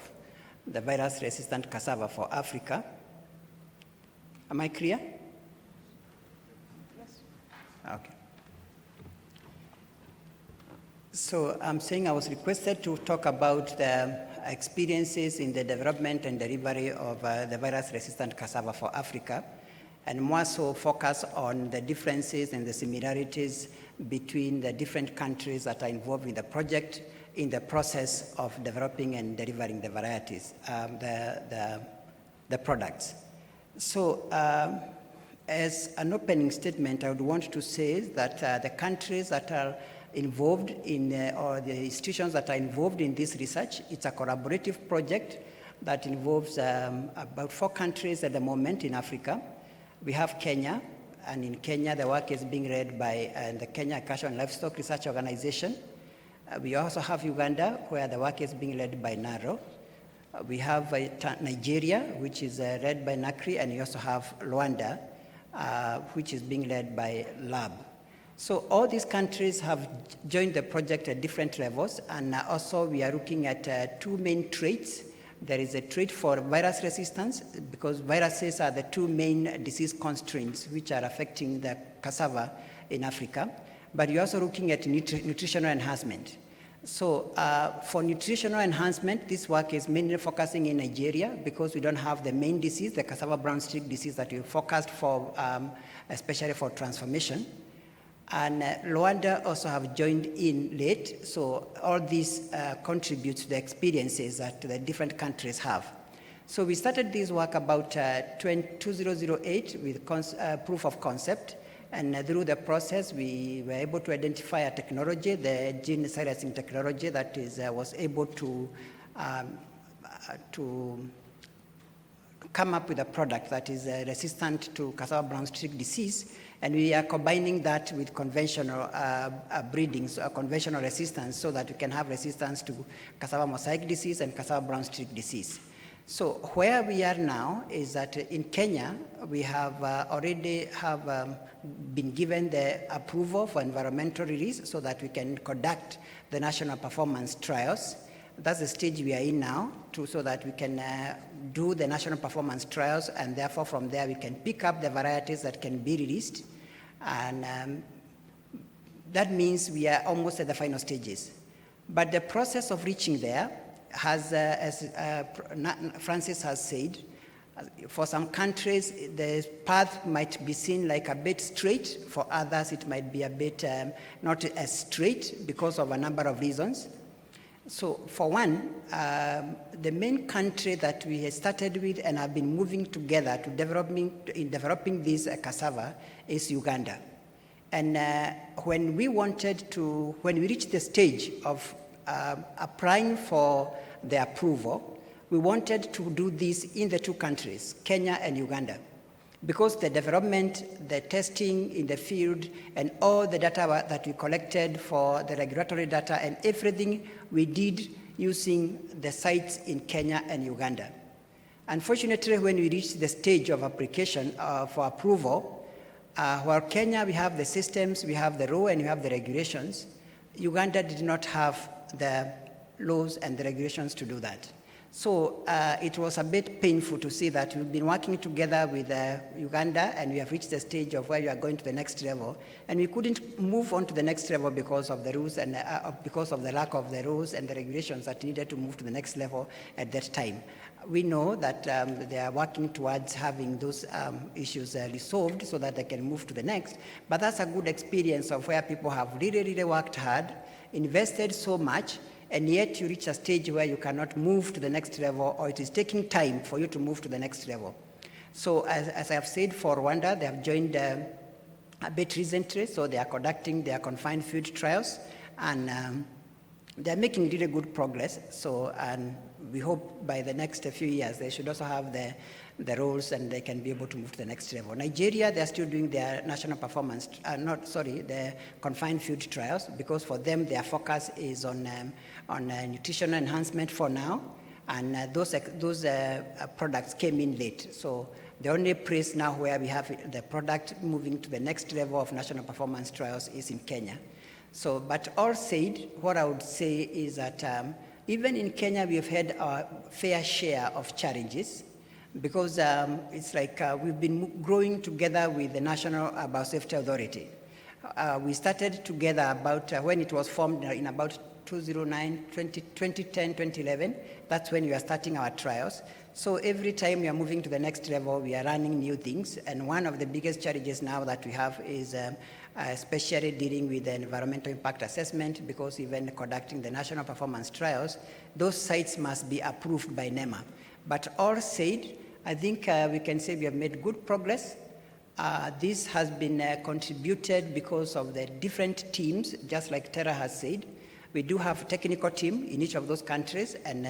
the virus-resistant cassava for Africa. Am I clear? Yes. Okay. So I'm saying I was requested to talk about the experiences in the development and delivery of the virus-resistant cassava for Africa, and more so focus on the differences and the similarities between the different countries that are involved in the project in the process of developing and delivering the varieties, the products. So as an opening statement, I would want to say that the countries that are involved in, or the institutions that are involved in this research, it's a collaborative project that involves about 4 countries at the moment in Africa. We have Kenya, and in Kenya the work is being led by the Kenya Agricultural and Livestock Research Organization. We also have Uganda, where the work is being led by NARO. We have Nigeria, which is led by NACRI, and we also have Rwanda, which is being led by LAB. So all these countries have joined the project at different levels, and also we are looking at 2 main traits. There is a trait for virus resistance, because viruses are the 2 main disease constraints which are affecting the cassava in Africa. But you're also looking at nutritional enhancement. So for nutritional enhancement, this work is mainly focusing in Nigeria, because we don't have the main disease, the cassava brown streak disease that we focused for, especially for transformation. And Rwanda also have joined in late, so all this contributes to the experiences that the different countries have. So we started this work about 2008 with proof of concept, And through the process, we were able to identify a technology, the gene silencing technology, that was able to come up with a product that is resistant to cassava brown streak disease, and we are combining that with conventional breeding, so conventional resistance, so that we can have resistance to cassava mosaic disease and cassava brown streak disease. So where we are now is that in Kenya, we have already been given the approval for environmental release so that we can conduct the national performance trials. That's the stage we are in now, so that we can do the national performance trials, and therefore from there we can pick up the varieties that can be released. And that means we are almost at the final stages. But the process of reaching there has, as Francis has said, for some countries, the path might be seen like a bit straight. For others, it might be a bit not as straight because of a number of reasons. So for one, the main country that we have started with and have been moving together to developing this cassava is Uganda. And when we reached the stage of applying for the approval, we wanted to do this in the two countries, Kenya and Uganda, because the development, the testing in the field, and all the data that we collected for the regulatory data and everything we did using the sites in Kenya and Uganda. Unfortunately, when we reached the stage of application for approval, while Kenya, we have the systems, we have the law, and we have the regulations, Uganda did not have the laws and the regulations to do that. So it was a bit painful to see that we've been working together with Uganda, and we have reached the stage of where we are going to the next level, and we couldn't move on to the next level because of the rules and because of the lack of the rules and the regulations that needed to move to the next level at that time. We know that they are working towards having those issues resolved so that they can move to the next, but that's a good experience of where people have really, really worked hard, invested so much, and yet you reach a stage where you cannot move to the next level, or it is taking time for you to move to the next level. So as I have said, for Rwanda, they have joined a bit recently, so they are conducting their confined field trials, and they're making really good progress. So, and we hope by the next few years, they should also have the roles, and they can be able to move to the next level. Nigeria, they're still doing their national performance, the confined field trials, because for them, their focus is on nutritional enhancement for now, and those products came in late. So the only place now where we have the product moving to the next level of national performance trials is in Kenya. So, but all said, what I would say is that even in Kenya, we have had our fair share of challenges, because it's like we've been growing together with the National Biosafety Authority. We started together about when it was formed in about 2010, 2011. That's when we are starting our trials. So every time we are moving to the next level, we are running new things. And one of the biggest challenges now that we have is especially dealing with the environmental impact assessment, because even conducting the national performance trials, those sites must be approved by NEMA. But all said, I think we can say we have made good progress. This has been contributed because of the different teams, just like Tara has said. We do have a technical team in each of those countries, and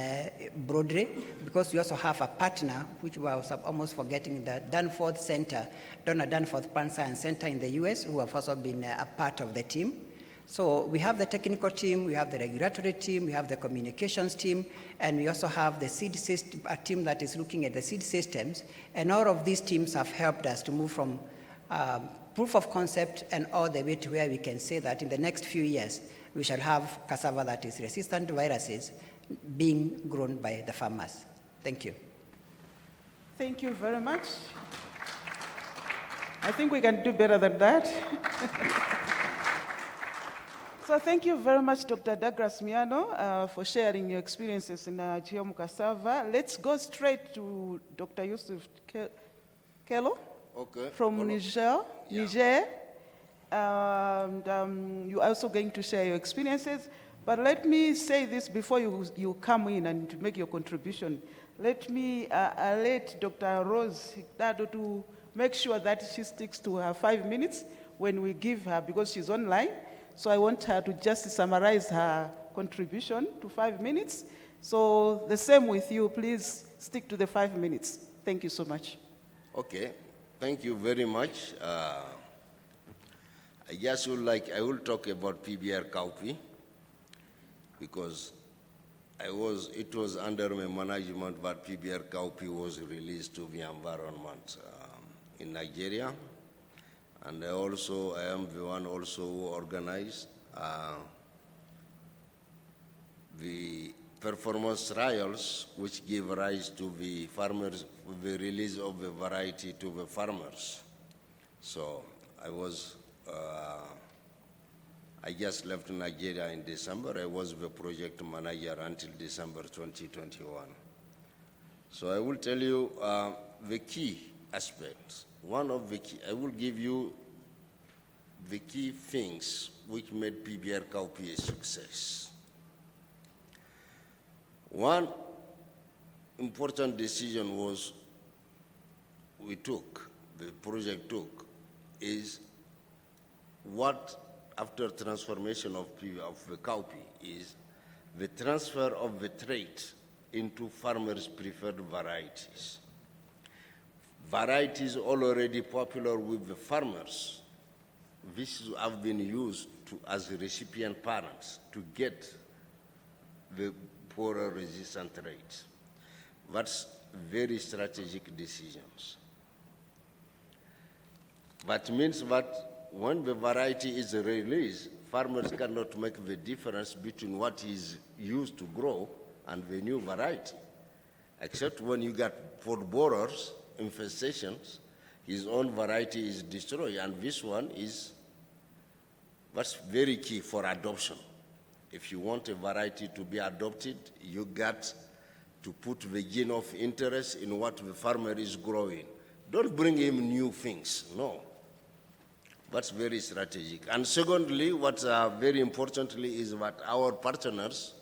broadly, because we also have a partner, which I was almost forgetting, the Danforth Center, Donna Danforth Plant Science Center in the US, who have also been a part of the team. So we have the technical team, we have the regulatory team, we have the communications team, and we also have the seed system, a team that is looking at the seed systems. And all of these teams have helped us to move from proof of concept and all the way to where we can say that in the next few years, we shall have cassava that is resistant to viruses being grown by the farmers. Thank you. Thank you very much. I think we can do better than that. So thank you very much, Dr. Douglas Miano, for sharing your experiences in GMO cassava. Let's go straight to Dr. Yusuf Kelo from Niger. And you're also going to share your experiences. But let me say this before you come in and to make your contribution. Let me alert Dr. Rose Hidado to make sure that she sticks to her 5 minutes. when we give her, because she's online, so I want her to just summarize her contribution to 5 minutes. So the same with you, please stick to the 5 minutes. Thank you so much. Okay, thank you very much. I will talk about PBR cowpea because it was under my management, but PBR cowpea was released to the environment in Nigeria. And I am the one also who organized the performance trials, which gave rise to the farmers, the release of the variety to the farmers. So I just left Nigeria in December. I was the project manager until December 2021. So I will tell you the key aspects. I will give you the key things which made PBR cowpea a success. One important decision the project took, is what, after transformation of the cowpea, is the transfer of the trait into farmers' preferred varieties. Varieties already popular with the farmers, these have been used as recipient parents to get the poorer resistant traits. That's very strategic decisions. That means that when the variety is released, farmers cannot make the difference between what is used to grow and the new variety, except when you get pod borers, infestations, his own variety is destroyed, and this one that's very key for adoption. If you want a variety to be adopted, you got to put the gene of interest in what the farmer is growing. Don't bring him new things, no. That's very strategic. And secondly, what very importantly is that our partners,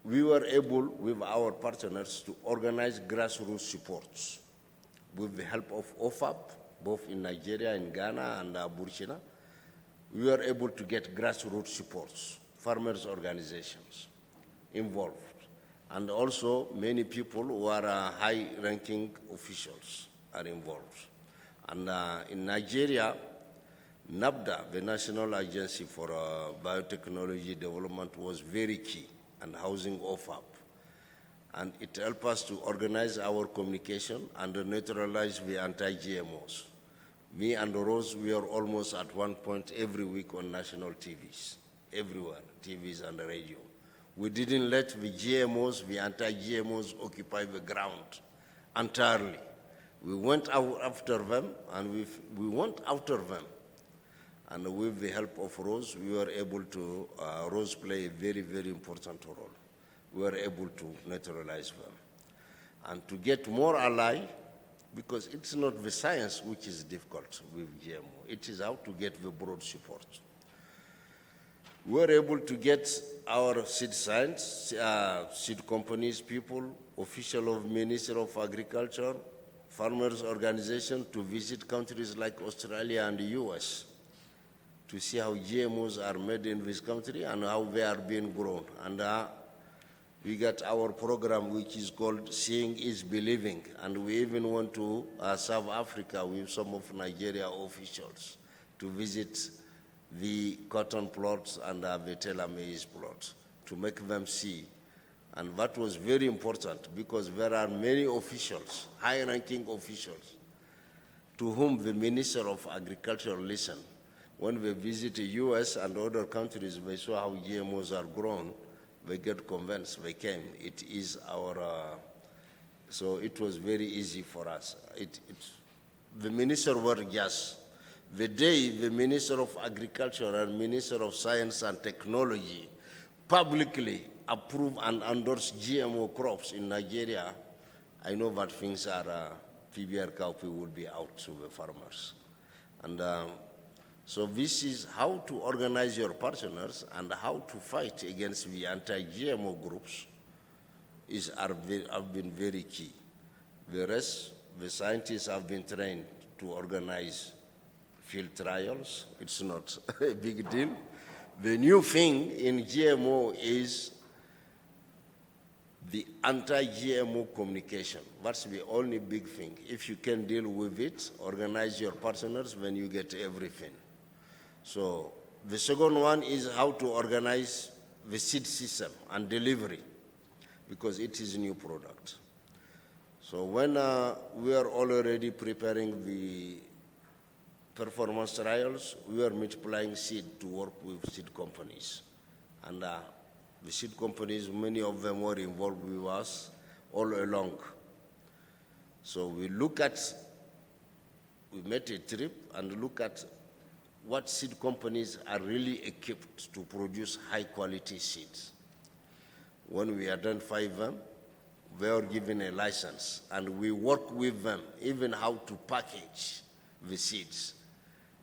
we were able, with our partners, to organize grassroots supports with the help of OFAP, both in Nigeria, in Ghana, and Burkina. We were able to get grassroots supports, farmers' organizations involved, and also many people who are high-ranking officials are involved. And in Nigeria, NABDA, the National Agency for Biotechnology Development, was very key, and housing OFAP. And it helped us to organize our communication and neutralize the anti-GMOs. Me and Rose, we are almost at one point every week on national TVs, everywhere, TVs and radio. We didn't let the GMOs, the anti-GMOs, occupy the ground entirely. We went out after them, and we went after them. And with the help of Rose, we were able to, Rose play a very, very important role. We were able to neutralize them. And to get more allied, because it's not the science which is difficult with GMO, it is how to get the broad support. We were able to get our seed science, seed companies, people, official of Ministry of Agriculture, farmers' organization to visit countries like Australia and the US to see how GMOs are made in this country and how they are being grown. And we got our program which is called Seeing is Believing, and we even went to South Africa with some of Nigeria officials to visit the cotton plots and the Taylor maize plots to make them see. And that was very important because there are many officials, high-ranking officials, to whom the Minister of Agriculture listened. When they visit the US and other countries, they saw how GMOs are grown, they get convinced, they came. It is our, so it was very easy for us. The minister were just, the day the Minister of Agriculture and Minister of Science and Technology publicly approve and endorse GMO crops in Nigeria, I know that things are, PBR cowpea will be out to the farmers. And so this is how to organize your partners and how to fight against the anti-GMO groups have been very key. The rest, the scientists have been trained to organize field trials. It's not a big deal. The new thing in GMO is the anti-GMO communication. That's the only big thing. If you can deal with it, organize your partners, then you get everything. So the second one is how to organize the seed system and delivery, because it is a new product. So when we are already preparing the performance trials, we are multiplying seed to work with seed companies. And the seed companies, many of them were involved with us all along. So we made a trip and look at what seed companies are really equipped to produce high quality seeds. When we identify them, they are given a license, and we work with them, even how to package the seeds.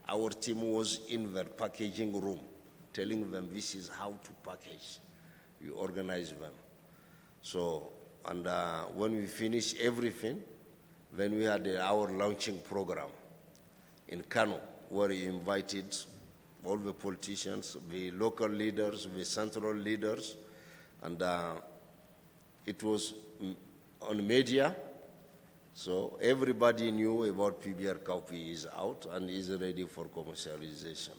Our team was in their packaging room, telling them this is how to package. We organize them. So, and when we finish everything, then we had our launching program in Kano, where we invited all the politicians, the local leaders, the central leaders, and it was on media, so everybody knew about PBR cowpea is out and is ready for commercialization.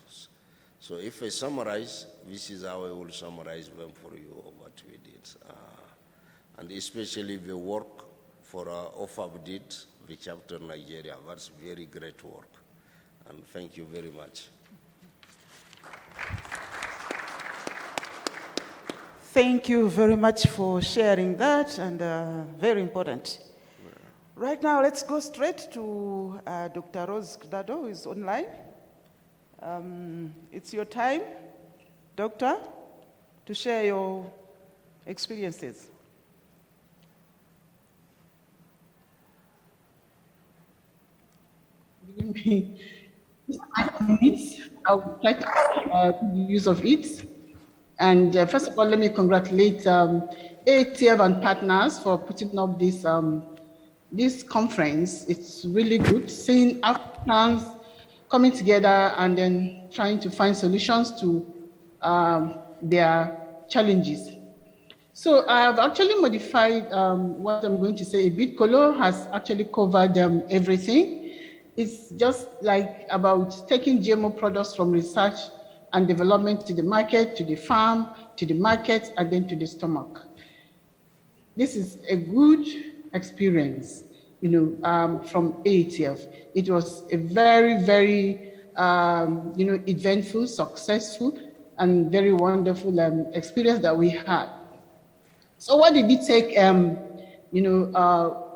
So if I summarize, this is how I will summarize them for you, what we did. And especially the work for OFAB did, the chapter Nigeria. That's very great work. And thank you very much. Thank you very much for sharing that, and very important. Right now, let's go straight to Dr. Rose Gidado, who is online. It's your time, Doctor, to share your experiences. I would like to make use of it. And first of all, let me congratulate AATF and partners for putting up this, this conference. It's really good seeing Africans coming together and then trying to find solutions to their challenges. So I have actually modified what I'm going to say a bit. Kolo has actually covered everything. It's just like about taking GMO products from research and development to the market, to the farm, to the market, and then to the stomach. This is a good experience, from AATF. It was a very, very, eventful, successful, and very wonderful experience that we had. So what did it take,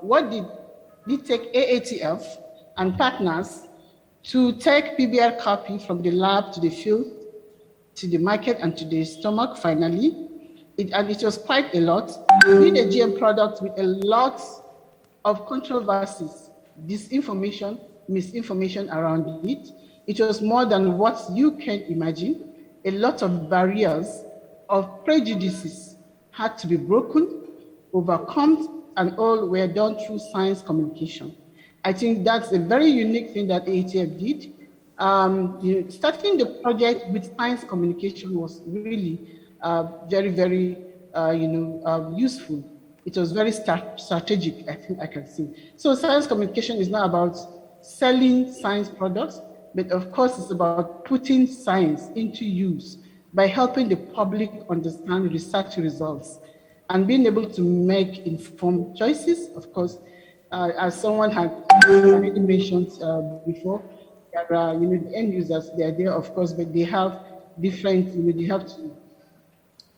what did it take AATF and partners to take PBR copy from the lab to the field, to the market, and to the stomach finally? And it was quite a lot. We did a GM product with a lot of controversies, disinformation, misinformation around it. It was more than what you can imagine. A lot of barriers of prejudices had to be broken, overcome, and all were done through science communication. I think that's a very unique thing that AATF did. Starting the project with science communication was really very, very, useful. It was very strategic, I think I can see. So science communication is not about selling science products, but of course it's about putting science into use by helping the public understand research results and being able to make informed choices. Of course, as someone had already mentioned before, there are, the end users, they are there, of course, but they have different,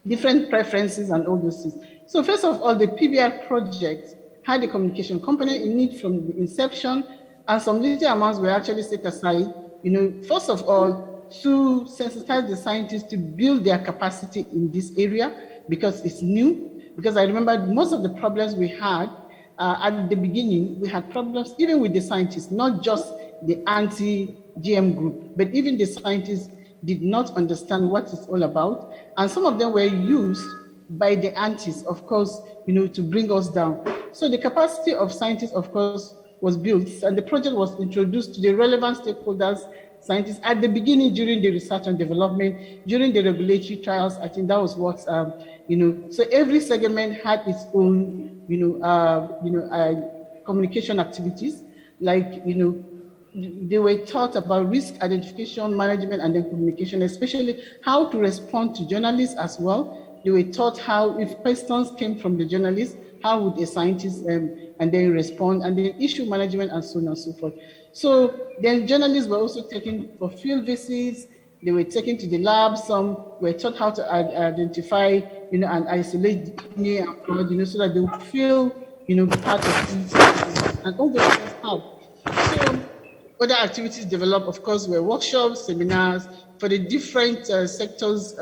different preferences and all those things. So first of all, the PBR project had a communication component in it from the inception, and some little amounts were actually set aside, first of all, to sensitize the scientists to build their capacity in this area because it's new. Because I remember most of the problems we had at the beginning, we had problems even with the scientists, not just the anti-GM group, but even the scientists did not understand what it's all about. And some of them were used by the antis, of course, to bring us down. So the capacity of scientists, of course, was built, and the project was introduced to the relevant stakeholders scientists at the beginning during the research and development, during the regulatory trials. I think that was what, so every segment had its own, communication activities, like, they were taught about risk identification, management, and then communication, especially how to respond to journalists as well. They were taught how, if questions came from the journalists, how would a scientist and then respond, and then issue management and so on and so forth. So then journalists were also taken for field visits. They were taken to the lab. Some were taught how to identify, and isolate DNA and blood, so that they would feel, part of it, and all those things help. So other activities developed, of course, were workshops, seminars for the different sectors,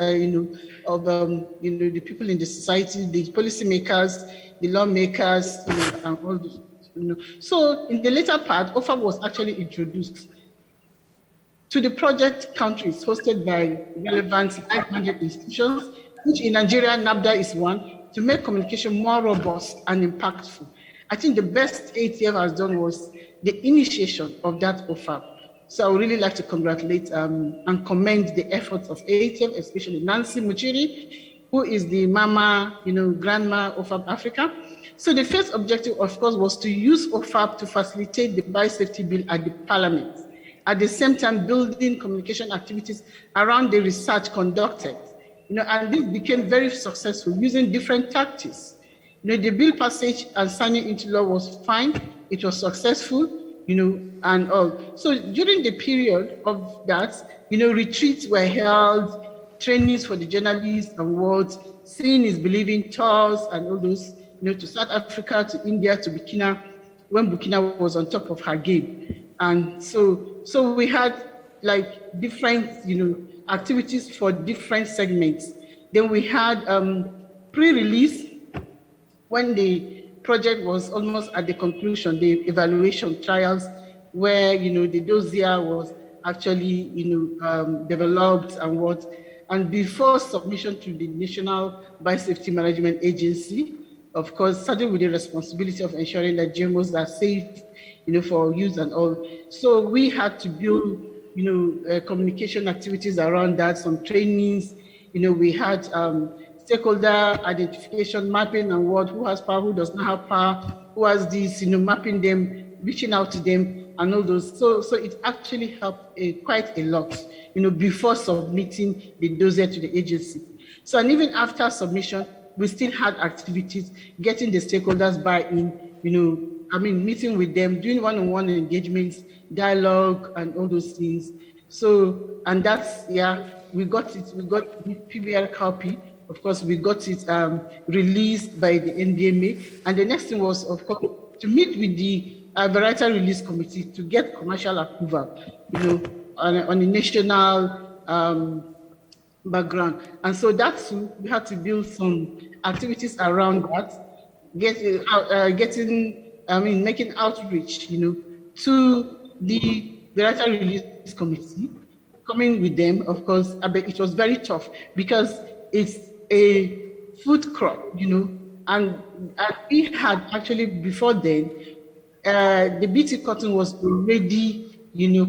of the people in the society, the policymakers, the lawmakers, and all this. So in the later part, OFAP was actually introduced to the project countries hosted by relevant like-minded institutions, which in Nigeria, NAFDA is one, to make communication more robust and impactful. I think the best ATF has done was the initiation of that OFAP. So I would really like to congratulate and commend the efforts of AATF, especially Nancy Muchiri, who is the mama, grandma OFAP Africa. So the first objective, of course, was to use OFAP to facilitate the biosafety bill at the parliament. At the same time, building communication activities around the research conducted. And this became very successful using different tactics. The bill passage and signing into law was fine. It was successful, and all. So during the period of that, retreats were held, trainings for the journalists and what, seeing is believing tours and all those, to South Africa, to India, to Burkina, when Burkina was on top of her game. And so we had like different, activities for different segments. Then we had pre-release when the project was almost at the conclusion, the evaluation trials, where the dossier was actually developed and what, and before submission to the National Biosafety Management Agency, of course, starting with the responsibility of ensuring that GMOs are safe, for use and all. So we had to build, communication activities around that, some trainings. We had stakeholder identification, mapping and what, who has power, who does not have power, who has this, mapping them, reaching out to them, and all those. So it actually helped quite a lot, before submitting the dossier to the agency. So, and even after submission, we still had activities, getting the stakeholders buy-in, meeting with them, doing one-on-one engagements, dialogue, and all those things. So, and that's, we got it, we got the PBR copy. Of course, we got it released by the NDMA. And the next thing was, of course, to meet with the Varietal Release Committee to get commercial approval, on a national background. And so that's, we had to build some activities around that, making outreach, to the Varietal Release Committee, coming with them. Of course, it was very tough because it's a food crop, and we had actually before then, the BT cotton was already,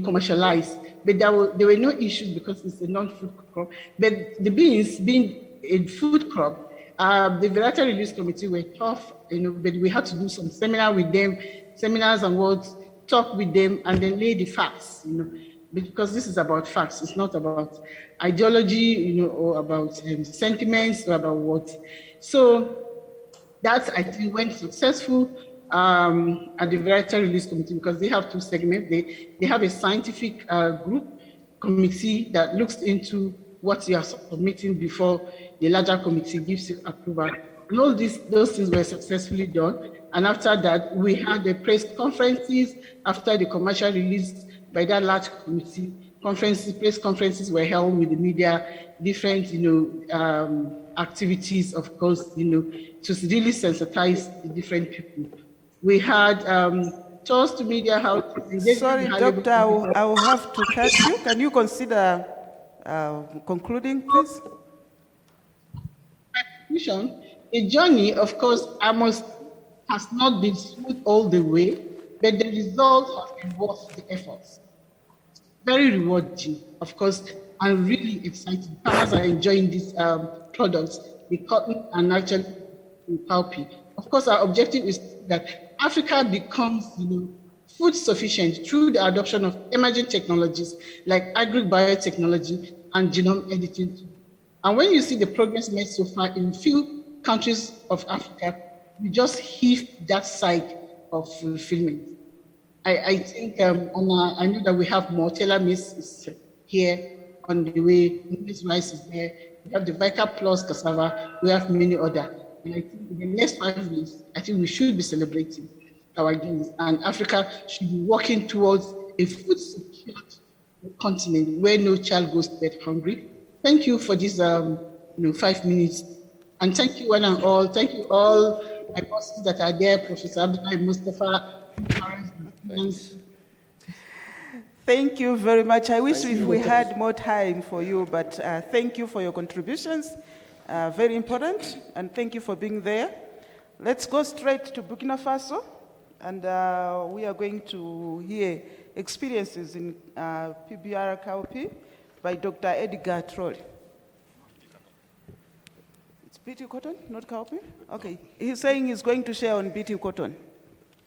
commercialized, but there were no issues because it's a non-food crop. But the beans being a food crop, the Varietal Release Committee were tough, but we had to do some seminars and what, talk with them, and then lay the facts, because this is about facts. It's not about ideology, or about sentiments, or about what. So that, I think, went successful at the Varietal Release Committee, because they have two segments. They have a scientific committee that looks into what you are submitting before the larger committee gives you approval. And all those things were successfully done. And after that, we had the press conferences after the commercial release by that large committee. Press conferences were held with the media, different, activities, of course, to really sensitize the different people. We had tours to media, how to... Sorry, Doctor, I will have to cut you. Can you consider concluding, please? A journey, of course, has not been smooth all the way, but the result has been worth the efforts. very rewarding, of course, and really exciting. Farmers are enjoying these products, the cotton and actually the cowpea. Of course, our objective is that Africa becomes, food sufficient through the adoption of emerging technologies like agri-biotechnology and genome editing. And when you see the progress made so far in few countries of Africa, we just heave that side of fulfillment. I think, and I know that we have more. Taylor Maize is here on the way. Maize rice is there. We have the Vicar Plus cassava. We have many other. And I think in the next 5 years, I think we should be celebrating our gains. And Africa should be working towards a food secure continent where no child goes to bed hungry. Thank you for this 5 minutes. And thank you one and all. Thank you all my bosses that are there, Professor Abdullah Mustafa. Thank you very much. I wish we had more time for you, but thank you for your contributions. Very important, and thank you for being there. Let's go straight to Burkina Faso, and we are going to hear experiences in PBR cowpea by Dr. Edgar Troll. It's BT cotton, not cowpea? Okay, he's saying he's going to share on BT cotton.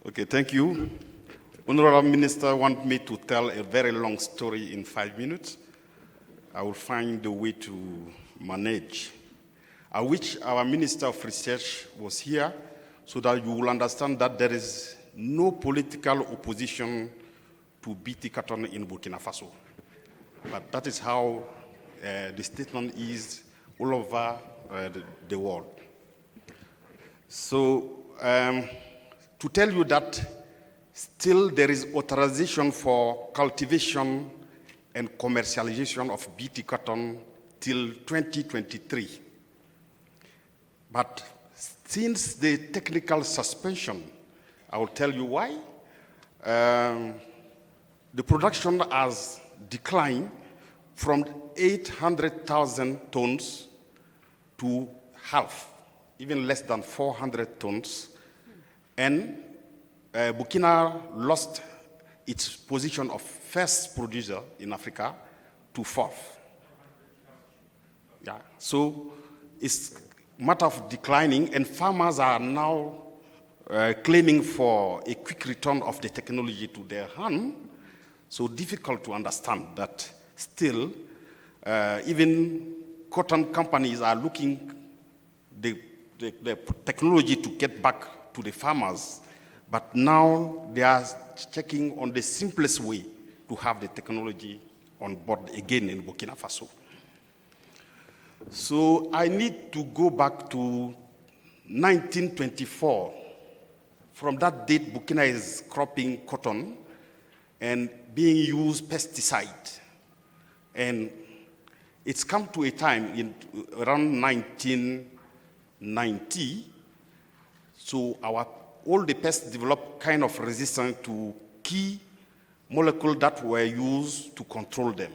Okay, thank you. Honorable Minister want me to tell a very long story in 5 minutes. I will find a way to manage. I wish our Minister of Research was here so that you will understand that there is no political opposition to BT cotton in Burkina Faso. But that is how the statement is all over the world. So, to tell you that still there is authorization for cultivation and commercialization of BT cotton till 2023. But since the technical suspension, I will tell you why. The production has declined from 800,000 tons to half, even less than 400 tons. And Burkina lost its position of first producer in Africa to fourth. Yeah, so it's a matter of declining, and farmers are now claiming for a quick return of the technology to their hand. So difficult to understand that still, even cotton companies are looking the technology to get back to the farmers, but now they are checking on the simplest way to have the technology on board again in Burkina Faso. So I need to go back to 1924. From that date, Burkina is cropping cotton and being used pesticide. And it's come to a time in around 1990, so all the pests developed kind of resistance to key molecules that were used to control them.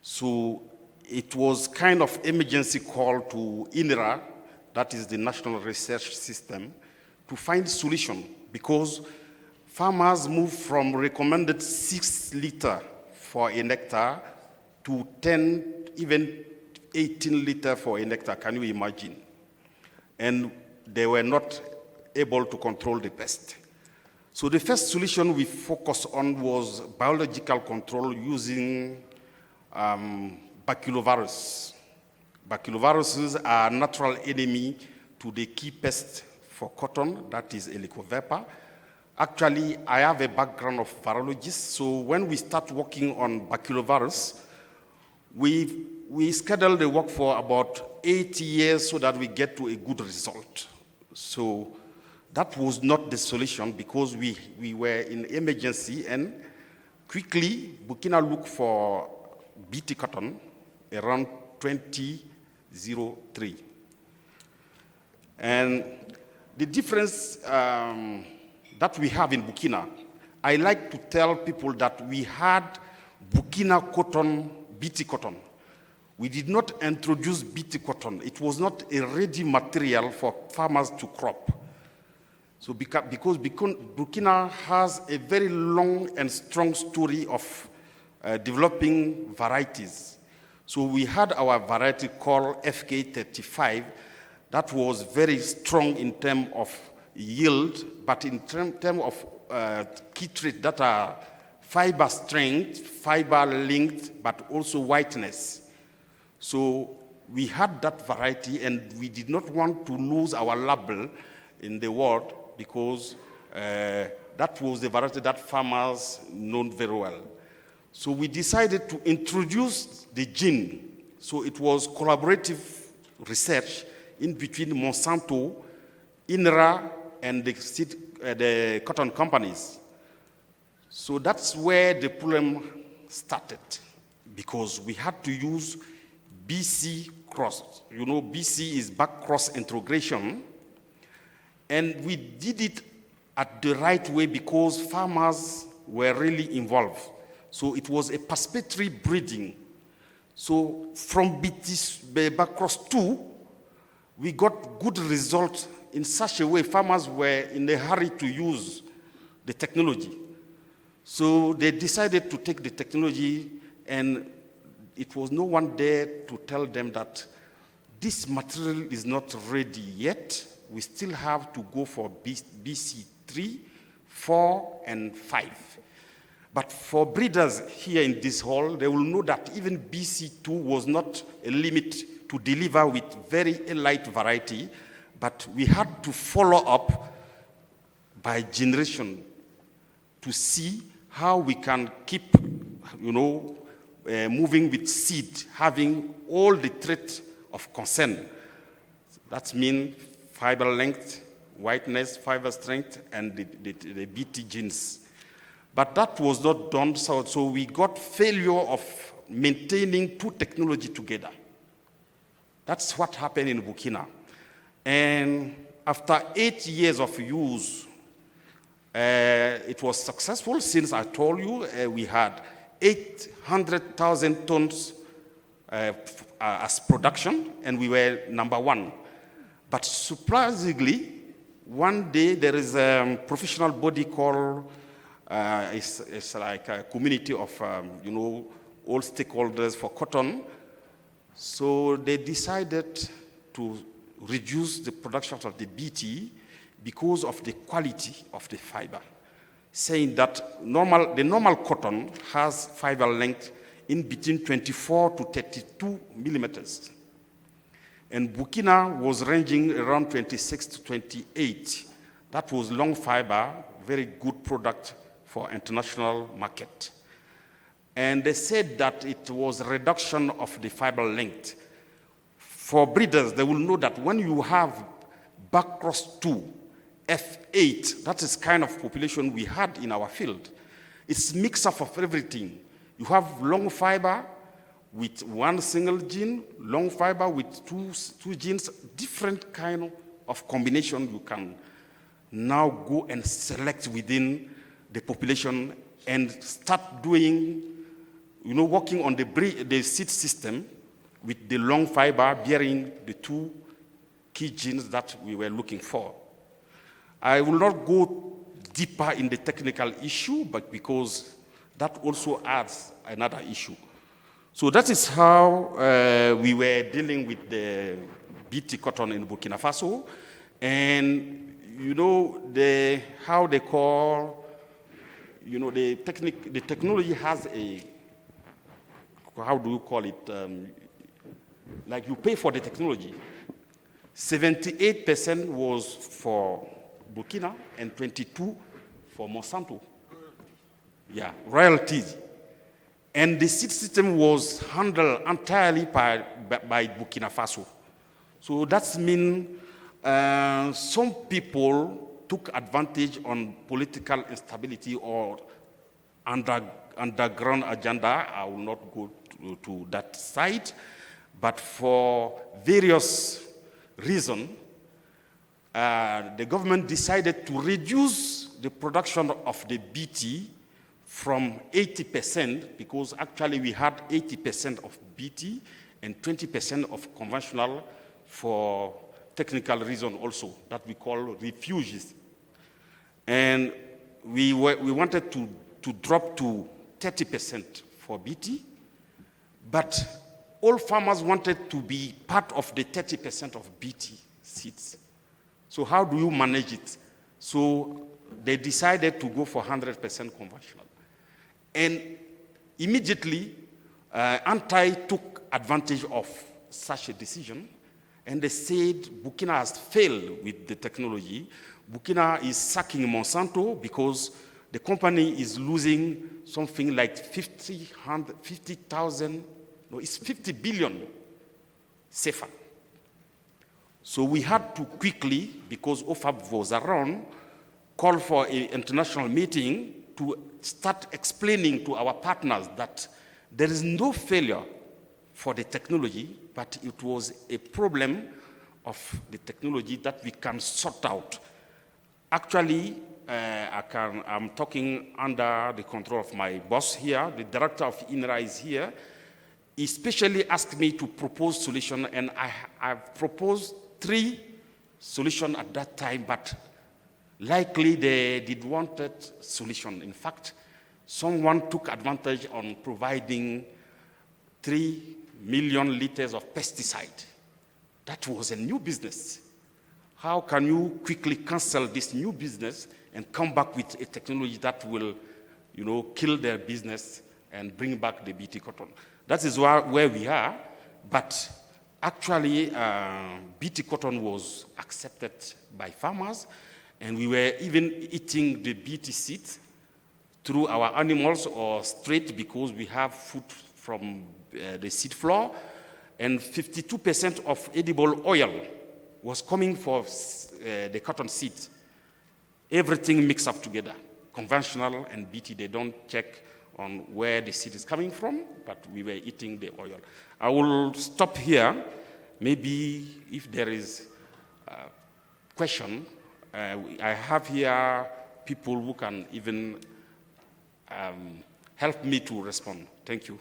So it was kind of emergency call to INRA, that is the National Research System, to find solution, because farmers moved from recommended 6 liters for a hectare to 10, even 18 liters for a hectare. Can you imagine? And they were not able to control the pest. So the first solution we focused on was biological control using baculovirus. Baculoviruses are natural enemy to the key pest for cotton, that is Helicobacter. Actually, I have a background of virologist, so when we start working on baculovirus, we schedule the work for about 8 years so that we get to a good result. So that was not the solution, because we were in emergency, and quickly Burkina looked for BT cotton around 2003. And the difference that we have in Burkina, I like to tell people that we had Burkina cotton, BT cotton. We did not introduce BT cotton. It was not a ready material for farmers to crop. So because Burkina has a very long and strong story of developing varieties. So we had our variety called FK35 that was very strong in terms of yield, but in terms of key traits that are fiber strength, fiber length, but also whiteness. So we had that variety, and we did not want to lose our label in the world because that was the variety that farmers know very well. So we decided to introduce the gene. So it was collaborative research in between Monsanto, INRA, and the cotton companies. So that's where the problem started, because we had to use BC cross. You know, BC is back cross integration, and we did it at the right way because farmers were really involved. So it was a participatory breeding. So from BT back cross 2, we got good results in such a way farmers were in a hurry to use the technology. So they decided to take the technology, and it was no one there to tell them that this material is not ready yet. We still have to go for BC3, 4, and 5. But for breeders here in this hall, they will know that even BC2 was not a limit to deliver with very light variety, but we had to follow up by generation to see how we can keep, moving with seed, having all the traits of concern. That means fiber length, whiteness, fiber strength, and the BT genes. But that was not done, so we got failure of maintaining two technologies together. That's what happened in Burkina. And after 8 years of use, it was successful. Since I told you, we had 800,000 tons as production, and we were #1. But surprisingly, one day there is a professional body called, it's like a community of, all stakeholders for cotton. So they decided to reduce the production of the BT because of the quality of the fiber, saying that the normal cotton has fiber length in between 24 to 32 millimeters. And Burkina was ranging around 26 to 28. That was long fiber, very good product for international market. And they said that it was a reduction of the fiber length. For breeders, they will know that when you have back cross 2, F8, that is kind of population we had in our field. It's a mix up of everything. You have long fiber with one single gene, long fiber with two genes, different kind of combination you can now go and select within the population and start doing, working on the seed system with the long fiber bearing the two key genes that we were looking for. I will not go deeper in the technical issue, but because that also adds another issue. So that is how we were dealing with the BT cotton in Burkina Faso. And, how they call, the technology has a, how do you call it? Like you pay for the technology. 78% was for Burkina and 22% for Monsanto. Yeah, royalties. And the seed system was handled entirely by Burkina Faso. So that means some people took advantage on political instability or underground agenda. I will not go to that side. But for various reasons, the government decided to reduce the production of the BT from 80%, because actually we had 80% of BT and 20% of conventional for technical reason also, that we call refuges. And we wanted to drop to 30% for BT, but all farmers wanted to be part of the 30% of BT seeds. So how do you manage it? So they decided to go for 100% conventional. And immediately, Anti took advantage of such a decision, and they said Burkina has failed with the technology. Burkina is sacking Monsanto because the company is losing something like 50 billion CFA. So we had to quickly, because OFAB was around, call for an international meeting to start explaining to our partners that there is no failure for the technology, but it was a problem of the technology that we can sort out. Actually, I'm talking under the control of my boss here. The director of INRA is here. He especially asked me to propose solution, and I've proposed 3 solutions at that time, but likely they did wanted solution. In fact, someone took advantage on providing 3 million liters of pesticide. That was a new business. How can you quickly cancel this new business and come back with a technology that will, kill their business and bring back the BT cotton? That is where we are, but actually BT cotton was accepted by farmers, and we were even eating the BT seed through our animals or straight because we have food from the seed floor, and 52% of edible oil was coming from the cotton seed. Everything mixed up together, conventional and BT. They don't check on where the seed is coming from, but we were eating the oil. I will stop here. Maybe if there is a question, I have here people who can even help me to respond. Thank you.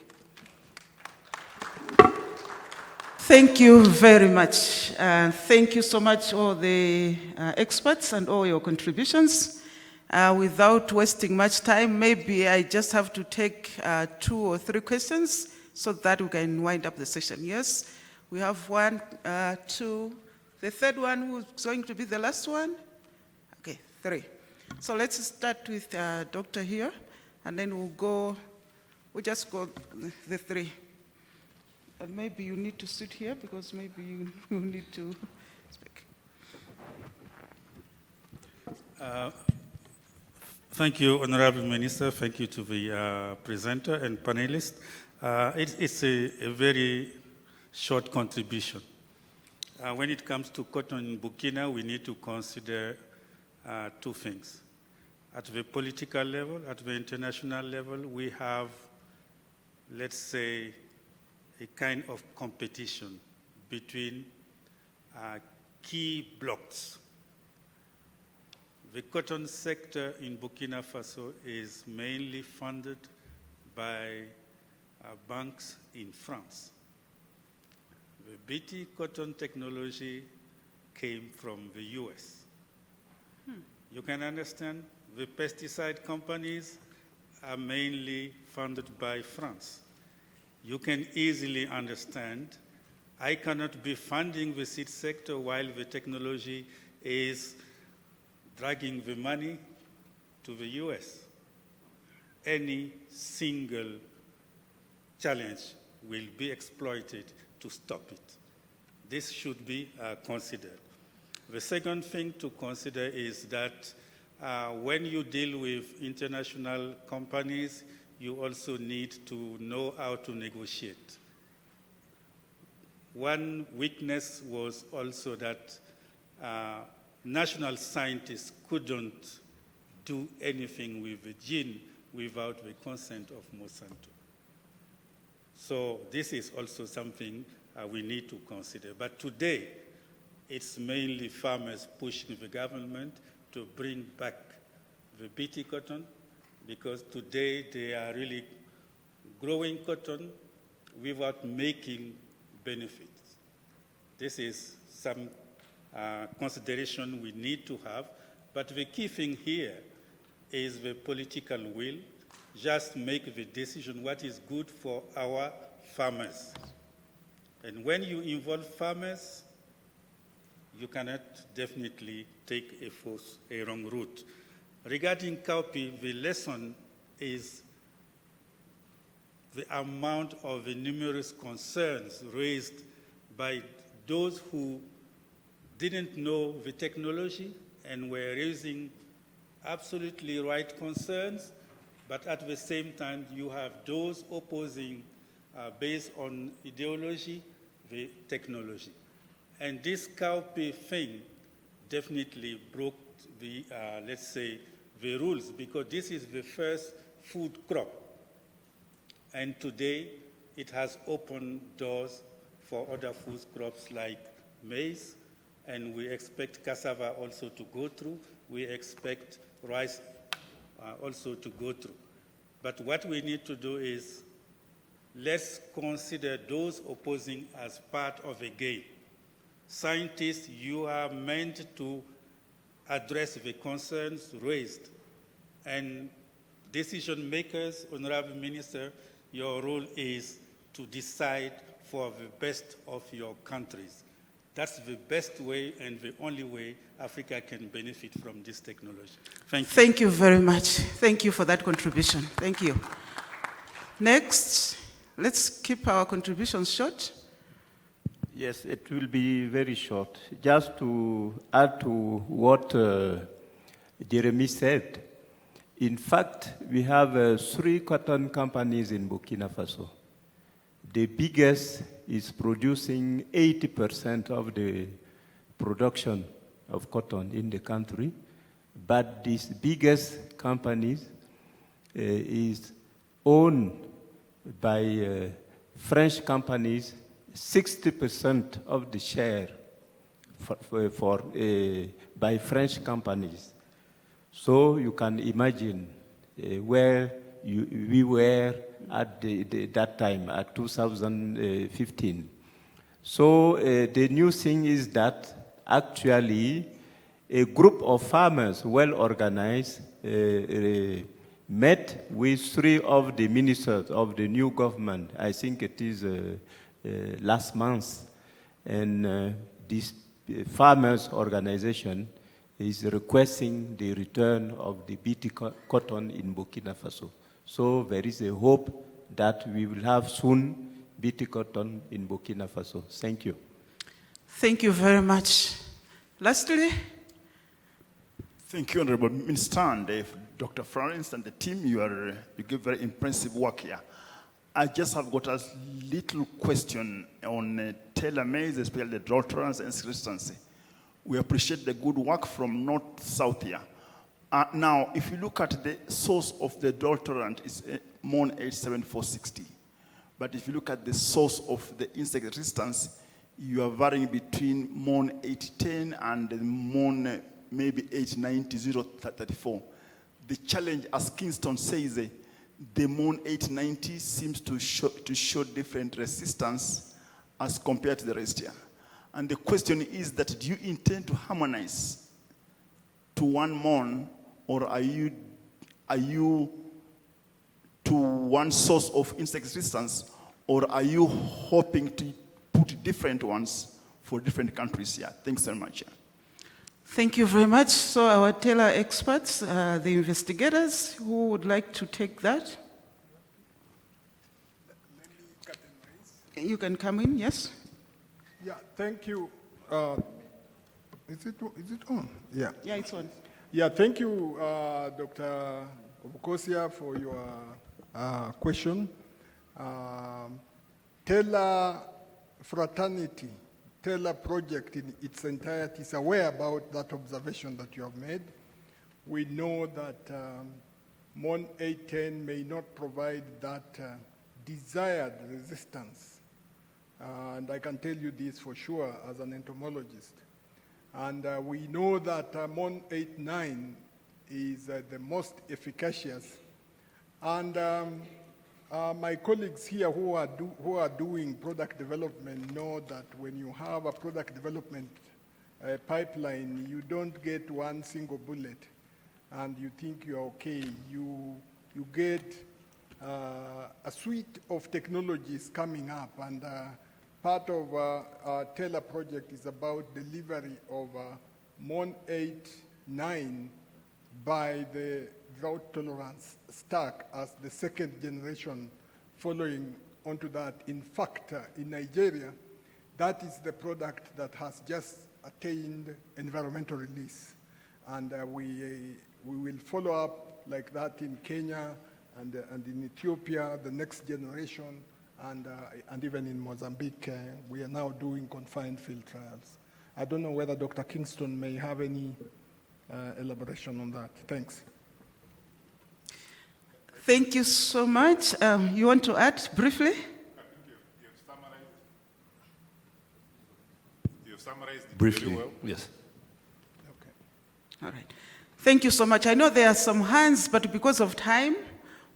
Thank you very much. Thank you so much, all the experts and all your contributions. Without wasting much time, maybe I just have to take 2 or 3 questions so that we can wind up the session. Yes, we have 1, 2, the third one who's going to be the last one? Okay, 3. So let's start with Doctor here, and then we'll just go the 3. And maybe you need to sit here because maybe you need to speak. Thank you, Honorable Minister. Thank you to the presenter and panelists. It's a very short contribution. When it comes to cotton in Burkina, we need to consider 2 things. At the political level, at the international level, we have, let's say, a kind of competition between key blocks. The cotton sector in Burkina Faso is mainly funded by banks in France. The BT cotton technology came from the US. You can understand the pesticide companies are mainly funded by France. You can easily understand, I cannot be funding the seed sector while the technology is dragging the money to the US. Any single challenge will be exploited to stop it. This should be considered. The second thing to consider is that when you deal with international companies, you also need to know how to negotiate. One weakness was also that national scientists couldn't do anything with the gene without the consent of Monsanto. So this is also something we need to consider. But today, it's mainly farmers pushing the government to bring back the BT cotton, because today they are really growing cotton without making benefits. This is some consideration we need to have, but the key thing here is the political will. just make the decision what is good for our farmers. And when you involve farmers, you cannot definitely take a wrong route. Regarding cowpea, the lesson is the amount of the numerous concerns raised by those who didn't know the technology and were raising absolutely right concerns, but at the same time you have those opposing based on ideology, the technology. And this cowpea thing definitely broke the, let's say, the rules, because this is the first food crop. And today, it has opened doors for other food crops like maize, and we expect cassava also to go through. We expect rice also to go through. But what we need to do is, let's consider those opposing as part of a game. Scientists, you are meant to address the concerns raised. And decision makers, Honorable Minister, your role is to decide for the best of your countries. That's the best way and the only way Africa can benefit from this technology. Thank you. Thank you very much. Thank you for that contribution. Thank you. Next, let's keep our contributions short. Yes, it will be very short. Just to add to what Jeremy said, in fact, we have 3 cotton companies in Burkina Faso. The biggest is producing 80% of the production of cotton in the country, but this biggest company is owned by French companies. 60% of the share by French companies. So you can imagine where we were at that time, at 2015. So the new thing is that actually a group of farmers, well organized, met with 3 of the ministers of the new government. I think it is last month. And this farmers organization is requesting the return of the BT cotton in Burkina Faso. So there is a hope that we will have soon BT cotton in Burkina Faso. Thank you. Thank you very much. Lastly. Thank you, Honorable Minister, and Dr. Florence and the team. You give very impressive work here. I just have got a little question on tailor maize, especially the drought tolerance and resistance. We appreciate the good work from north-south here. Now, if you look at the source of the drought tolerant, it's MON 87460. But if you look at the source of the insect resistance, you are varying between MON 810 and MON maybe 890-034. The challenge, as Kingston says, the MON 890 seems to show different resistance as compared to the rest here. And the question is that, do you intend to harmonize to one MON, or are you to one source of insect resistance, or are you hoping to put different ones for different countries here? Thanks very much. Thank you very much. So our tailor experts, the investigators, who would like to take that? You can come in, yes? Yeah, thank you. Is it on? Yeah. Yeah, it's on. Yeah, thank you, Dr. Obukosia, for your question. Tailor fraternity, Tailor project in its entirety is aware about that observation that you have made. We know that MON 810 may not provide that desired resistance. And I can tell you this for sure as an entomologist. And we know that MON 89 is the most efficacious. And my colleagues here who are doing product development know that when you have a product development pipeline, you don't get one single bullet and you think you're okay. You get a suite of technologies coming up, and part of our TELA project is about delivery of MON 8/9 by the drought tolerance stack as the second generation following onto that. In fact, in Nigeria, that is the product that has just attained environmental release. And we will follow up like that in Kenya and in Ethiopia, the next generation, and even in Mozambique, we are now doing confined field trials. I don't know whether Dr. Kingston may have any elaboration on that. Thanks. Thank you so much. You want to add briefly? You've summarized it Briefly, very well. yes. Okay. All right. Thank you so much. I know there are some hands, but because of time,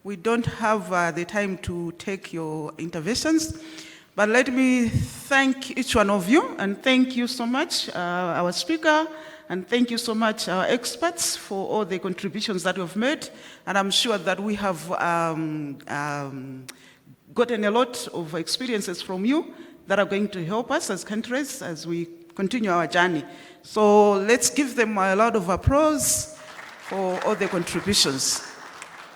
we don't have the time to take your interventions. But let me thank each one of you, and thank you so much, our speaker, and thank you so much, our experts, for all the contributions that you've made. And I'm sure that we have gotten a lot of experiences from you that are going to help us as countries as we continue our journey. So let's give them a lot of applause for all the contributions.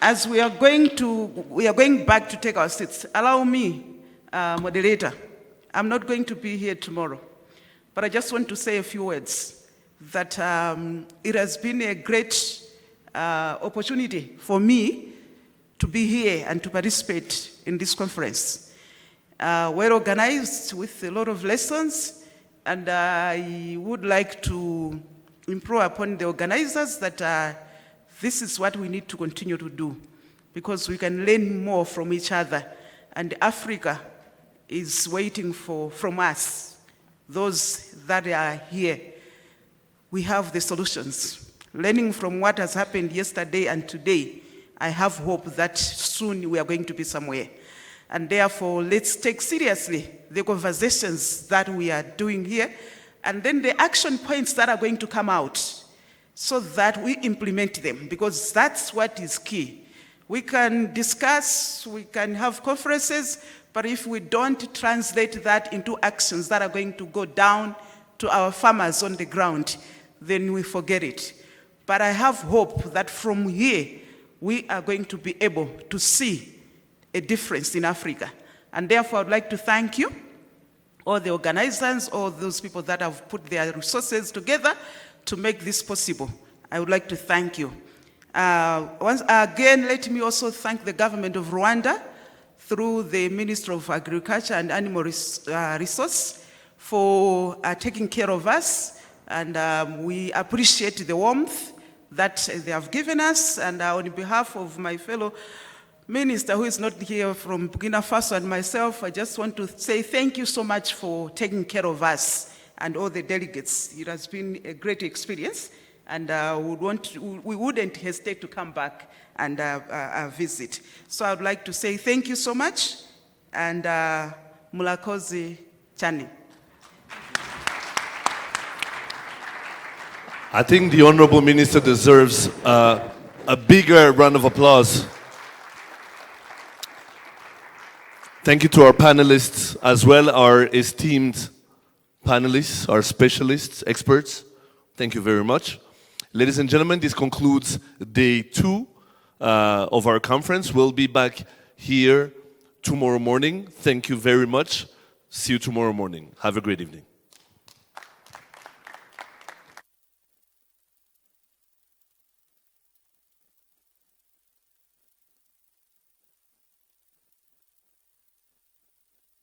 As we are going back to take our seats, allow me, moderator, I'm not going to be here tomorrow, but I just want to say a few words that it has been a great opportunity for me to be here and to participate in this conference. Well organized with a lot of lessons, and I would like to improve upon the organizers that this is what we need to continue to do, because we can learn more from each other, and Africa is waiting from us, those that are here. We have the solutions. Learning from what has happened yesterday and today, I have hope that soon we are going to be somewhere. And therefore, let's take seriously the conversations that we are doing here, and then the action points that are going to come out, so that we implement them, because that's what is key. We can discuss, we can have conferences, but if we don't translate that into actions that are going to go down to our farmers on the ground, then we forget it. But I have hope that from here, we are going to be able to see a difference in Africa. And therefore, I'd like to thank you, all the organizers, all those people that have put their resources together to make this possible. I would like to thank you. Once again, let me also thank the government of Rwanda through the Minister of Agriculture and Animal Resource for taking care of us. And we appreciate the warmth that they have given us. And on behalf of my fellow minister who is not here from Burkina Faso and myself, I just want to say thank you so much for taking care of us and all the delegates. It has been a great experience, and we wouldn't hesitate to come back and visit. So I would like to say thank you so much, and Mulakoze Chani. I think the Honorable Minister deserves a bigger round of applause. Thank you to our panelists as well, our esteemed panelists, our specialists, experts. Thank you very much. Ladies and gentlemen, this concludes day 2 of our conference. We'll be back here tomorrow morning. Thank you very much. See you tomorrow morning. Have a great evening.